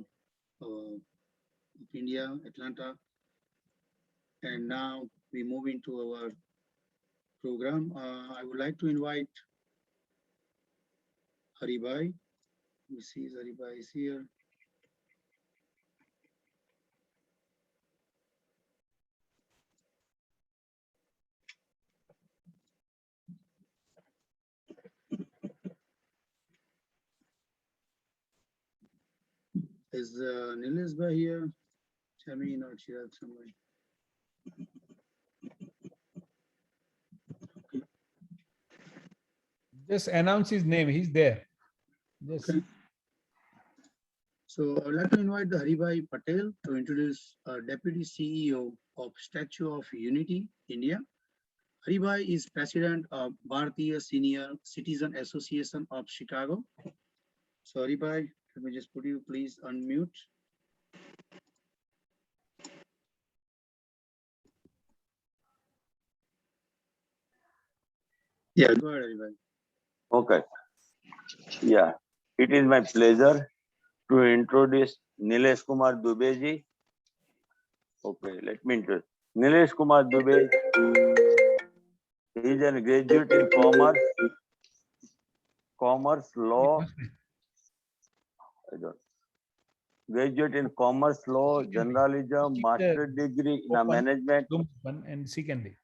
Speaker 1: of India, Atlanta. And now we move into our program. I would like to invite Haribhai. We see Haribhai is here. Is Nilesh Bhai here? Chamin or Chirag somewhere?
Speaker 7: Just announce his name. He's there. Just
Speaker 1: Okay. So I would like to invite the Haribhai Patel to introduce Deputy CEO of Statue of Unity, India. Haribhai is President of Bharatiya Senior Citizen Association of Chicago. So Haribhai, let me just put you, please unmute. Yeah, go ahead, Haribhai.
Speaker 12: Okay. Yeah, it is my pleasure to introduce Nilesh Kumar Dubey ji. Okay, let me introduce. Nilesh Kumar Dubey, he is a graduate in commerce law. Graduate in commerce law, journalism, master degree in management.
Speaker 7: And secondly,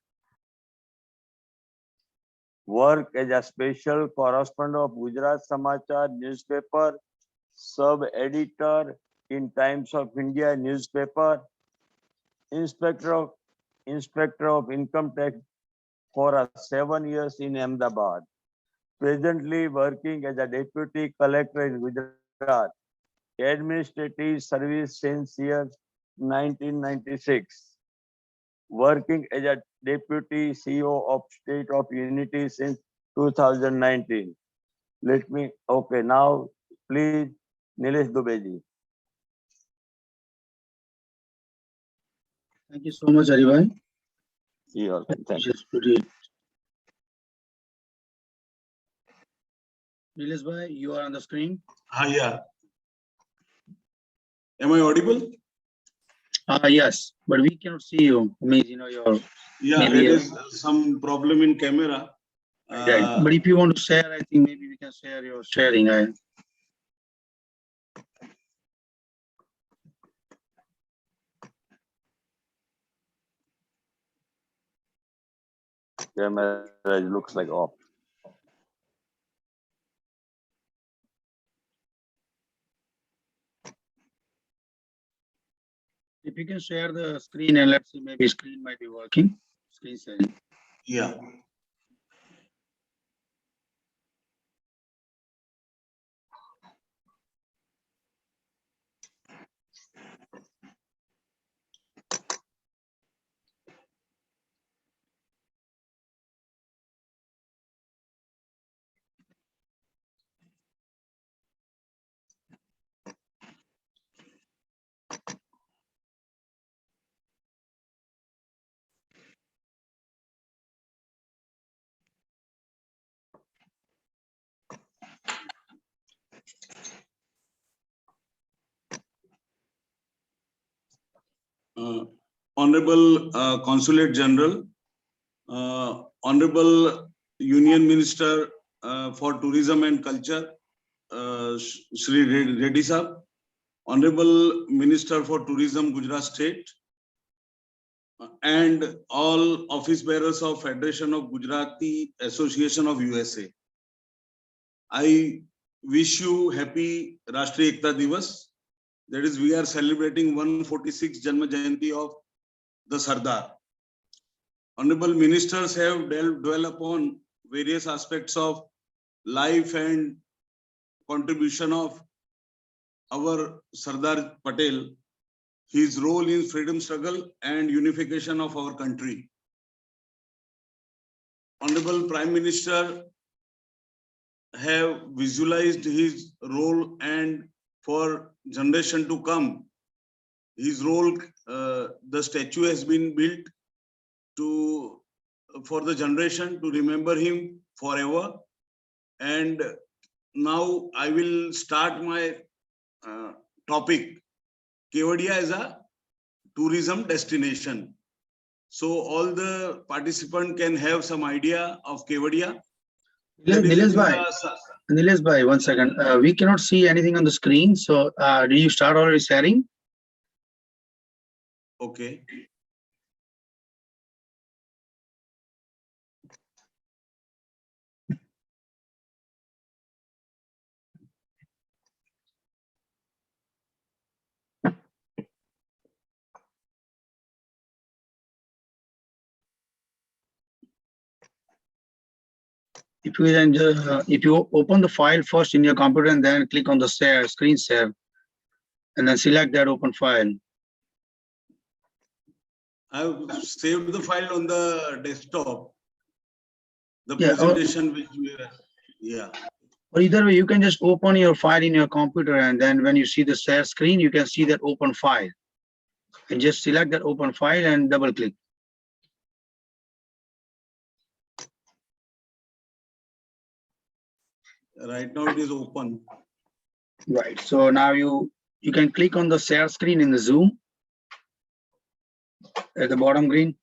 Speaker 12: Work as a special correspondent of Gujarat Samachar newspaper, sub-editor in Times of India newspaper, inspector of income tax for 7 years in Ahmedabad. Presently working as a deputy collector in Gujarat. Administrative service since year 1996. Working as a deputy CEO of State of Unity since 2019. Okay, now please, Nilesh Dubey ji.
Speaker 1: Thank you so much, Haribhai.
Speaker 12: Yeah, thank you.
Speaker 1: Just put it. Nilesh Bhai, you are on the screen.
Speaker 13: Yeah. Am I audible?
Speaker 1: Yes, but we cannot see you. Means your.
Speaker 13: Yeah, there is some problem in camera.
Speaker 1: Right. But if you want to share, I think maybe we can share your sharing.
Speaker 12: Camera looks like off.
Speaker 1: If you can share the screen and let's see, maybe screen might be working. Screen sharing.
Speaker 13: Yeah. Honorable Consulate General, Honorable Union Minister for Tourism and Culture, Shri Reddy sir, Honorable Minister for Tourism, Gujarat State, and all office bearers of Federation of Gujarati Association of USA. I wish you happy Rashtriya Ekta Diwas. That is, we are celebrating 146th Janma Jayanti of the Sardar. Honorable ministers have dwelt upon various aspects of life and contribution of our Sardar Patel, his role in freedom struggle and unification of our country. Honorable Prime Minister have visualized his role, and for generation to come, his role, the statue has been built for the generation to remember him forever. And now I will start my topic. Kotadiya is a tourism destination. So all the participant can have some idea of Kevadiya. That is
Speaker 1: Nilesh
Speaker 13: in
Speaker 1: bhai,
Speaker 13: the-
Speaker 1: Nilesh bhai, 1 second. We cannot see anything on the screen. So do you start already sharing?
Speaker 13: Okay.
Speaker 1: If you open the file first in your computer and then click on the share, screen share, and then select that open file.
Speaker 13: I have saved the file on the desktop. The
Speaker 1: Yeah,
Speaker 13: presentation which we are, yeah.
Speaker 1: Or either way, you can just open your file in your computer, and then when you see the share screen, you can see that open file. And just select that open file and double click.
Speaker 13: Right now it is open.
Speaker 1: Right. So now you can click on the share screen in the Zoom at the bottom green.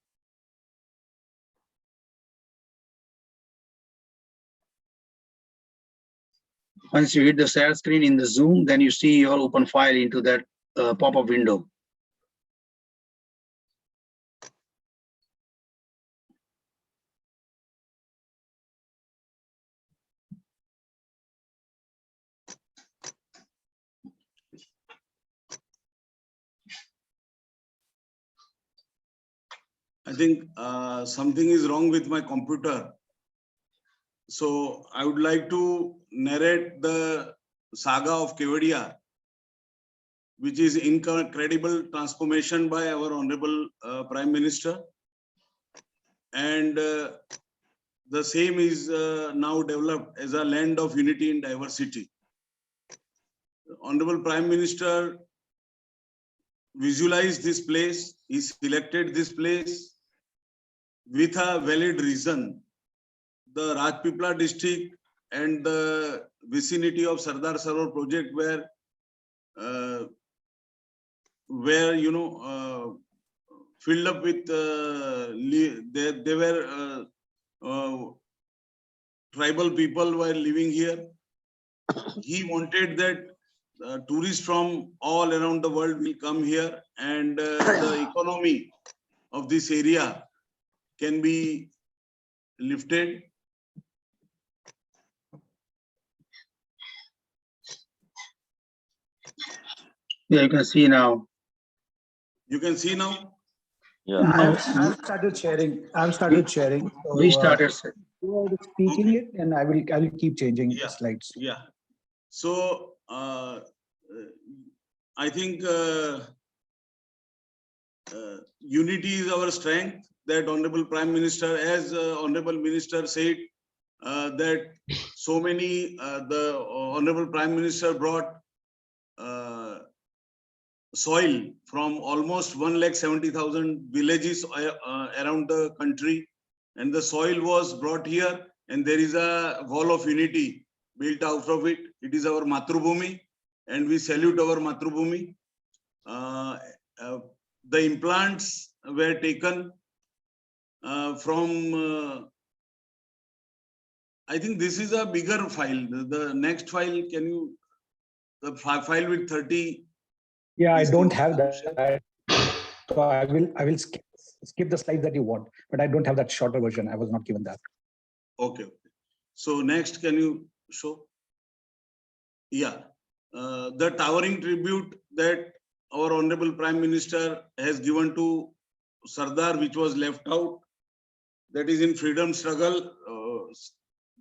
Speaker 1: Once you hit the share screen in the Zoom, then you see your open file into that pop-up window.
Speaker 13: I think something is wrong with my computer. So I would like to narrate the saga of Kevadiya, which is incredible transformation by our Honorable Prime Minister. And the same is now developed as a land of unity and diversity. Honorable Prime Minister visualized this place, he selected this place with a valid reason. The Rajpipla district and the vicinity of Sardar Sarovar project were filled up with they were tribal people were living here. He wanted that tourists from all around the world will come here, and the economy of this area can be lifted.
Speaker 1: Yeah, you can see now.
Speaker 13: You can see now.
Speaker 12: Yeah.
Speaker 14: I've started sharing. So,
Speaker 1: We started.
Speaker 14: you are speaking
Speaker 13: Okay.
Speaker 14: it, and I will keep changing
Speaker 13: Yeah.
Speaker 14: slides.
Speaker 13: Yeah. So I think unity is our strength. That Honorable Prime Minister, as Honorable Minister said, that so many the Honorable Prime Minister brought soil from almost 1,70,000 villages around the country, and the soil was brought here, and there is a wall of unity built out of it. It is our Matrubhumi, and we salute our Matrubhumi. The implants were taken from I think this is a bigger file. The next file, can you, the file with 30.
Speaker 14: Yeah, I
Speaker 13: These
Speaker 14: don't
Speaker 13: things
Speaker 14: have
Speaker 13: can you share?
Speaker 14: that. So I will skip the slides that you want, but I don't have that shorter version. I was not given that.
Speaker 13: Okay. So next, can you show? Yeah. The towering tribute that our Honorable Prime Minister has given to Sardar, which was left out, that is in freedom struggle,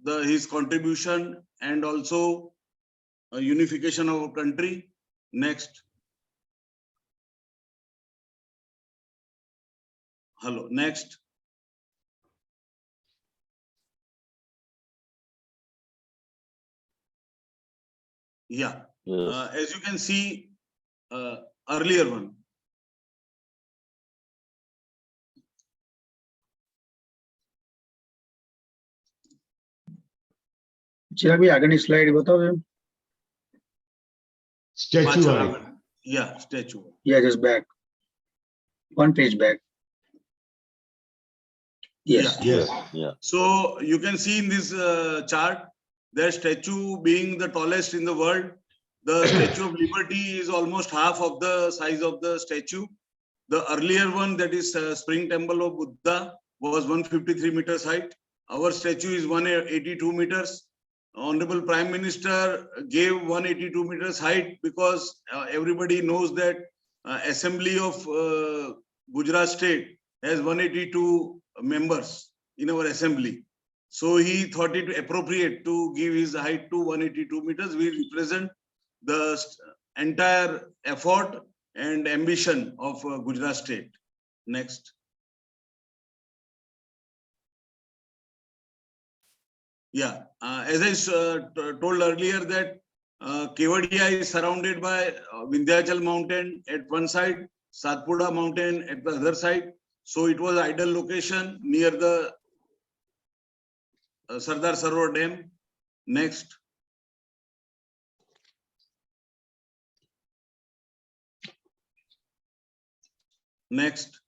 Speaker 13: his contribution, and also unification of our country. Next. Hello. Next. Yeah.
Speaker 12: Yes.
Speaker 13: As you can see, earlier one.
Speaker 1: चिराग भाई आगे की slide बताओ.
Speaker 3: Statue वाली.
Speaker 13: Yeah, statue.
Speaker 1: Yeah, just back. One page back. Yes.
Speaker 3: Yes.
Speaker 12: Yeah.
Speaker 13: So you can see in this chart, their statue being the tallest in the world. The Statue of Liberty is almost half of the size of the statue. The earlier one, that is Spring Temple of Buddha, was 153 meters height. Our statue is 182 meters. Honorable Prime Minister gave 182 meters height because everybody knows that Assembly of Gujarat State has 182 members in our assembly. So he thought it appropriate to give his height to 182 meters. We represent the entire effort and ambition of Gujarat State. Next. Yeah, as I told earlier that Kotadiya is surrounded by Vindhyachal mountain at one side, Satpura mountain at the other side. So it was ideal location near the Sardar Sarovar Dam. Next. Next.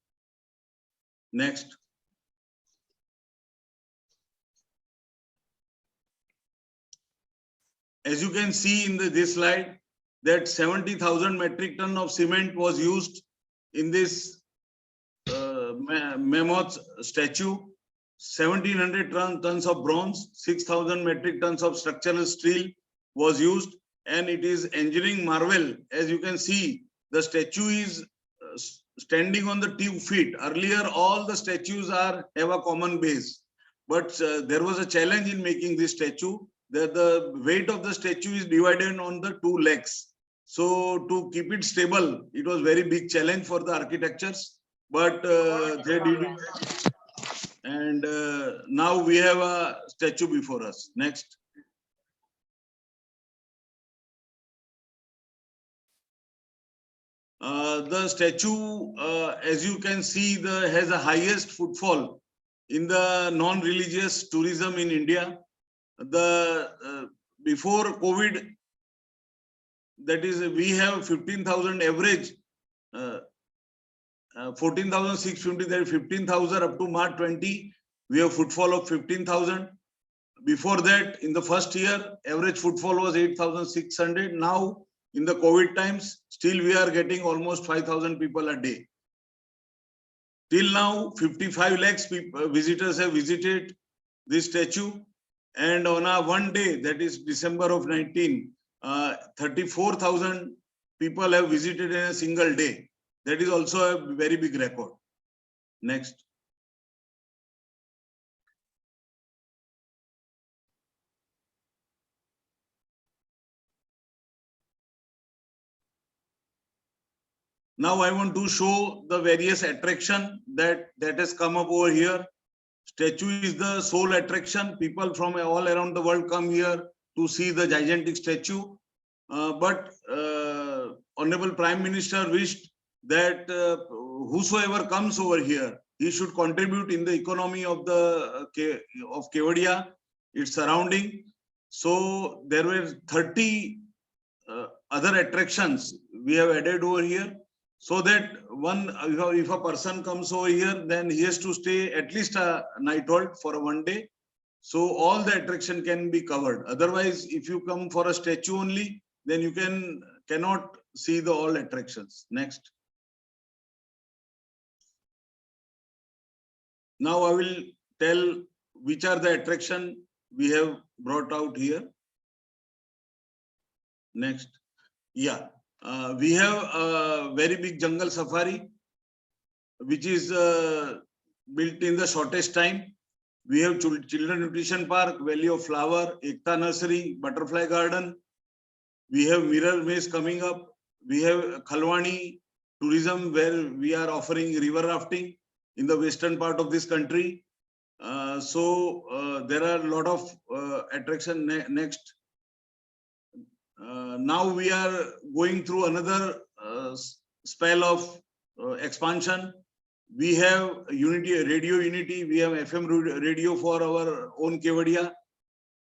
Speaker 13: Next. As you can see in this slide, that 70,000 metric ton of cement was used in this mammoth statue. 1,700 tons of bronze, 6,000 metric tons of structural steel was used, and it is engineering marvel. As you can see, the statue is standing on the 2 feet. Earlier, all the statues have a common base, but there was a challenge in making this statue, that the weight of the statue is divided on the 2 legs. So to keep it stable, it was very big challenge for the architectures, but they did it. And now we have a statue before us. Next. The statue, as you can see, has the highest footfall in the non-religious tourism in India. Before COVID, that is, we have 15,000 average, 14,650, that is 15,000 up to March 20. We have footfall of 15,000. Before that, in the first year, average footfall was 8,600. Now, in the COVID times, still we are getting almost 5,000 people a day. Till now, 55 lakhs visitors have visited this statue. And on a one day, that is December of 19, 34,000 people have visited in a single day. That is also a very big record. Next. Now I want to show the various attraction that has come up over here. Statue is the sole attraction. People from all around the world come here to see the gigantic statue. But Honorable Prime Minister wished that whosoever comes over here, he should contribute in the economy of Kotadiya, its surrounding. So there were 30 other attractions we have added over here, so that if a person comes over here, then he has to stay at least a night hold for one day. So all the attraction can be covered. Otherwise, if you come for a statue only, then you cannot see the all attractions. Next. Now I will tell which are the attraction we have brought out here. Next. Yeah. We have a very big jungle safari, which is built in the shortest time. We have Children Nutrition Park, Valley of Flower, Ekta Nursery, Butterfly Garden. We have Mirror Maze coming up. We have Khalwani tourism, where we are offering river rafting in the western part of this country. So there are a lot of attraction. Next. Now we are going through another spell of expansion. We have Radio Unity, we have FM radio for our own Kotadiya.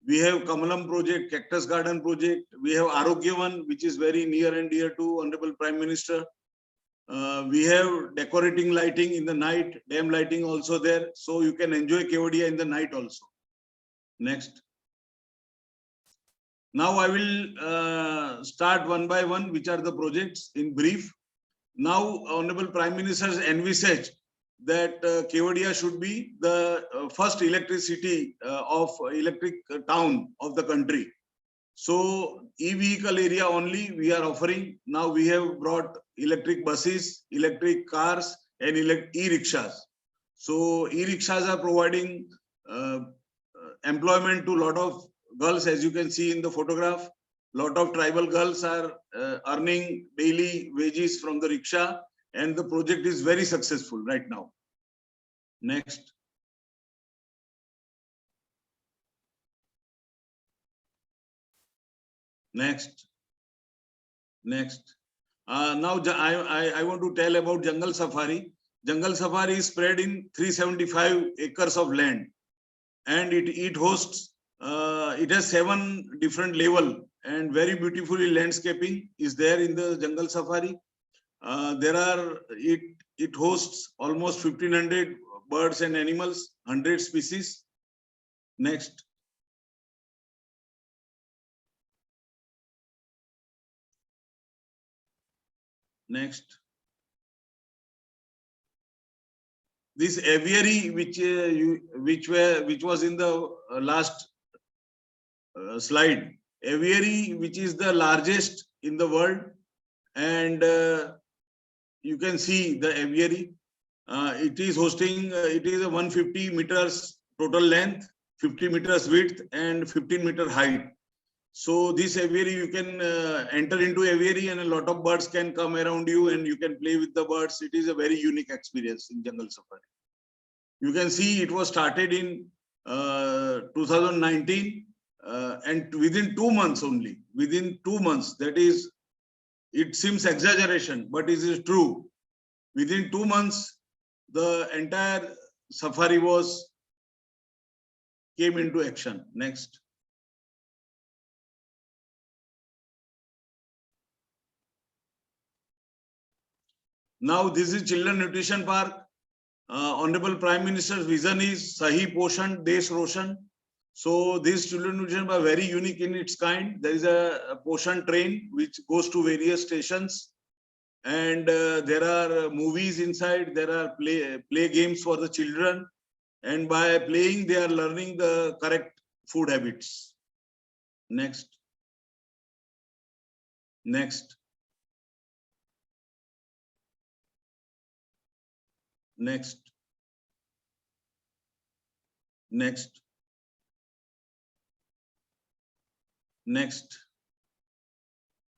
Speaker 13: We have Kamalam project, Cactus Garden project. We have Arogyavan, which is very near and dear to Honorable Prime Minister. We have decorating lighting in the night, dam lighting also there. So you can enjoy Kevadiya in the night also. Next. Now I will start one by one, which are the projects in brief. Now, Honorable Prime Minister envisaged that Kevadiya should be the first electric town of the country. So e-vehicle area only we are offering. Now we have brought electric buses, electric cars, and e-rickshaws. So e-rickshaws are providing employment to a lot of girls, as you can see in the photograph. Lot of tribal girls are earning daily wages from the rickshaw, and the project is very successful right now. Next. Next. Next. Now I want to tell about Jungle Safari. Jungle Safari is spread in 375 acres of land, and it hosts. It has 7 different levels, and very beautifully landscaping is there in the Jungle Safari. It hosts almost 1500 birds and animals, 100 species. Next. Next. This aviary, which was in the last slide, aviary, which is the largest in the world, and you can see the aviary. It is hosting. It is a 150 meters total length, 50 meters width, and 15 meter height. So this aviary, you can enter into aviary, and a lot of birds can come around you, and you can play with the birds. It is a very unique experience in Jungle Safari. You can see it was started in 2019, and within 2 months only, within 2 months, that is, it seems exaggeration, but it is true. Within 2 months, the entire safari came into action. Next. Now this is Children Nutrition Park. Honorable Prime Minister's vision is Sahi Poshan, Desh Roshan. So this Children Nutrition Park very unique in its kind. There is a Poshan train which goes to various stations, and there are movies inside. There are play games for the children, and by playing they are learning the correct food habits. Next. Next. Next. Next. Next.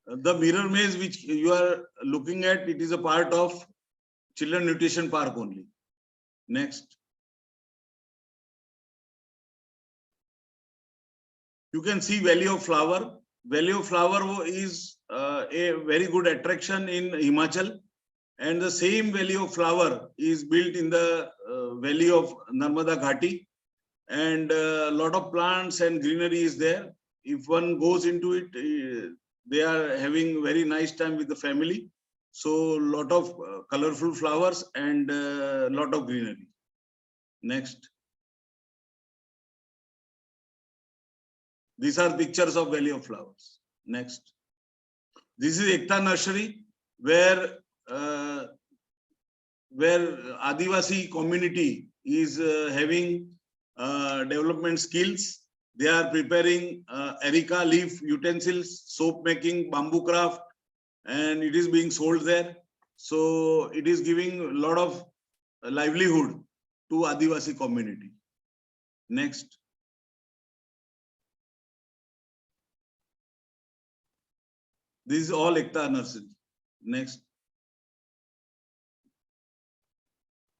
Speaker 13: The mirror maze which you are looking at, it is a part of Children Nutrition Park only. Next. You can see Valley of Flower. Valley of Flower is a very good attraction in Himachal. And the same Valley of Flower is built in the valley of Narmada Ghati, and a lot of plants and greenery is there. If one goes into it, they are having very nice time with the family. So a lot of colorful flowers and a lot of greenery. Next. These are pictures of Valley of Flowers. Next. This is Ekta Nursery, where Adivasi community is having development skills. They are preparing areca leaf utensils, soap making, bamboo craft, and it is being sold there. So it is giving a lot of livelihood to Adivasi community. Next. This is all Ekta Nursery. Next.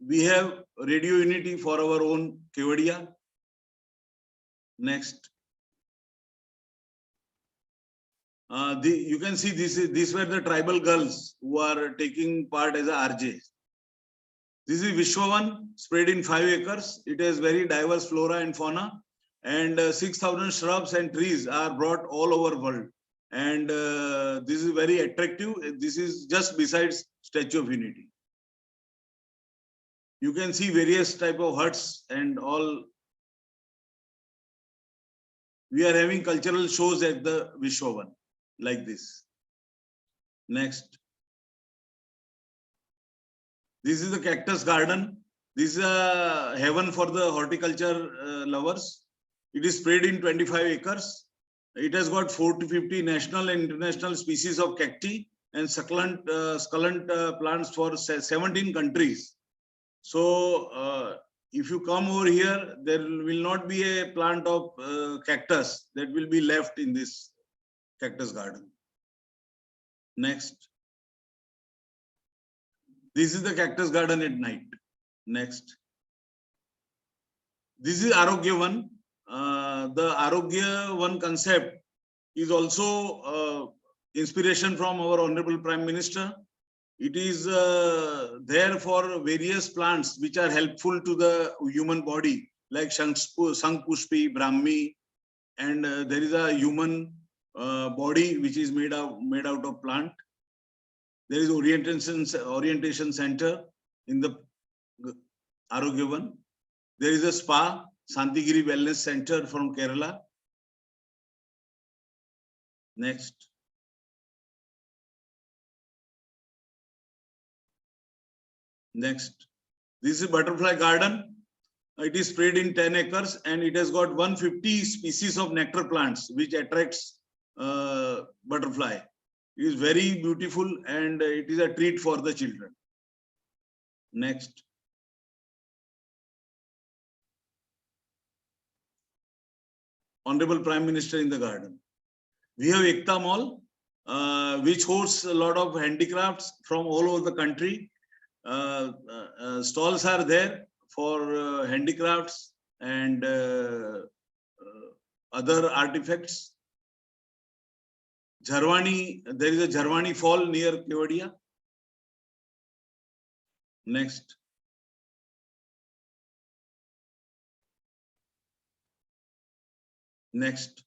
Speaker 13: We have radio unity for our own Kevadiya. Next. You can see these were the tribal girls who are taking part as a RJs. This is Vishwavan, spread in 5 acres. It has very diverse flora and fauna, and 6,000 shrubs and trees are brought all over world. and this is very attractive. This is just besides Statue of Unity. You can see various type of huts and all. We are having cultural shows at the Vishwavan like this. Next. This is the cactus garden. This is a heaven for the horticulture lovers. It is spread in 25 acres. It has got 40 to 50 national and international species of cacti and succulent plants for 17 countries. So if you come over here, there will not be a plant of cactus that will be left in this cactus garden. Next. This is the cactus garden at night. Next. This is Arogya the Arogya One concept is also inspiration from our Honorable Prime Minister. It is there for various plants which are helpful to the human body, like Sangpushpi, Brahmi, and there is a human body which is made out of plant. There is orientation center in the Arogya One. There is a spa, Santigiri Wellness Center from Kerala. Next. Next. This is butterfly garden. It is spread in 10 acres and it has got 150 species of nectar plants which attracts butterfly. It is very beautiful and it is a treat for the children. Next. Honorable Prime Minister in the garden. We have Ekta Mall, which hosts a lot of handicrafts from all over the country. Stalls are there for handicrafts and other artifacts. Jharwani, there is a Jharwani Fall near Kotadiya. Next. Next.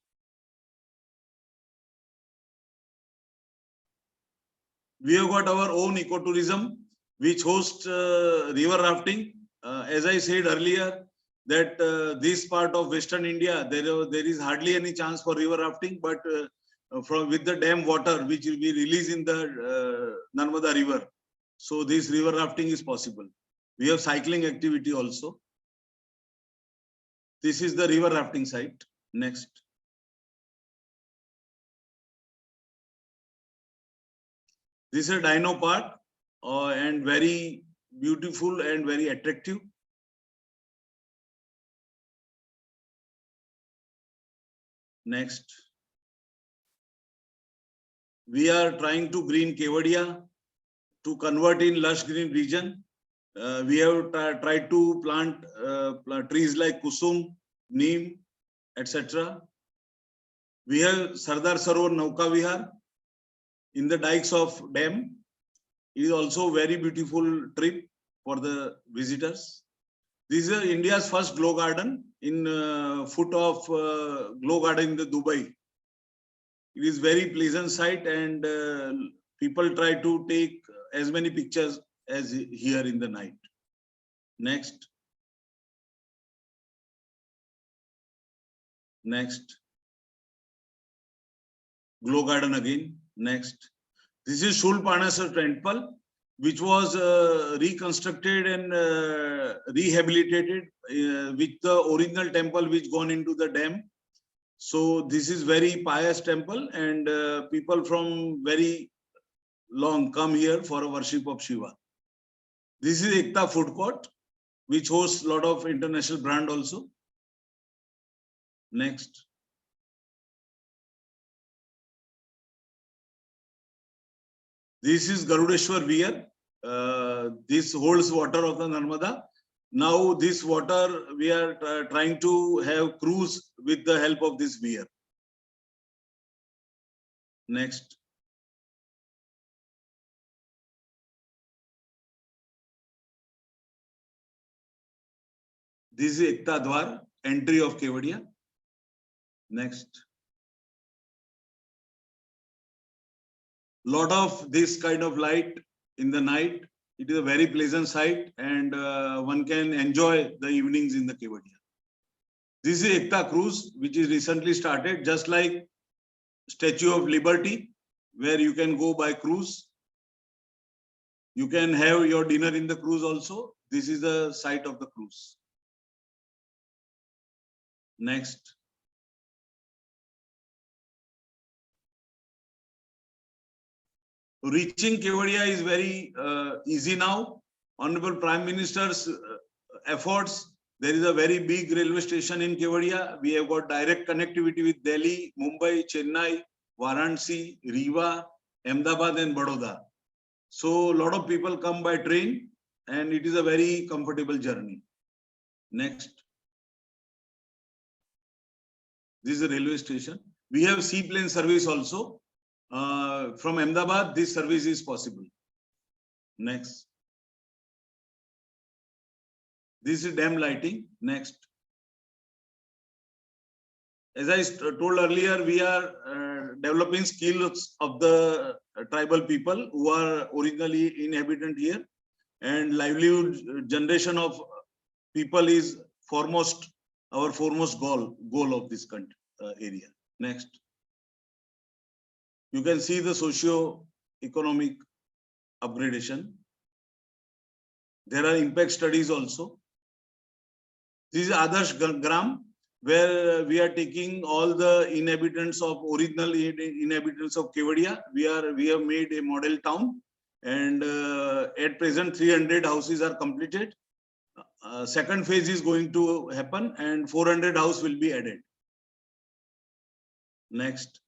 Speaker 13: We have got our own ecotourism, which hosts river rafting. As I said earlier, that this part of Western India, there is hardly any chance for river rafting, but with the dam water, which will be released in the Narmada River. So this river rafting is possible. We have cycling activity also. This is the river rafting site. Next. This is a dino park and very beautiful and very attractive. Next. We are trying to green Kotadiya to convert in lush green region. We have tried to plant trees like Kusum, Neem, etc. We have Sardar Sarovar Nauka Vihar in the dikes of dam. It is also a very beautiful trip for the visitors. This is India's first glow garden in foot of glow garden in the Dubai. It is very pleasant sight and people try to take as many pictures as here in the night. Next. Next. Glow garden again. Next. This is Shulpanasar temple, which was reconstructed and rehabilitated with the original temple which gone into the dam. So this is very pious temple and people from very long come here for a worship of Shiva. This is Ekta food court, which hosts a lot of international brand also. Next. This is Garudeshwar Weir. This holds water of the Narmada. Now this water we are trying to have cruise with the help of this weir. Next. This is Ekta Dwar, entry of Kotadiya. Next. lot of this kind of light in the night. It is a very pleasant sight, and one can enjoy the evenings in the Kevadia. This is Ekta Cruise, which is recently started, just like Statue of Liberty, where you can go by cruise. You can have your dinner in the cruise also. This is the site of the cruise. Next. Reaching Kevadia is very easy now. Honorable Prime Minister's efforts. There is a very big railway station in Kevadia. We have got direct connectivity with Delhi, Mumbai, Chennai, Varanasi, Rewa, Ahmedabad and Baroda. So a lot of people come by train and it is a very comfortable journey. Next. This is a railway station. We have seaplane service also. From Ahmedabad, this service is possible. Next. This is dam lighting. Next. As I told earlier, we are developing skills of the tribal people who are originally inhabitant here, and livelihood generation of people is our foremost goal of this country, area. Next. You can see the socio-economic upgradation. There are impact studies also. This is Adarsh Gram, where we are taking all the inhabitants of original inhabitants of Kevadia. We have made a model town, and at present 300 houses are completed. Second phase is going to happen, and 400 houses will be added. Next.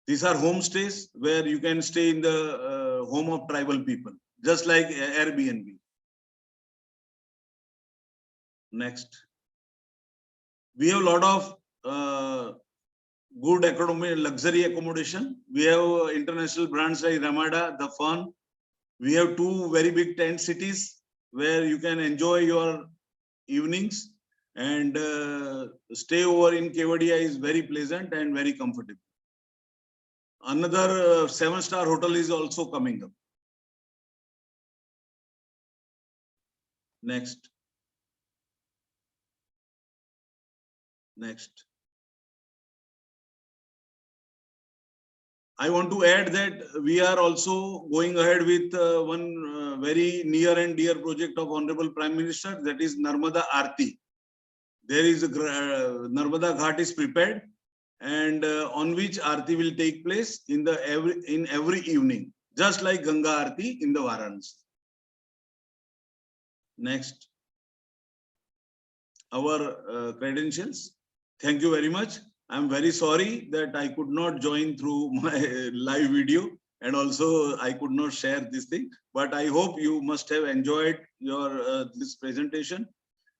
Speaker 13: These are homestays where you can stay in the home of tribal people, just like Airbnb. Next. We have a lot of good luxury accommodation. We have international brands like Ramada, The Fun. We have 2 very big tent cities where you can enjoy your evenings, and stay over in Kevadia is very pleasant and very comfortable. Another 7-star hotel is also coming up. Next. Next. I want to add that we are also going ahead with one very near and dear project of Honorable Prime Minister, that is Narmada Aarti. There is a Narmada Ghat is prepared, and on which Aarti will take place in every evening, just like Ganga Aarti in the Varanasi. Next. Our credentials. Thank you very much. I'm very sorry that I could not join through my live video, and also I could not share this thing, but I hope you must have enjoyed your this presentation.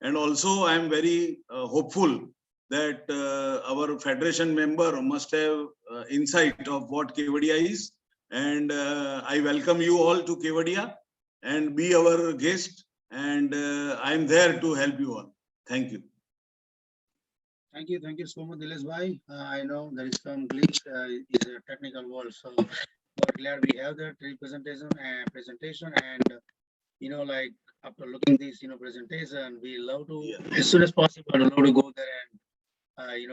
Speaker 13: And also I am very hopeful that our federation member must have insight of what Kevadia is, and I welcome you all to Kevadia and be our guest, and I am there to help you all. Thank you.
Speaker 1: Thank you so much, Nilesh bhai. I know there is some glitch in the technical world, so we're glad we have that presentation, and like after looking this presentation, we love to as soon as possible love to go there and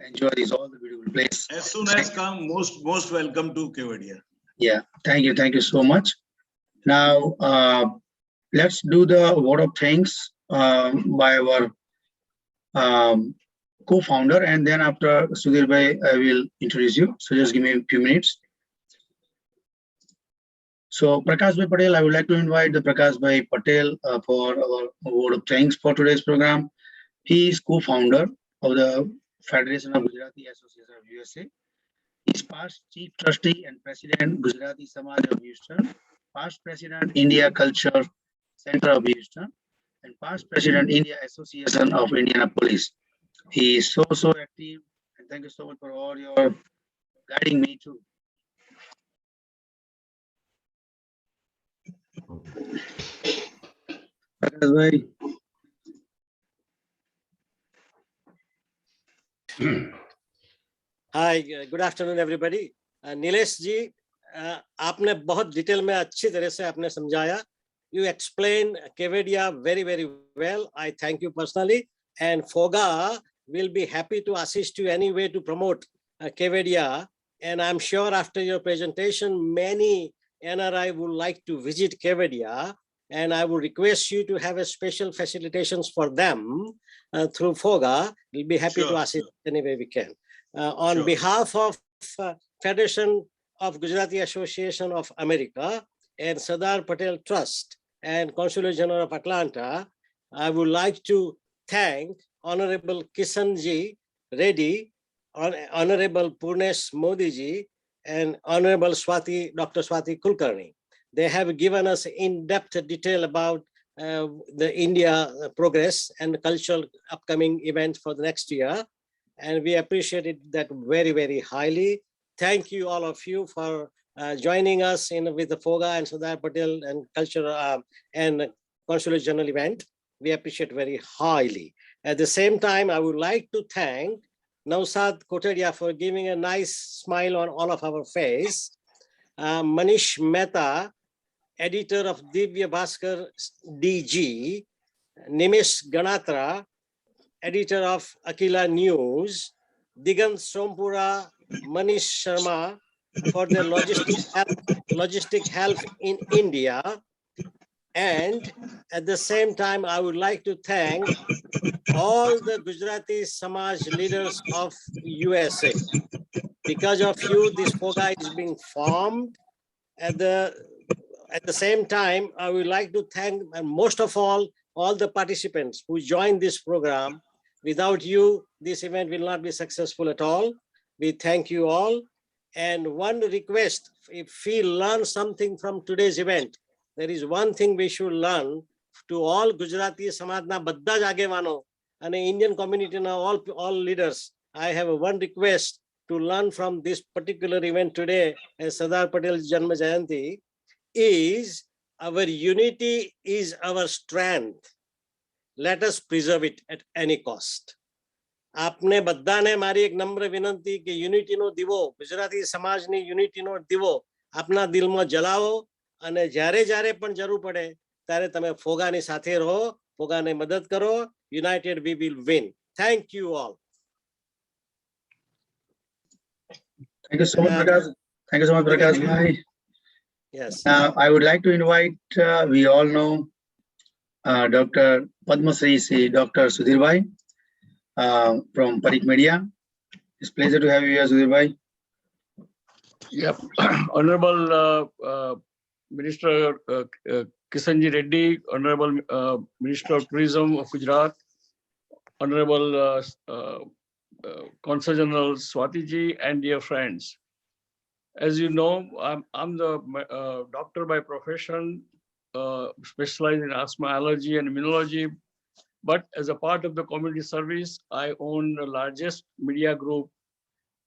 Speaker 1: enjoy this all the beautiful place.
Speaker 13: As soon as come, most welcome to Kevadia.
Speaker 1: Yeah, thank you so much. Now let's do the vote of thanks by our co-founder, and then after Sudhir bhai, I will introduce you. So just give me a few minutes. So Prakash bhai Patel, I would like to invite the Prakash bhai Patel for our vote of thanks for today's program. He is co-founder of the Federation of Gujarati Associations of USA. He is past Chief Trustee and President Gujarati Samaj of Houston, past President India Culture Center of Houston, and past President India Association of Indianapolis. He is so active, and thank you so much for all your guiding me too.
Speaker 15: Hi, good afternoon, everybody. Nilesh ji, आपने बहुत detail में अच्छी तरह से आपने समझाया. You explained Kevadia very, very well. I thank you personally. And FOGA will be happy to assist you any way to promote Kevadia. And I'm sure after your presentation, many NRI would like to visit Kevadia. And I would request you to have a special facilitations for them through FOGA. We'll be happy to assist any way we can. On behalf of Federation of Gujarati Association of America and Sardar Patel Trust and Consulate General of Atlanta, I would like to thank Honorable Kishan ji, Reddy, Honorable Purnesh Modi ji, and Honorable Swati, Dr. Swati Kulkarni. They have given us in-depth detail about the India progress and cultural upcoming events for the next year. And we appreciate that very, very highly. Thank you, all of you, for joining us with the FOGA and Sardar Patel and Cultural and Consulate General event. We appreciate very highly. At the same time, I would like to thank Navsad Kotadiya for giving a nice smile on all of our face. Manish Mehta, editor of Divya Bhaskar DG, Nimish Ganatra, editor of Akila News, Digant Sompura, Manish Sharma for their logistic help in India. And at the same time, I would like to thank all the Gujarati Samaj leaders of USA. Because of you, this FOGA is being formed. At the same time, I would like to thank, and most of all the participants who joined this program. Without you, this event will not be successful at all. We thank you all. And one request, if we learn something from today's event, there is one thing we should learn to all Gujarati Samajna Badda જ આગેવાનો and Indian community now all leaders. I have one request to learn from this particular event today as Sardar Patel's Janma Jayanti is our unity is our strength. Let us preserve it at any cost. આપને બધાને મારી એક નમ્ર વિનંતી કે યુનિટીનો દીવો ગુજરાતી સમાજની યુનિટીનો દીવો આપના દિલમાં જલાવો અને જ્યારે જ્યારે પણ જરૂર પડે ત્યારે તમે ફોગાની સાથે રહો, ફોગાને મદદ કરો. United we will win. Thank you all.
Speaker 1: Thank you so much, Prakash. Thank you so much, Prakash bhai.
Speaker 15: Yes.
Speaker 1: Now, I would like to invite, we all know Dr. Padma Shri Dr. Sudhir bhai from Parik Media. It's a pleasure to have you here, Sudhir bhai.
Speaker 16: Yep. Honorable Minister Kishan Reddy, Honorable Minister of Tourism of Gujarat, Honorable Consul General Swati ji, and dear friends. As you know, I'm the doctor by profession, specialized in asthma, allergy, and immunology. But as a part of the community service, I own the largest media group,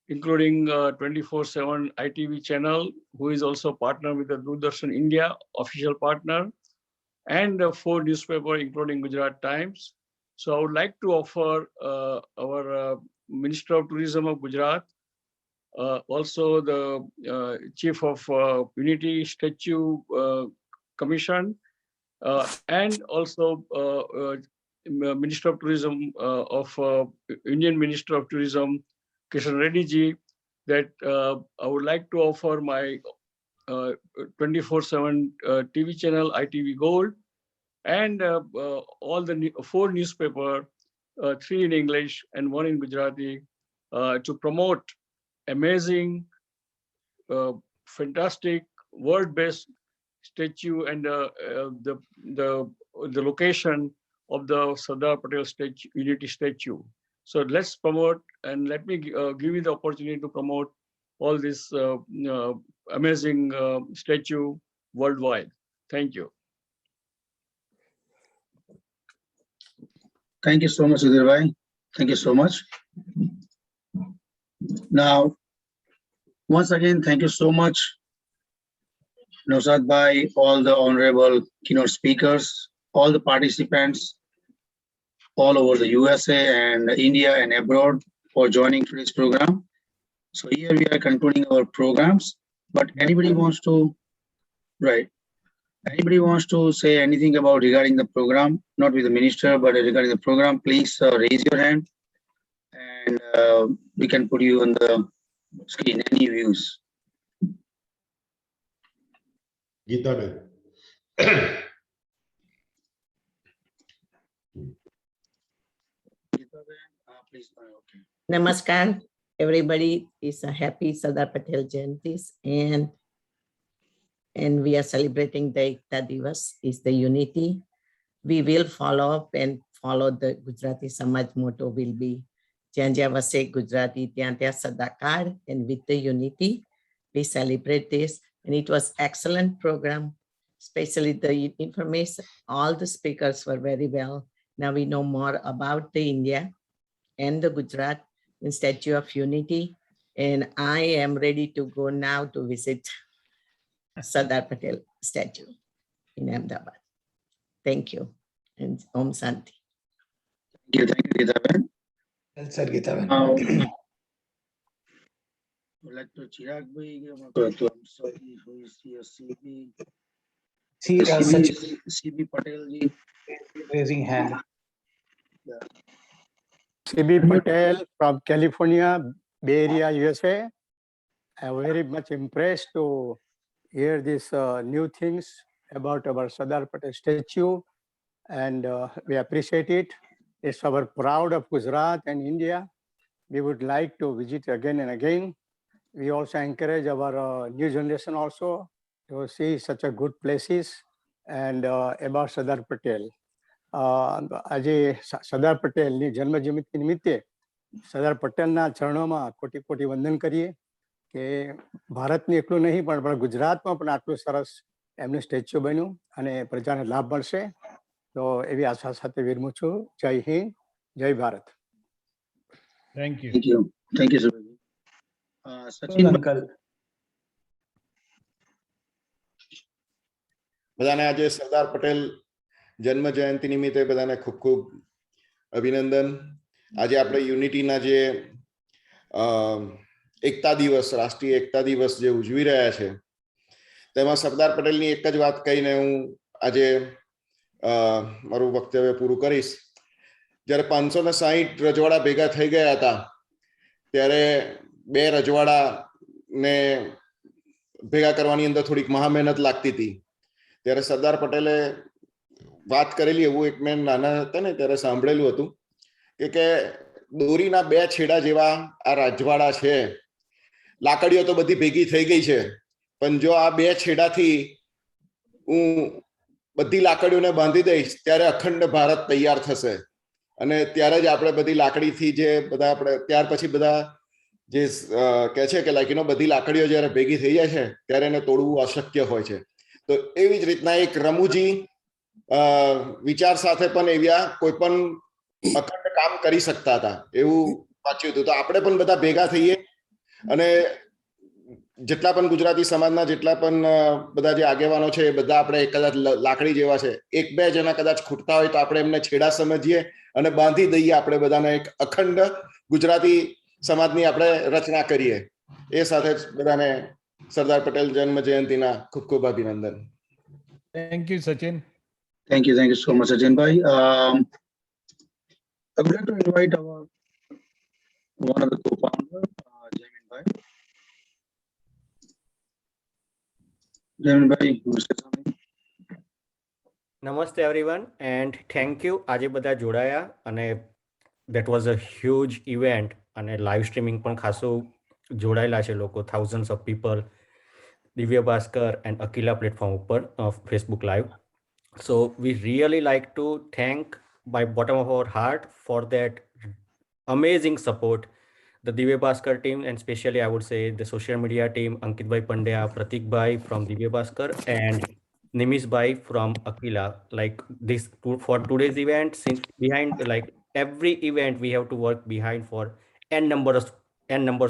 Speaker 16: including 24/7 ITV channel, who is also partner with the Doordarshan India, official partner, and 4 newspapers, including Gujarat Times. So I would like to offer our Minister of Tourism of Gujarat, also the Chief of Unity Statue Commission, and also Minister of Tourism of Indian Minister of Tourism, Kishan Reddy ji, that I would like to offer my 24/7 TV channel, ITV Gold, and all the 4 newspapers, 3 in English and 1 in Gujarati, to promote amazing, fantastic, world-based statue and the location of the Sardar Patel statue, Unity statue. So let's promote, and let me give you the opportunity to promote all this amazing statue worldwide. Thank you.
Speaker 1: Thank you so much, Sudhir bhai. Thank you so much. Now, once again, thank you so much, Navsad bhai, all the honorable keynote speakers, all the participants all over the USA and India and abroad for joining today's program. So here we are concluding our programs, but anybody wants to, right? Anybody wants to say anything about regarding the program, not with the minister, but regarding the program, please raise your hand and we can put you on the screen. Any views?
Speaker 3: Geeta Ben.
Speaker 1: Please, okay.
Speaker 17: Namaskar, everybody. It's a happy Sardar Patel Jayantis, and we are celebrating the Ekta Diwas. Is the unity. We will follow up and follow the Gujarati Samaj motto will be જ્યાં જ્યાં વસે Gujarati ત્યાં ત્યાં સદાકાર, and with the unity we celebrate this, and it was excellent program, especially the information. All the speakers were very well. Now we know more about the India and the Gujarat in Statue of Unity, and I am ready to go now to visit Sardar Patel statue in Ahmedabad. Thank you, and Om Santi.
Speaker 1: Thank you, Geeta Ben.
Speaker 14: Well said, Geeta Ben.
Speaker 1: Would like to Chirag bhai, I'm sorry, who is here? CB Patel ji.
Speaker 14: Raising hand.
Speaker 1: Yeah.
Speaker 18: CB Patel from California, Bay Area, USA. I'm very much impressed to hear these new things about our Sardar Patel statue, and we appreciate it. It's our proud of Gujarat and India. We would like to visit again and again. We also encourage our new generation also to see such a good places and about Sardar Patel. આજે સરદાર પટેલની જન્મ જયંતિ નિમિત્તે સરદાર પટેલના ચરણોમાં કોટી કોટી વંદન કરીએ કે ભારતની એકલું નહીં પણ આપણા ગુજરાતમાં પણ આટલું સરસ એમનું સ્ટેચ્યુ બન્યું અને પ્રજાને લાભ મળશે. તો એવી આશા સાથે વિરમું છું. જય હિન્દ, જય Bharat.
Speaker 7: Thank you.
Speaker 1: Thank you. Thank you, sir. Sachin
Speaker 14: Uncle.
Speaker 19: બધાને આજે સરદાર પટેલ જન્મ જયંતિ નિમિત્તે બધાને ખૂબ ખૂબ અભિનંદન. આજે આપણે યુનિટીના જે એકતા દિવસ, રાષ્ટ્રીય એકતા દિવસ જે ઉજવી રહ્યા છે, તેમાં સરદાર પટેલની એક જ વાત કહીને હું આજે મારું વક્તવ્ય પૂરું કરીશ. જ્યારે 560 રજવાડા ભેગા થઈ ગયા હતા ત્યારે બે રજવાડાને ભેગા કરવાની અંદર થોડીક મહામહેનત લાગતી હતી. ત્યારે સરદાર પટેલે વાત કરેલી, એવું એક મેં નાના હતા ને ત્યારે સાંભળેલું હતું કે દોરીના બે છેડા જેવા આ રાજવાડા છે. લાકડીઓ તો બધી ભેગી થઈ ગઈ છે, પણ જો આ બે છેડાથી હું બધી લાકડીઓને બાંધી દઈશ ત્યારે અખંડ ભારત તૈયાર થશે. અને ત્યારે જ આપણે બધી લાકડીથી જે બધા આપણે ત્યાર પછી બધા જે કહે છે કે લાઈક બધી લાકડીઓ જ્યારે ભેગી થઈ જાય છે ત્યારે એને તોડવું અશક્ય હોય છે. તો એવી જ રીતના એક રમૂજી વિચાર સાથે પણ એવા કોઈ પણ અખંડ કામ કરી શકતા હતા એવું વાંચ્યું હતું. તો આપણે પણ બધા ભેગા થઈએ અને જેટલા પણ ગુજરાતી સમાજના જેટલા પણ બધા જે આગેવાનો છે એ બધા આપણે કદાચ લાકડી જેવા છે, એક બે જણા કદાચ ખૂટતા હોય તો આપણે એમને છેડા સમજીએ અને બાંધી દઈએ. આપણે બધાને એક અખંડ ગુજરાતી સમાજની આપણે રચના કરીએ. એ સાથે જ બધાને સરદાર પટેલ જન્મ જયંતિના ખૂબ ખૂબ અભિનંદન.
Speaker 7: Thank you, Sachin.
Speaker 1: Thank you so much, Sachin bhai. I would like to invite our one of the co-founder, Jamin bhai. Jamin bhai, you want to say something?
Speaker 20: Namaste everyone and thank you. આજે બધા જોડાયા અને that was a huge event અને live streaming પણ ખાસું જોડાયેલા છે લોકો, thousands of people, Divya Bhaskar and Akila platform ઉપર Facebook live. So we really like to thank by bottom of our heart for that amazing support, the Divya Bhaskar team, and especially I would say the social media team, Ankit bhai Pandya, Pratik bhai from Divya Bhaskar and Nimish bhai from Akila. Like this for today's event, since behind like every event we have to work behind for n numbers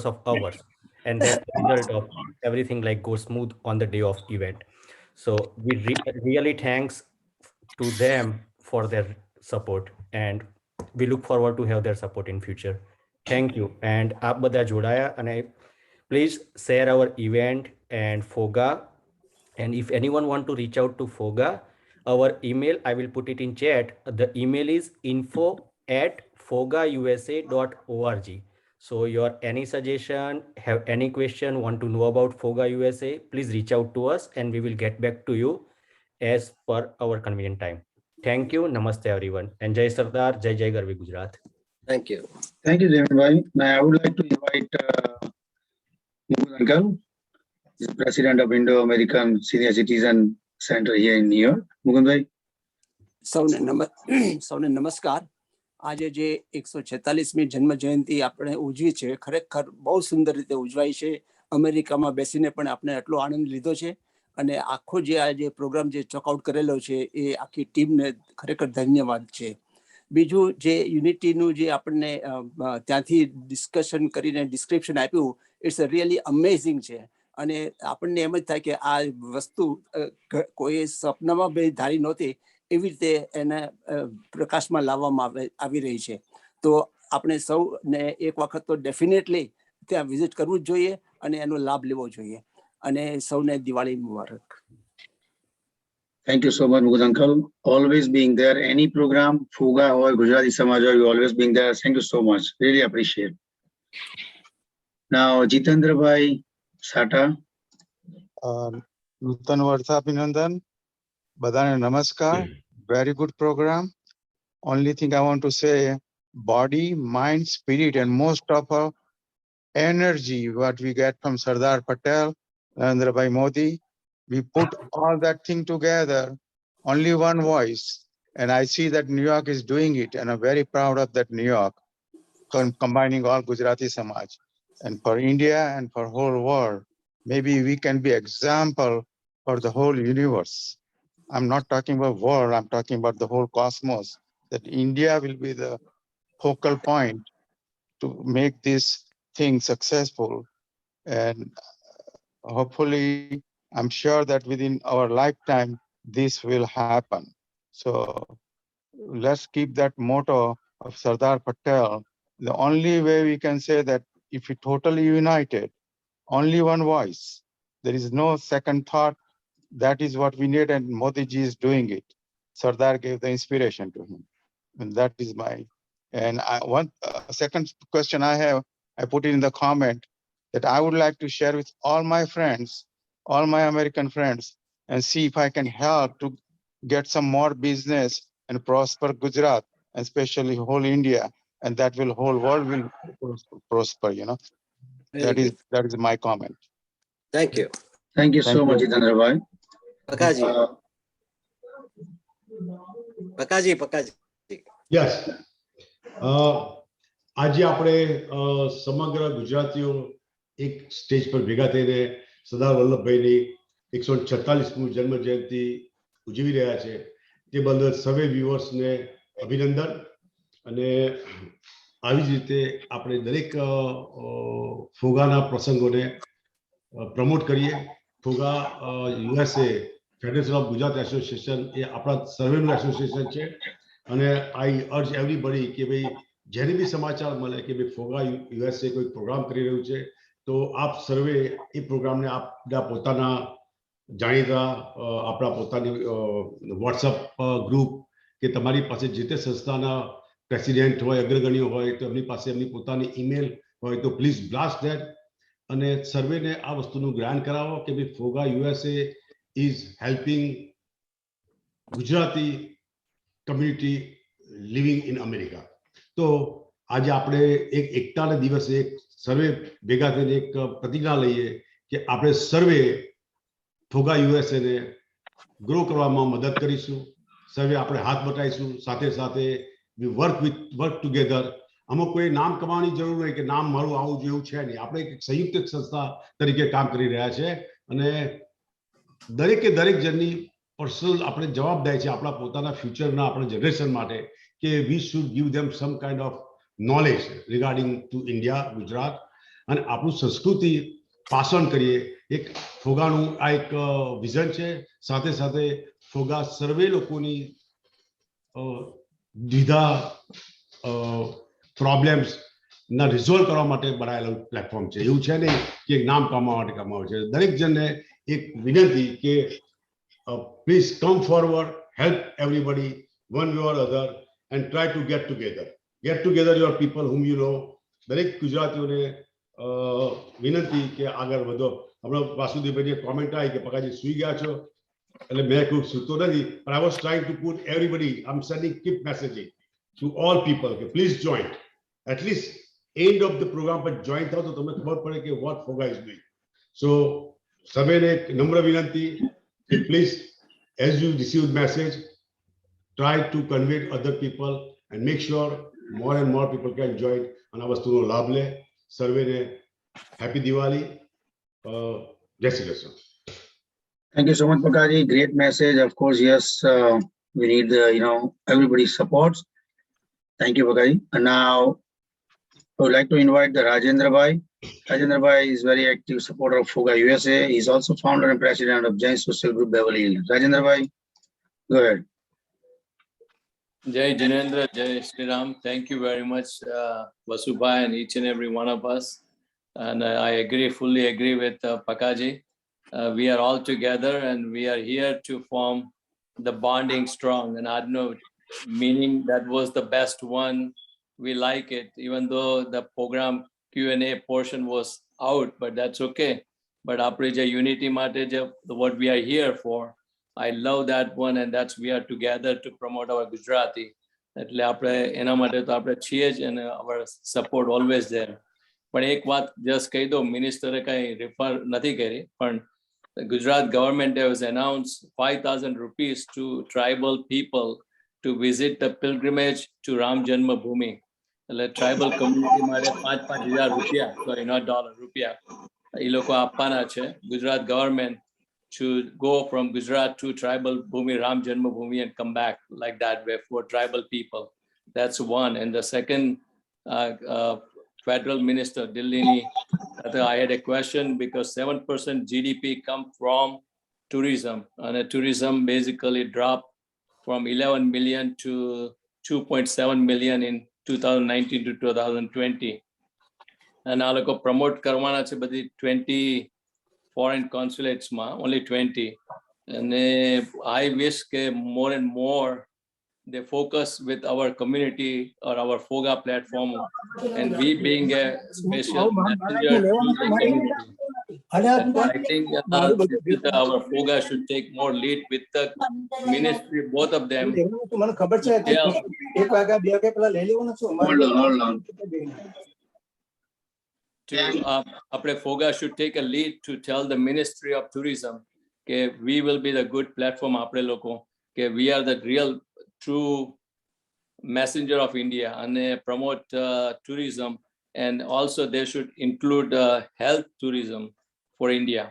Speaker 20: of hours, and that's the result of everything like goes smooth on the day of event. So we really thanks to them for their support and we look forward to have their support in future. Thank you. And આપ બધા જોડાયા અને Please share our event and FOGA. And if anyone want to reach out to FOGA, our email, I will put it in chat. The email is info@fogausa.org. So your any suggestion, have any question, want to know about FOGA USA, please reach out to us and we will get back to you as per our convenient time. Thank you. Namaste everyone. And Jai Sardar, Jai Jai Garvi Gujarat.
Speaker 15: Thank you.
Speaker 1: Thank you, David Bhai. Now, I would like to invite Mukund Uncle, is President of Indo-American Senior Citizen Center here in New York. Mukund Bhai.
Speaker 21: સૌને નમસ્કાર. આજે જે 146મી જન્મ જયંતિ આપણે ઉજવી છે, ખરેખર બહુ સુંદર રીતે ઉજવાઈ છે. અમેરિકામાં બેસીને પણ આપણે આટલો આનંદ લીધો છે અને આખો જે આ જે પ્રોગ્રામ જે ચોકઆઉટ કરેલો છે એ આખી ટીમને ખરેખર ધન્યવાદ છે. બીજું જે યુનિટીનું જે આપણને ત્યાંથી ડિસ્કશન કરીને ડિસ્ક્રિપ્શન આપ્યું, ઇટ્સ રિયલી અમેઝિંગ છે. અને આપણને એમ જ થાય કે આ વસ્તુ કોઈ સપનામાં બી ધારી નહોતી, એવી રીતે એને પ્રકાશમાં લાવવામાં આવી રહી છે. તો આપણે સૌને એક વખત તો ડેફિનેટલી ત્યાં વિઝિટ કરવું જ જોઈએ અને એનો લાભ લેવો જોઈએ. અને સૌને દિવાળી મુબારક.
Speaker 1: Thank you so much, Mukund Uncle. Always being there. Any program, FOGA or Gujarati Samaj, you always being there. Thank you so much. Really appreciate. Now, Jitendra Bhai Sata.
Speaker 22: નૂતન વર્ષ અભિનંદન. બધાને નમસ્કાર. Very good program. Only thing I want to say, body, mind, spirit, and most of our energy, what we get from Sardar Patel, Narendra Bhai Modi, we put all that thing together, only one voice. And I see that New York is doing it, and I'm very proud of that New York, combining all Gujarati Samaj. And for India and for whole world, maybe we can be example for the whole universe. I'm not talking about world, I'm talking about the whole cosmos, that India will be the focal point to make this thing successful. And hopefully, I'm sure that within our lifetime, this will happen. So let's keep that motto of Sardar Patel. The only way we can say that if we totally united, only one voice, there is no second thought. That is what we need, and Modi ji is doing it. Sardar gave the inspiration to him, and that is my. And one second question I have, I put it in the comment that I would like to share with all my friends, all my American friends, and see if I can help to get some more business and prosper Gujarat, and especially whole India, and that will whole world will prosper. You know, that is my comment.
Speaker 15: Thank you.
Speaker 1: Thank you so much, Jitendra Bhai.
Speaker 15: Pakaji. Pakaji.
Speaker 3: Yes, આજે આપણે સમગ્ર ગુજરાતીઓ એક stage પર ભેગા થઈને સરદાર વલ્લભભાઈની 146મી જન્મ જયંતિ ઉજવી રહ્યા છે. તે બદલ સર્વે વ્યુઅર્સને અભિનંદન. અને આવી જ રીતે આપણે દરેક ફોગાના પ્રસંગોને પ્રમોટ કરીએ. FOGA USA federation of Gujarat association એ આપણા સર્વેનું એસોસિએશન છે. અને આઈ અર્જ એવરીબડી કે ભાઈ જેને બી સમાચાર મળે કે ભાઈ ફોગા યુએસએ કોઈ પ્રોગ્રામ કરી રહ્યું છે, તો આપ સર્વે એ પ્રોગ્રામને આપણા પોતાના જાણીતા આપણા પોતાની વોટ્સઅપ ગ્રુપ કે તમારી પાસે જે તે સંસ્થાના પ્રેસિડેન્ટ હોય, અગ્રગણ્યો હોય, તો એમની પાસે એમની પોતાની ઈમેલ હોય તો પ્લીઝ બ્લાસ્ટ ધેટ. અને સર્વેને આ વસ્તુનું જ્ઞાન કરાવો કે ભાઈ ફોગા USA is helping Gujarati community living in America. તો આજે આપણે એક એકતાના દિવસે એક સર્વે ભેગા થઈને એક પ્રતિજ્ઞા લઈએ કે આપણે સર્વે ફોગા યુએસએને ગ્રો કરવામાં મદદ કરીશું. સર્વે આપણે હાથ બટાઈશું. સાથે સાથે વી વર્ક ટુગેધર. આમાં કોઈ નામ કમાવાની જરૂર નહીં કે નામ મારું આવું જેવું છે નહીં. આપણે એક સંયુક્ત સંસ્થા તરીકે કામ કરી રહ્યા છે અને દરેકે દરેક જણની પર્સનલ આપણે જવાબદારી છે આપણા પોતાના ફ્યુચરના આપણા જનરેશન માટે કે we should give them sum kind of knowledge regarding to India, Gujarat, અને આપણું સંસ્કૃતિ પાસ ઓન કરીએ. એક ફોગાનું આ એક વિઝન છે. સાથે સાથે ફોગા સર્વે લોકોની દ્વિધા પ્રોબ્લેમ્સ ના રિઝોલ્વ કરવા માટે બનાવેલું પ્લેટફોર્મ છે. એવું છે નહીં કે એક નામ કમાવા માટે કમાવે છે. દરેક જણને એક વિનંતી કે please come forward, help everybody one way or other and try to get together your people whom you know. દરેક ગુજરાતીઓને વિનંતી કે આગળ વધો. હમણાં વાસુદેવભાઈની કોમેન્ટ આવી કે પકાજી સુઈ ગયા છો, એટલે મેં કોઈ સૂતો નથી, but I was trying to put everybody, I'm sending keep messaging to all people કે please join, at least end of the program પર join થાઓ તો તમને ખબર પડે કે what FOGA is doing. So સર્વેને એક નમ્ર વિનંતી કે please as you receive message, try to convey to other people and make sure more and more people can join અને આ વસ્તુનો લાભ લે. સર્વેને હેપી દિવાળી. જય Shri Krishna.
Speaker 1: Thank you so much, Pakaji. Great message. Of course, yes, we need everybody's support. Thank you, Pakaji. And now I would like to invite the Rajendra Bhai. Rajendra Bhai is very active supporter of FOGA USA. He is also founder and president of Jain Social Group Beverly Hills. Rajendra Bhai, go ahead.
Speaker 2: Jai Jinendra, Jai Shri Ram. Thank you very much, Vasubhai, and each and every one of us. And I fully agree with Pakaji. We are all together and we are here to form the bonding strong. And I don't know, meaning that was the best one. We like it, even though the program Q&A portion was out, but that's okay. But Aprija Unity Mate, what we are here for, I love that one, and that's we are together to promote our Gujarati. એટલે આપણે એના માટે તો આપણે છીએ જ and our support always there. પણ એક વાત જસ્ટ કહી દો, મિનિસ્ટરે કઈ રિફર નથી કરી, પણ Gujarat government has announced 5,000 rupees to tribal people to visit the pilgrimage to Ram Janma Bhoomi. એટલે tribal community માટે 5,000 રૂપિયા, sorry, not dollar, રૂપિયા એ લોકો આપવાના છે. Gujarat government to go from Gujarat to tribal Bhumi, Ram Janma Bhoomi, and come back like that way for tribal people. That's one. And the second, Federal Minister Dillini, I had a question because 7% GDP come from tourism, and tourism basically dropped from 11 million to 2.7 million in 2019 to 2020. And I look promote karwana che badi 20 foreign consulates ma, only 20. And I wish more and more they focus with our community or our FOGA platform, and we being a special messenger to the community. And I think our FOGA should take more lead with the ministry, both of them. FOGA should take a lead to tell the Ministry of Tourism that we will be the good platform. We are the real true messenger of India and promote tourism, and also they should include health tourism for India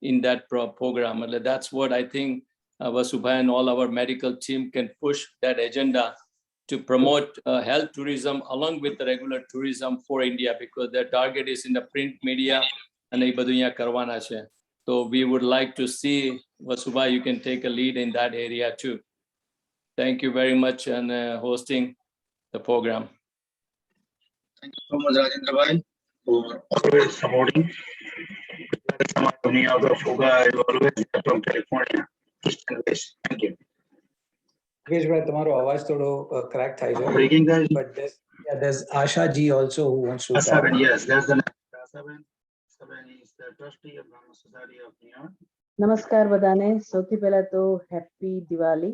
Speaker 2: in that program. That's what I think Vasubhai and all our medical team can push that agenda to promote health tourism along with the regular tourism for India, because their target is in the print media and karwana che. So we would like to see, Vasubhai, you can take a lead in that area too. Thank you very much and hosting the program.
Speaker 1: Thank you so much, Rajendra Bhai, for always supporting. FOGA is always from California. Thank you.
Speaker 14: Yogesh, તમારો અવાજ થોડો crack થાય છે.
Speaker 1: Breaking guys.
Speaker 14: But there's Asha ji also who wants to talk.
Speaker 1: Yes, that's the next. Asaben is the trustee of Brahma Society of New York.
Speaker 4: નમસ્કાર બધાને. સૌથી પહેલા તો હેપી દિવાળી,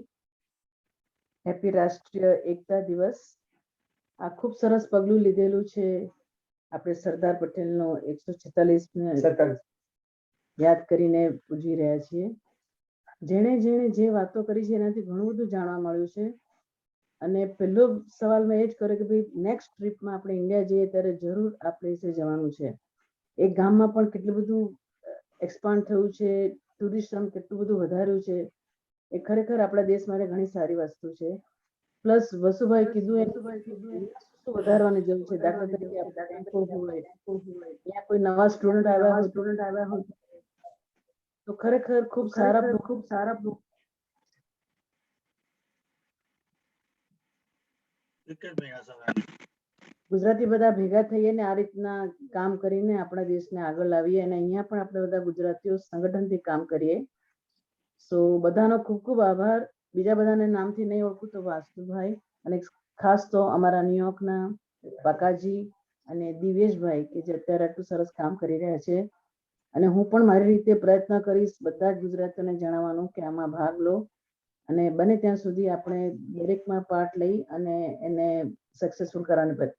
Speaker 4: હેપી રાષ્ટ્રીય એકતા દિવસ. આ ખૂબ સરસ પગલું લીધેલું છે આપણે સરદાર પટેલનો 146 યાદ કરીને ઉજવી રહ્યા છીએ. જેણે જે વાતો કરી છે એનાથી ઘણું બધું જાણવા મળ્યું છે. અને પહેલો સવાલ મેં એ જ કર્યો કે ભાઈ નેક્સ્ટ ટ્રીપમાં આપણે ઇન્ડિયા જઈએ ત્યારે જરૂર આ પ્લેસે જવાનું છે. એક ગામમાં પણ કેટલું બધું એક્સપાન્ડ થયું છે, ટુરિઝમ કેટલું બધું વધાર્યું છે. એ ખરેખર આપણા દેશ માટે ઘણી સારી વસ્તુ છે. પ્લસ વસુભાઈ કીધું એ વધારવાની જરૂર છે. દાખલા તરીકે કોઈ નવા સ્ટુડન્ટ આવ્યા હોય તો ખરેખર ખૂબ સારા ગુજરાતી બધા ભેગા થઈએ ને આ રીતના કામ કરીને આપણા દેશને આગળ લાવીએ અને અહીંયા પણ આપણે બધા ગુજરાતીઓ સંગઠનથી કામ કરીએ. સો બધાનો ખૂબ ખૂબ આભાર. બીજા બધાને નામથી નહીં ઓળખું તો વાસુભાઈ અને ખાસ તો અમારા ન્યુયોર્કના પકાજી અને દિવેશભાઈ કે જે અત્યારે આટલું સરસ કામ કરી રહ્યા છે. અને હું પણ મારી રીતે પ્રયત્ન કરીશ બધા જ ગુજરાતીઓને જણાવવાનું કે આમાં ભાગ લો અને બને ત્યાં સુધી આપણે દરેકમાં પાર્ટ લઈ અને એને સક્સેસફુલ કરવાની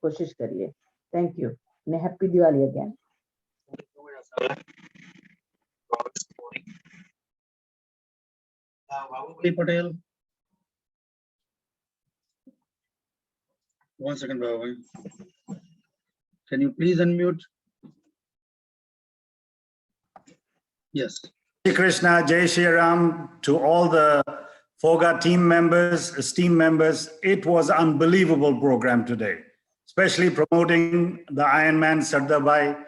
Speaker 4: કોશિશ કરીએ. થેન્ક યુ અને happy Diwali again.
Speaker 1: Vallabhbhai Patel. One second, Vallabhbhai. Can you please unmute? Yes.
Speaker 5: Shri Krishna, Jai Shri Ram to all the FOGA team members, esteemed members. It was an unbelievable program today, especially promoting the Iron Man Sardar Vallabhbhai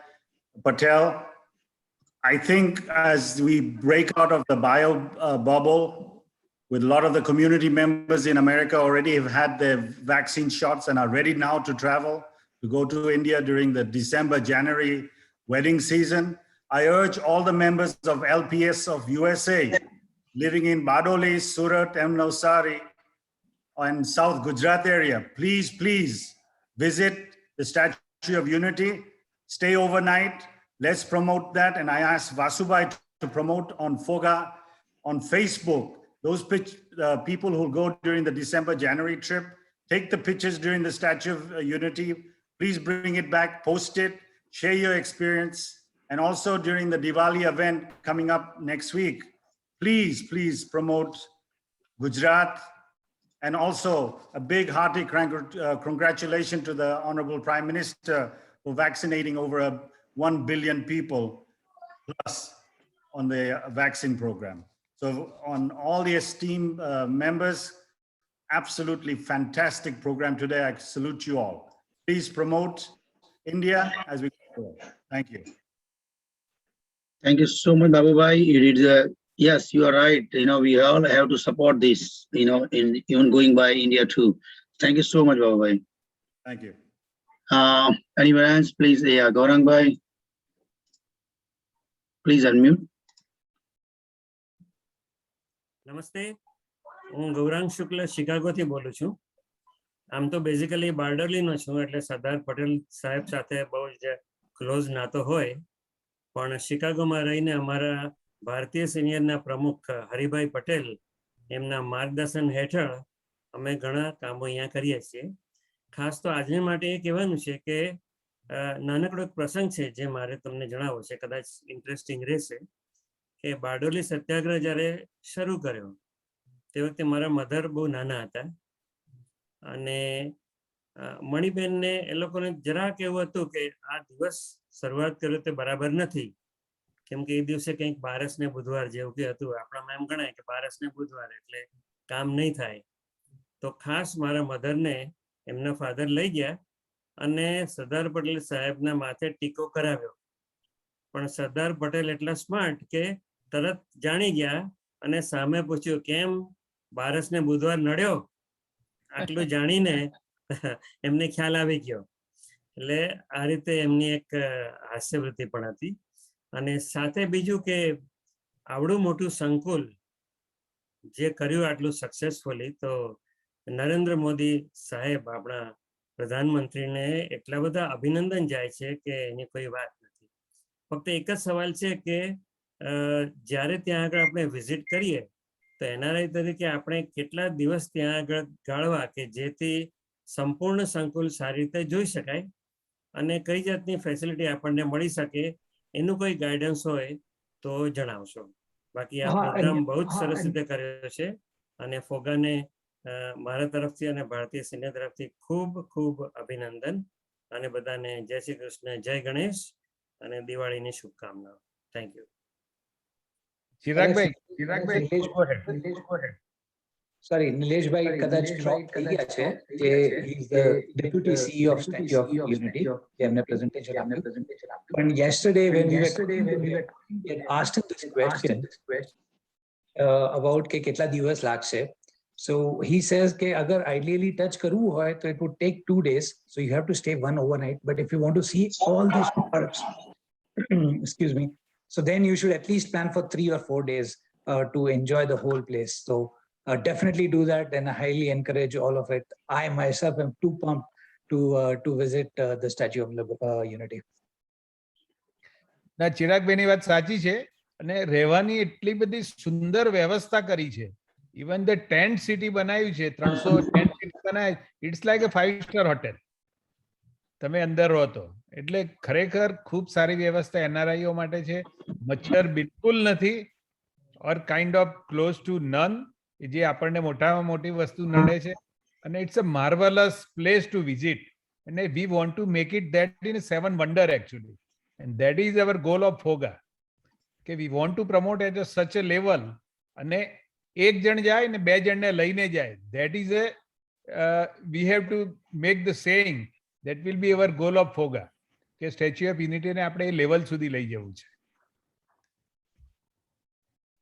Speaker 5: Patel. I think as we break out of the bio bubble, with a lot of the community members in America already have had their vaccine shots and are ready now to travel to go to India during the December-January wedding season. I urge all the members of LPS of USA living in Badoli, Surat, and Navsad and South Gujarat area, please visit the Statue of Unity, stay overnight. Let's promote that. And I ask Vasubhai to promote on FOGA on Facebook. Those people who go during the December-January trip, take the pictures during the Statue of Unity. Please bring it back, post it, share your experience. And also during the Diwali event coming up next week, please promote Gujarat. And also a big hearty congratulations to the Honorable Prime Minister for vaccinating over 1 billion people plus on the vaccine program. So on all the esteemed members, absolutely fantastic program today. I salute you all. Please promote India as we go forward. Thank you.
Speaker 1: Thank you so much, Babu-bhai. You did yes, you are right. We all have to support this, in even going by India too. Thank you so much, Babu-bhai.
Speaker 5: Thank you.
Speaker 1: Anyone else, please? Yeah, Gaurang-bhai. Please unmute.
Speaker 6: નમસ્તે, હું ગૌરાંગ શુક્લ શિકાગોથી બોલું છું. આમ તો basically બારડોલીનો છું, એટલે સરદાર પટેલ સાહેબ સાથે બહુ જ ક્લોઝ નાતો હોય. પણ શિકાગોમાં રહીને અમારા ભારતીય સિનિયરના પ્રમુખ હરિભાઈ પટેલ એમના માર્ગદર્શન હેઠળ અમે ઘણા કામો અહીંયા કરીએ છીએ. ખાસ તો આજને માટે એ કહેવાનું છે કે નાનકડો એક પ્રસંગ છે જે મારે તમને જણાવવો છે, કદાચ ઇન્ટરેસ્ટિંગ રહેશે. કે બારડોલી સત્યાગ્રહ જ્યારે શરૂ કર્યો તે વખતે મારા મધર બહુ નાના હતા અને મણિબેનને એ લોકોને જરાક એવું હતું કે આ દિવસ શરૂઆત કર્યો તે બરાબર નથી, કેમ કે એ દિવસે કંઈક બારસ ને બુધવાર જેવું કે હતું. આપણામાં એમ ગણાય કે બારસ ને બુધવાર એટલે કામ નહીં થાય. તો ખાસ મારા મધરને એમના ફાધર લઈ ગયા અને સરદાર પટેલ સાહેબના માથે ટીકો કરાવ્યો. પણ સરદાર પટેલ એટલા સ્માર્ટ કે તરત જાણી ગયા અને સામે પૂછ્યું કેમ બારસ ને બુધવાર નડ્યો. આટલું જાણીને એમને ખ્યાલ આવી ગયો. એટલે આ રીતે એમની એક હાસ્યવૃત્તિ પણ હતી. અને સાથે બીજું કે આવડું મોટું સંકુલ જે કર્યું આટલું સક્સેસફુલી, તો નરેન્દ્ર મોદી સાહેબ આપણા પ્રધાનમંત્રીને એટલા બધા અભિનંદન જાય છે કે એની કોઈ વાત નથી. ફક્ત એક જ સવાલ છે કે જ્યારે ત્યાં આગળ આપણે વિઝિટ કરીએ તો એનઆરઆઈ તરીકે આપણે કેટલા દિવસ ત્યાં આગળ ગાળવા કે જેથી સંપૂર્ણ સંકુલ સારી રીતે જોઈ શકાય અને કઈ જાતની ફેસિલિટી આપણને મળી શકે એનું કોઈ ગાઈડન્સ હોય તો જણાવશો. બાકી આ પ્રોગ્રામ બહુ જ સરસ રીતે કર્યો છે અને ફોગાને મારા તરફથી અને ભારતીય સૈન્ય તરફથી ખૂબ ખૂબ અભિનંદન અને બધાને જય શ્રી કૃષ્ણ, જય ગણેશ અને દિવાળીની શુભકામનાઓ. Thank you.
Speaker 14: Chiragbhai, sorry, Nileshbhai કદાચ ડ્રોપ થઈ ગયા છે કે he is the deputy CEO of Statue of Unity. એમને પ્રેઝન્ટેશન આપ્યું. પણ yesterday when we had asked him this question about કે કેટલા દિવસ લાગશે, So he says that agar ideally touch karu hoy, so it would take 2 days. So you have to stay one overnight. But if you want to see all these parks, excuse me, so then you should at least plan for 3 or 4 days to enjoy the whole place. So definitely do that, and I highly encourage all of it. I myself am too pumped to visit the Statue of Unity.
Speaker 7: ના ચિરાગભાઈની વાત સાચી છે અને રહેવાની એટલી બધી સુંદર વ્યવસ્થા કરી છે. ઇવન ધ ટેન્ટ સિટી બનાવ્યું છે, 300 ટેન્ટ સિટી બનાવી, ઇટ્સ લાઈક એ 5-સ્ટાર હોટેલ. તમે અંદર રહો તો એટલે ખરેખર ખૂબ સારી વ્યવસ્થા એનઆરઆઈઓ માટે છે. મચ્છર બિલકુલ નથી, or kind of close to none, જે આપણને મોટામાં મોટી વસ્તુ નડે છે. અને it's a marvellous place to visit, and we want to make it that in 7 wonder actually. And that is our goal of FOGA. Okay, we want to promote at such a level. And એક જણ જાય ને 2 જણને લઈને જાય. That is we have to make the saying that will be our goal of FOGA. કે Statue of Unity ને આપણે લેવલ સુધી લઈ જવું છે.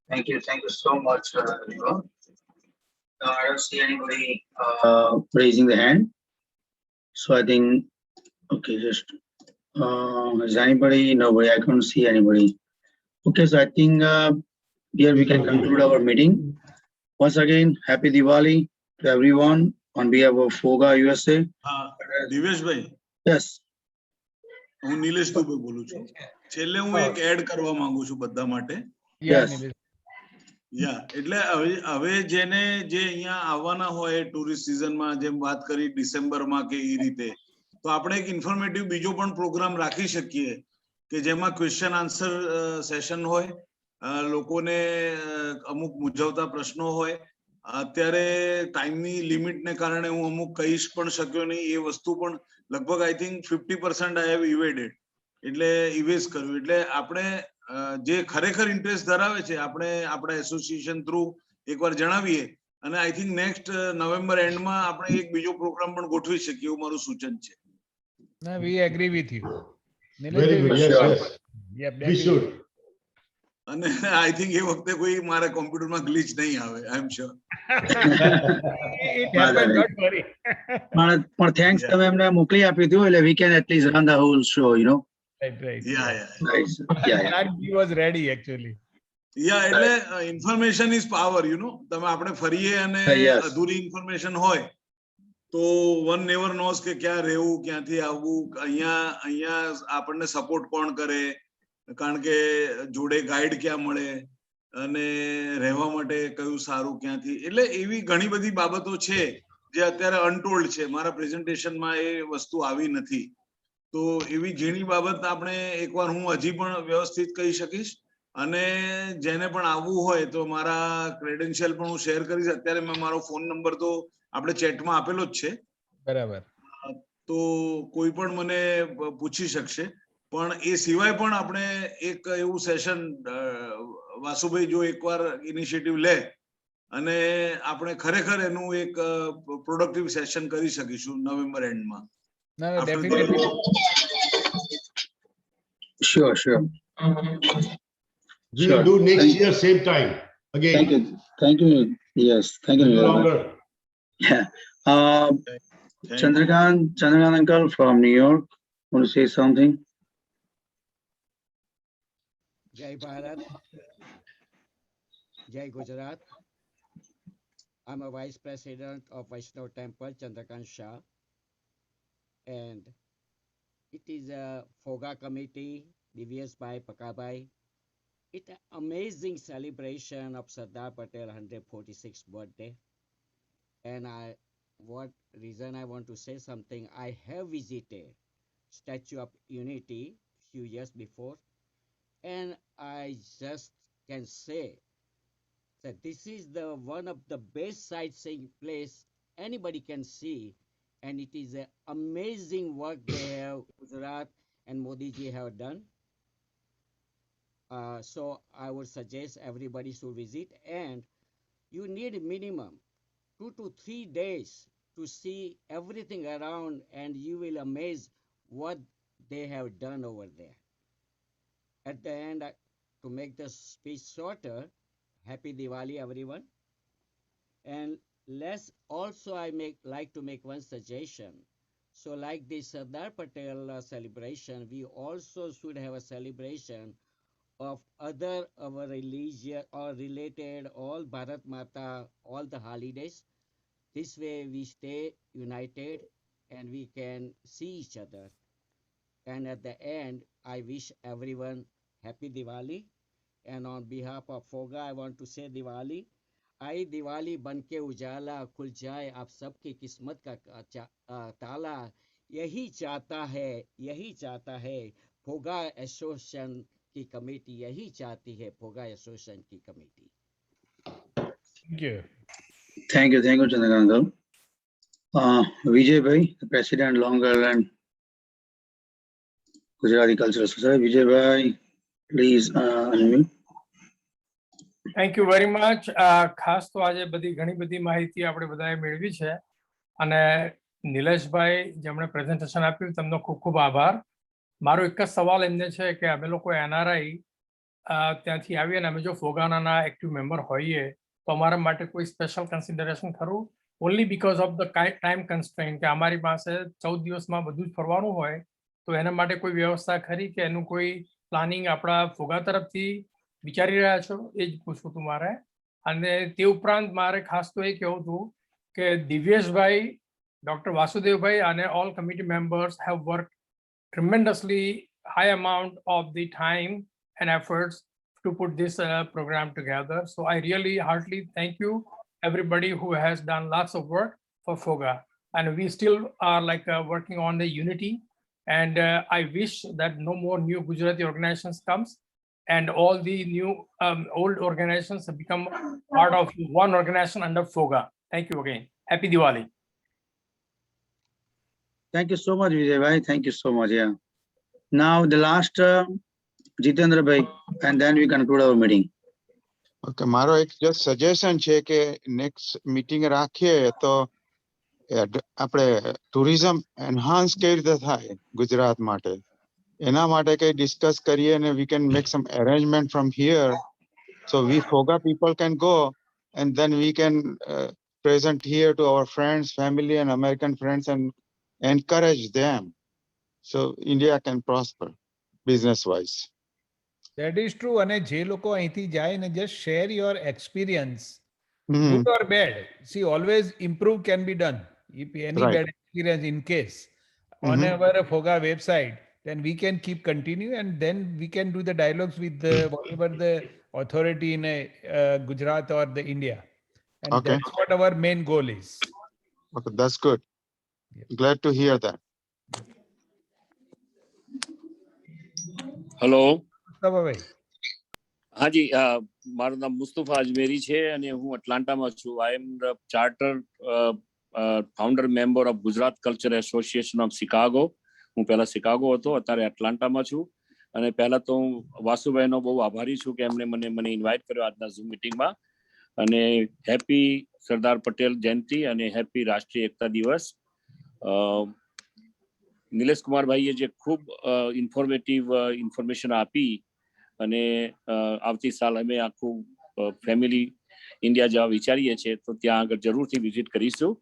Speaker 1: Thank you so much. I don't see anybody raising the hand. So I think, okay, just is anybody? Nobody. I can't see anybody. Okay, so I think here we can conclude our meeting. Once again, happy Diwali to everyone on behalf of FOGA USA.
Speaker 13: Divesh ભાઈ,
Speaker 1: Yes.
Speaker 13: હું નિલેશ દુબે બોલું છું. છેલ્લે હું એક add કરવા માંગુ છું બધા માટે.
Speaker 1: Yes.
Speaker 13: એટલે હવે જેને જે અહીંયા આવવાના હોય ટુરિસ્ટ સિઝનમાં, જેમ વાત કરી ડિસેમ્બરમાં કે એ રીતે, તો આપણે એક ઇન્ફોર્મેટિવ બીજો પણ પ્રોગ્રામ રાખી શકીએ કે જેમાં ક્વેશ્ચન આન્સર સેશન હોય, લોકોને અમુક મૂંઝવતા પ્રશ્નો હોય. અત્યારે ટાઈમની લિમિટને કારણે હું અમુક કહી પણ શક્યો નહીં. એ વસ્તુ પણ લગભગ આઈ થિંક 50% આઈ હેવ ઇવેડેડ, એટલે ઇવેઝ કર્યું. એટલે આપણે જે ખરેખર ઇન્ટરેસ્ટ ધરાવે છે આપણે આપણા એસોસિએશન થ્રુ એકવાર જણાવીએ, અને આઈ થિંક નેક્સ્ટ નવેમ્બર એન્ડમાં આપણે એક બીજો પ્રોગ્રામ પણ ગોઠવી શકીએ એવું મારું સૂચન છે.
Speaker 7: We agree with you.
Speaker 3: Very good. Yes, yes. We should.
Speaker 13: અને આઈ થિંક એ વખતે કોઈ મારા કોમ્પ્યુટરમાં ગ્લિચ નહીં આવે, આઈ એમ શ્યોર.
Speaker 1: પણ થેન્ક્સ, તમે એમને મોકલી આપ્યું હતું, એટલે we can at least run the whole show, you know.
Speaker 7: Right.
Speaker 1: Nice.
Speaker 7: He was ready actually.
Speaker 13: એટલે information is power, you know. તમે આપણે ફરીએ અને અધૂરી ઇન્ફોર્મેશન હોય તો વન નેવર નોઝ કે ક્યાં રહેવું, ક્યાંથી આવવું, અહીંયા આપણને સપોર્ટ કોણ કરે, કારણ કે જોડે ગાઈડ ક્યાં મળે, અને રહેવા માટે કયું સારું ક્યાંથી. એટલે એવી ઘણી બધી બાબતો છે જે અત્યારે અનટોલ્ડ છે. મારા પ્રેઝન્ટેશનમાં એ વસ્તુ આવી નથી. તો એવી ઝીણી બાબત આપણે એકવાર હું હજી પણ વ્યવસ્થિત કહી શકીશ. અને જેને પણ આવવું હોય તો મારા ક્રેડેન્શિયલ પણ હું શેર કરીશ. અત્યારે મેં મારો ફોન નંબર તો આપણે ચેટમાં આપેલો જ છે.
Speaker 7: બરાબર.
Speaker 13: તો કોઈ પણ મને પૂછી શકશે. પણ એ સિવાય પણ આપણે એક એવું સેશન વાસુભાઈ જો એકવાર ઇનિશિયેટિવ લે અને આપણે ખરેખર એનું એક પ્રોડક્ટિવ સેશન કરી શકીશું નવેમ્બર એન્ડમાં.
Speaker 7: No, definitely.
Speaker 1: Sure.
Speaker 3: We will do next year same time again.
Speaker 1: Thank you. Yes, thank you.
Speaker 3: Longer.
Speaker 1: Yeah. Chandrakant uncle from New York, want to say something?
Speaker 8: Jai Bharat, Jai Gujarat. I'm a vice president of Vaishnav Temple, Chandrakant Shah. And it is a FOGA committee, DVS by Pakabai. It's an amazing celebration of Sardar Patel 146th birthday. And what reason I want to say something, I have visited Statue of Unity few years before, and I just can say that this is the one of the best sightseeing place anybody can see. And it is an amazing work they have, Gujarat and Modi ji have done. So I would suggest everybody should visit, and you need minimum 2 to 3 days to see everything around, and you will amaze what they have done over there. At the end, to make the speech shorter, happy Diwali everyone. And let's also like to make one suggestion. So like this Sardar Patel celebration, we also should have a celebration of other our religion or related all Bharat Mata, all the holidays. This way we stay united and we can see each other. And at the end, I wish everyone happy Diwali. And on behalf of FOGA, I want to say Diwali. आई दिवाली बन के उजाला खुल जाए आप सबकी किस्मत का ताला यही चाहता है फोगा एसोसिएशन की कमेटी यही चाहती है फोगा एसोसिएशन की committee
Speaker 7: Thank you.
Speaker 1: Thank you, Chandrakant. Vijay Bhai, the President, Long Island Gujarati Cultural Society. Vijay Bhai, please unmute.
Speaker 9: Thank you very much. ખાસ તો આજે ઘણી બધી માહિતી આપણે બધાએ મેળવી છે અને નિલેશભાઈ જેમણે પ્રેઝન્ટેશન આપ્યું તેમનો ખૂબ ખૂબ આભાર. મારો એક જ સવાલ એમને છે કે અમે લોકો NRI ત્યાંથી આવીએ અને અમે જો ફોગાના એક્ટિવ મેમ્બર હોઈએ તો અમારા માટે કોઈ સ્પેશિયલ કન્સિડરેશન ખરું? Only because of the time constraint કે અમારી પાસે 14 દિવસમાં બધું જ ફરવાનું હોય તો એના માટે કોઈ વ્યવસ્થા ખરી કે એનું કોઈ પ્લાનિંગ આપણા ફોગા તરફથી વિચારી રહ્યા છો? એ જ પૂછવું હતું મારે. અને તે ઉપરાંત મારે ખાસ તો એ કહેવું હતું કે દિવ્યેશભાઈ, ડૉક્ટર વાસુદેવભાઈ અને all committee members have work tremendously high amount of the time and efforts to put this program together. So I really heartily thank you everybody who has done lots of work for FOGA. And we still are working on the unity. And I wish that no more new Gujarati organizations comes and all the new old organizations have become part of one organization under FOGA. Thank you again. Happy Diwali.
Speaker 1: Thank you so much, Vijay Bhai. Thank you so much. Yeah. Now the last Jitendra Bhai, and then we conclude our meeting.
Speaker 22: Okay, મારો એક just suggestion છે કે next meeting રાખીએ તો આપણે tourism enhance કેવી રીતે થાય ગુજરાત માટે એના માટે કઈ discuss કરીએ and we can make some arrangement from here so we FOGA people can go and then we can present here to our friends, family and American friends and encourage them so India can prosper business wise.
Speaker 7: That is true. અને જે લોકો અહીંથી જાય ને just share your experience, good or bad. See, always improve can be done. If any bad experience in case on our FOGA website, then we can keep continue and then we can do the dialogues with the whatever the authority in Gujarat or the India. And that's what our main goal is.
Speaker 22: Okay, that's good. Glad to hear that.
Speaker 16: Hello.
Speaker 7: હા
Speaker 16: જી, મારું નામ મુસ્તફા અજમેરી છે અને હું એટલાન્ટામાં છું. I am the charter founder member of Gujarat culture association of Chicago. હું પહેલા શિકાગો હતો, અત્યારે એટલાન્ટામાં છું. અને પહેલા તો હું વાસુભાઈનો બહુ આભારી છું કે એમણે મને ઇન્વાઇટ કર્યો આજના ઝૂમ મિટિંગમાં. અને હેપી સરદાર પટેલ જયંતિ અને હેપી રાષ્ટ્રીય એકતા દિવસ. નિલેશ કુમાર ભાઈએ જે ખૂબ ઇન્ફોર્મેટિવ ઇન્ફોર્મેશન આપી અને આવતી સાલ અમે આખું ફેમિલી ઇન્ડિયા જવા વિચારીએ છીએ તો ત્યાં આગળ જરૂરથી વિઝિટ કરીશું.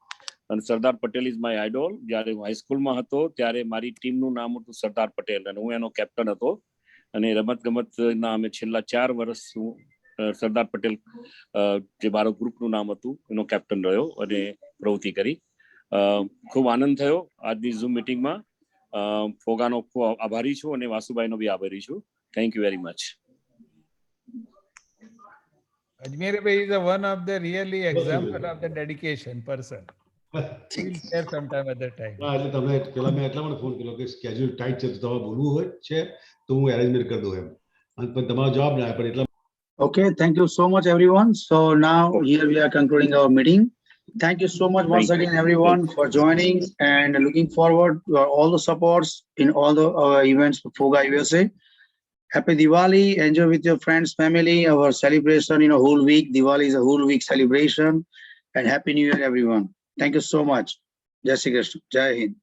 Speaker 16: અને Sardar Patel is my idol. જ્યારે હું હાઈસ્કૂલમાં હતો ત્યારે મારી ટીમનું નામ હતું સરદાર પટેલ અને હું એનો કેપ્ટન હતો. અને રમતગમતના અમે છેલ્લા 4 વર્ષ હું સરદાર પટેલ જે મારો ગ્રુપનું નામ હતું એનો કેપ્ટન રહ્યો અને પ્રવૃત્તિ કરી. ખૂબ આનંદ થયો આજની ઝૂમ મિટિંગમાં. ફોગાનો ખૂબ આભારી છું અને વાસુભાઈનો બી આભારી છું. Thank you very much.
Speaker 7: Ajmer bhai is one of the really example of the dedication person. We'll share sometime at that time.
Speaker 3: એટલે તમે પેલા મેં એટલા માટે ફોન કર્યો કે સ્કેડ્યુલ ટાઈટ છે તો તમારે બોલવું હોય છે તો હું અરેન્જમેન્ટ કરી દઉં એમ. અને પણ તમારો જવાબ ના આવે પણ એટલા.
Speaker 1: Okay, thank you so much everyone. So now here we are concluding our meeting. Thank you so much once again everyone for joining and looking forward to all the supports in all the events for FOGA USA. Happy Diwali. Enjoy with your friends, family. Our celebration in a whole week. Diwali is a whole week celebration. And Happy New Year everyone. Thank you so much. Jai Shri Krishna. Jai Hind.